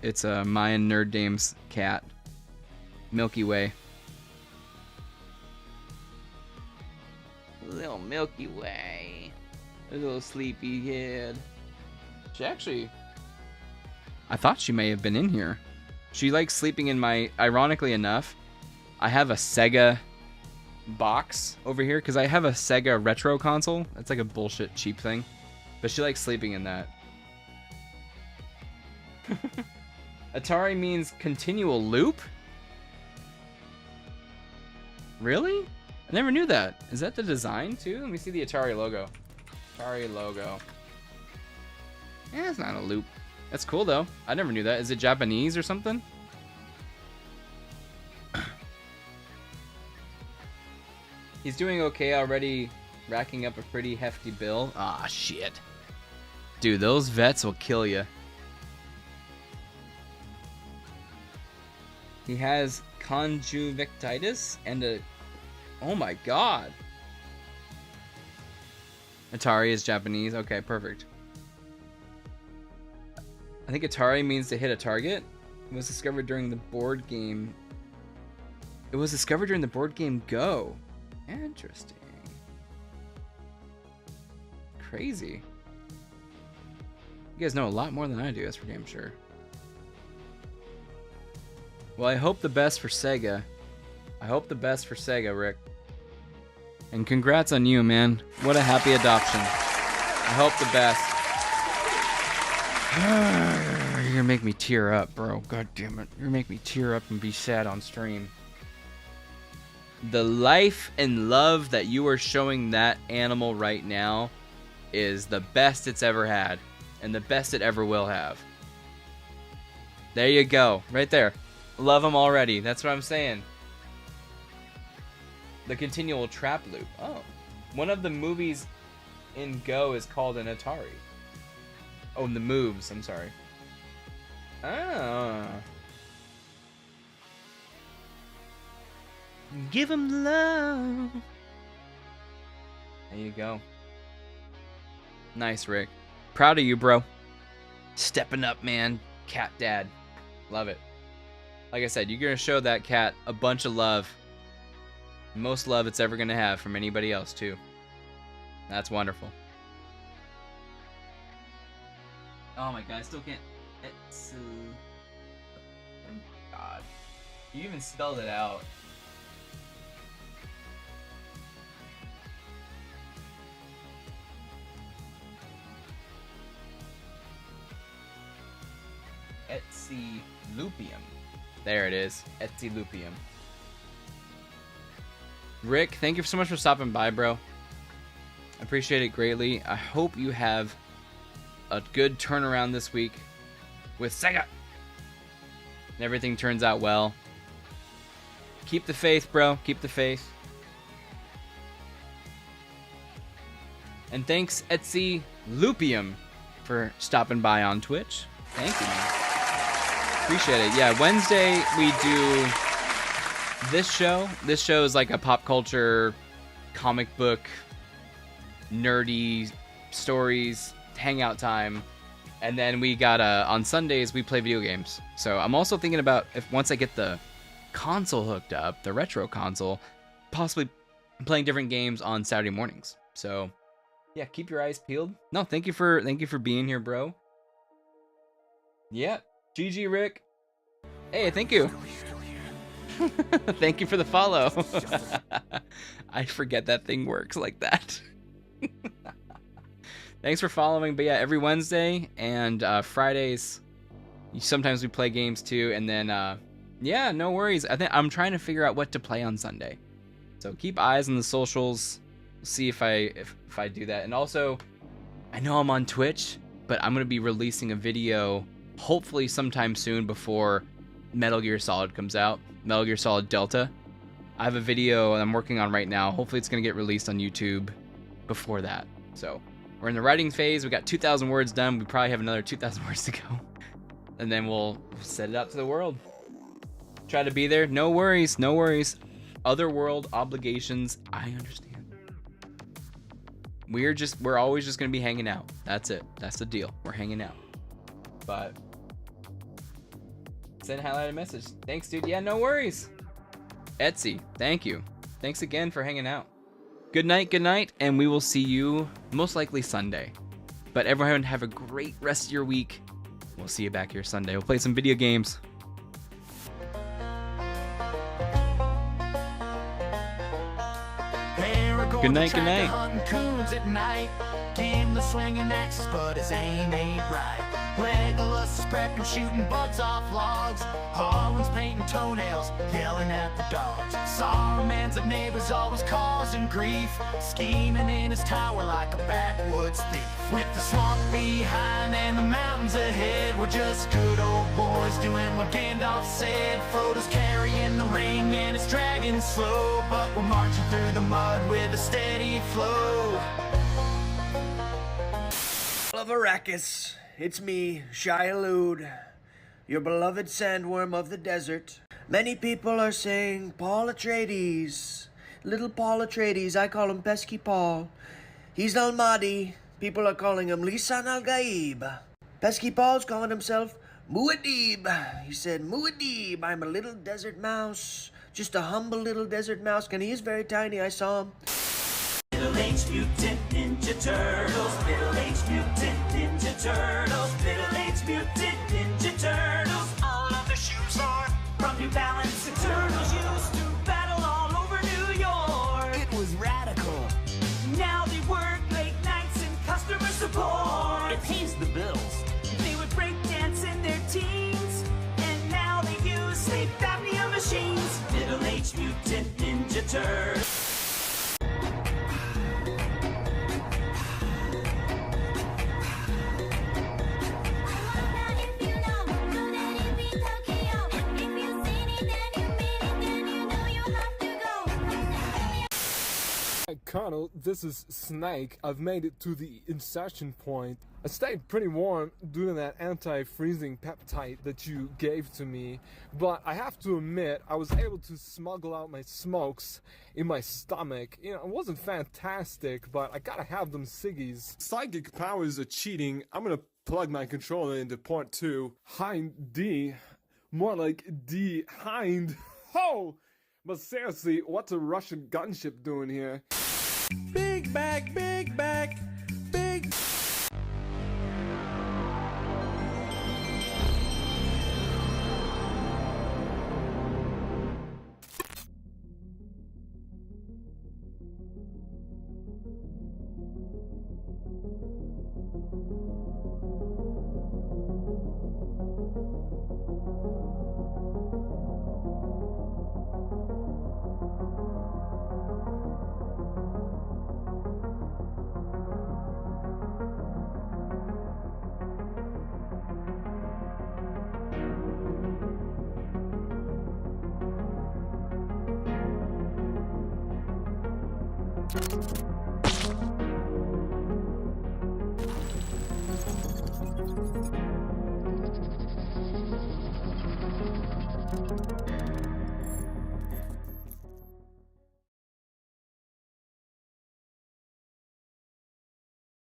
It's Mayan Nerd Dame's cat. Milky Way. Little Milky Way. A little sleepy head. She actually... I thought she may have been in here. She likes sleeping in my... Ironically enough, I have a Sega box over here because I have a Sega Retro console. That's like a bullshit cheap thing. But she likes sleeping in that. Atari means continual loop? Really? I never knew that. Is that the design too? Let me see the Atari logo. Atari logo. Yeah, it's not a loop. That's cool though. I never knew that. Is it Japanese or something? He's doing okay already, racking up a pretty hefty bill. Ah, shit. Dude, those vets will kill you. He has conjunctivitis and a... Oh my god. Atari is Japanese. Okay, perfect. I think Atari means to hit a target. It was discovered during the board game. It was discovered during the board game Go. Interesting. Crazy. You guys know a lot more than I do, that's for damn sure. Well, I hope the best for Sega. I hope the best for Sega, Rick. And congrats on you, man. What a happy adoption. I hope the best. You're gonna make me tear up, bro. God damn it. You're gonna make me tear up and be sad on stream. The life and love that you are showing that animal right now is the best it's ever had. And the best it ever will have. There you go. Right there. Love him already. That's what I'm saying. The continual trap loop. Oh. One of the movies in Go is called an Atari. Oh, the moves. I'm sorry. Ah. Give him love. There you go. Nice, Rick. Proud of you, bro. Stepping up, man. Cat dad. Love it. Like I said, you're going to show that cat a bunch of love. Most love it's ever going to have from anybody else, too. That's wonderful. Oh my god, I still can't... It's... Oh god. You even spelled it out. Etzilupium. There it is. Etzilupium. Rick, thank you so much for stopping by, bro. I appreciate it greatly. I hope you have a good turnaround this week with Sega. And everything turns out well. Keep the faith, bro. Keep the faith. And thanks, Etzilupium, for stopping by on Twitch. Thank you, man. Appreciate it. Yeah, Wednesday we do this show. This show is like a pop culture, comic book, nerdy stories, hangout time. And then we got, on Sundays, we play video games. So I'm also thinking about, if once I get the console hooked up, the retro console, possibly playing different games on Saturday mornings. So yeah, keep your eyes peeled. No, thank you for being here, bro. Yeah, GG, Rick. Hey, thank you. Thank you for the follow. I forget that thing works like that. Thanks for following. But yeah, every Wednesday and Fridays, sometimes we play games too. And then, yeah, no worries. I think I'm trying to figure out what to play on Sunday. So keep eyes on the socials. See if I do that. And also, I know I'm on Twitch, but I'm gonna be releasing a video hopefully sometime soon before Metal Gear Solid comes out. Metal Gear Solid Delta. I have a video I'm working on right now. Hopefully it's gonna get released on YouTube before that. So we're in the writing phase. We got 2,000 words done. We probably have another 2,000 words to go, and then we'll set it out to the world. Try to be there. No worries. No worries. Other world obligations. I understand. We're always just gonna be hanging out. That's it. That's the deal. We're hanging out. But send highlighted message. Thanks, dude. Yeah, no worries. Etsy, thank you. Thanks again for hanging out. Good night, and we will see you most likely Sunday. But everyone have a great rest of your week. We'll see you back here Sunday. We'll play some video games. Good night, good night. Hunting coons at night. Gimli swinging axes, but his aim ain't right. Legolas is prepping, shooting buds off logs. Harlan's painting toenails, yelling at the dogs. Saruman's of neighbors always causing grief, scheming in his tower like a backwood woods thick. With the swamp behind and the mountains ahead, we're just good old boys doing what Gandalf said. Frodo's carrying the ring and it's dragging slow, but we're marching through the mud with a steady flow. Of Arrakis, it's me, Shia Lud, your beloved sandworm of the desert. Many people are saying Paul Atreides, little Paul Atreides. I call him Pesky Paul. He's Al-Mahdi. People are calling him Lisan Al-Gaib. Pesky Paul's calling himself Muad'Dib. He said, Muad'Dib, I'm a little desert mouse, just a humble little desert mouse. And he is very tiny, I saw him. Middle-aged mutant ninja turtles, middle-aged mutant ninja turtles, middle-aged mutant ninja turtles. All of their shoes are from New Balance. The turtles used to battle all over New York. It was radical. Now they work late nights in customer support. It pays the bills. They would break dance in their teens, and now they use sleep apnea machines. Middle-aged mutant ninja turtles. Hi Colonel, this is Snake. I've made it to the insertion point. I stayed pretty warm due to that anti-freezing peptide that you gave to me, but I have to admit I was able to smuggle out my smokes in my stomach. You know, it wasn't fantastic, but I gotta have them ciggies. Psychic powers are cheating. I'm gonna plug my controller into port 2. Hind D. More like D. Hind. Ho! But seriously, what's a Russian gunship doing here? Big back, big back, big... You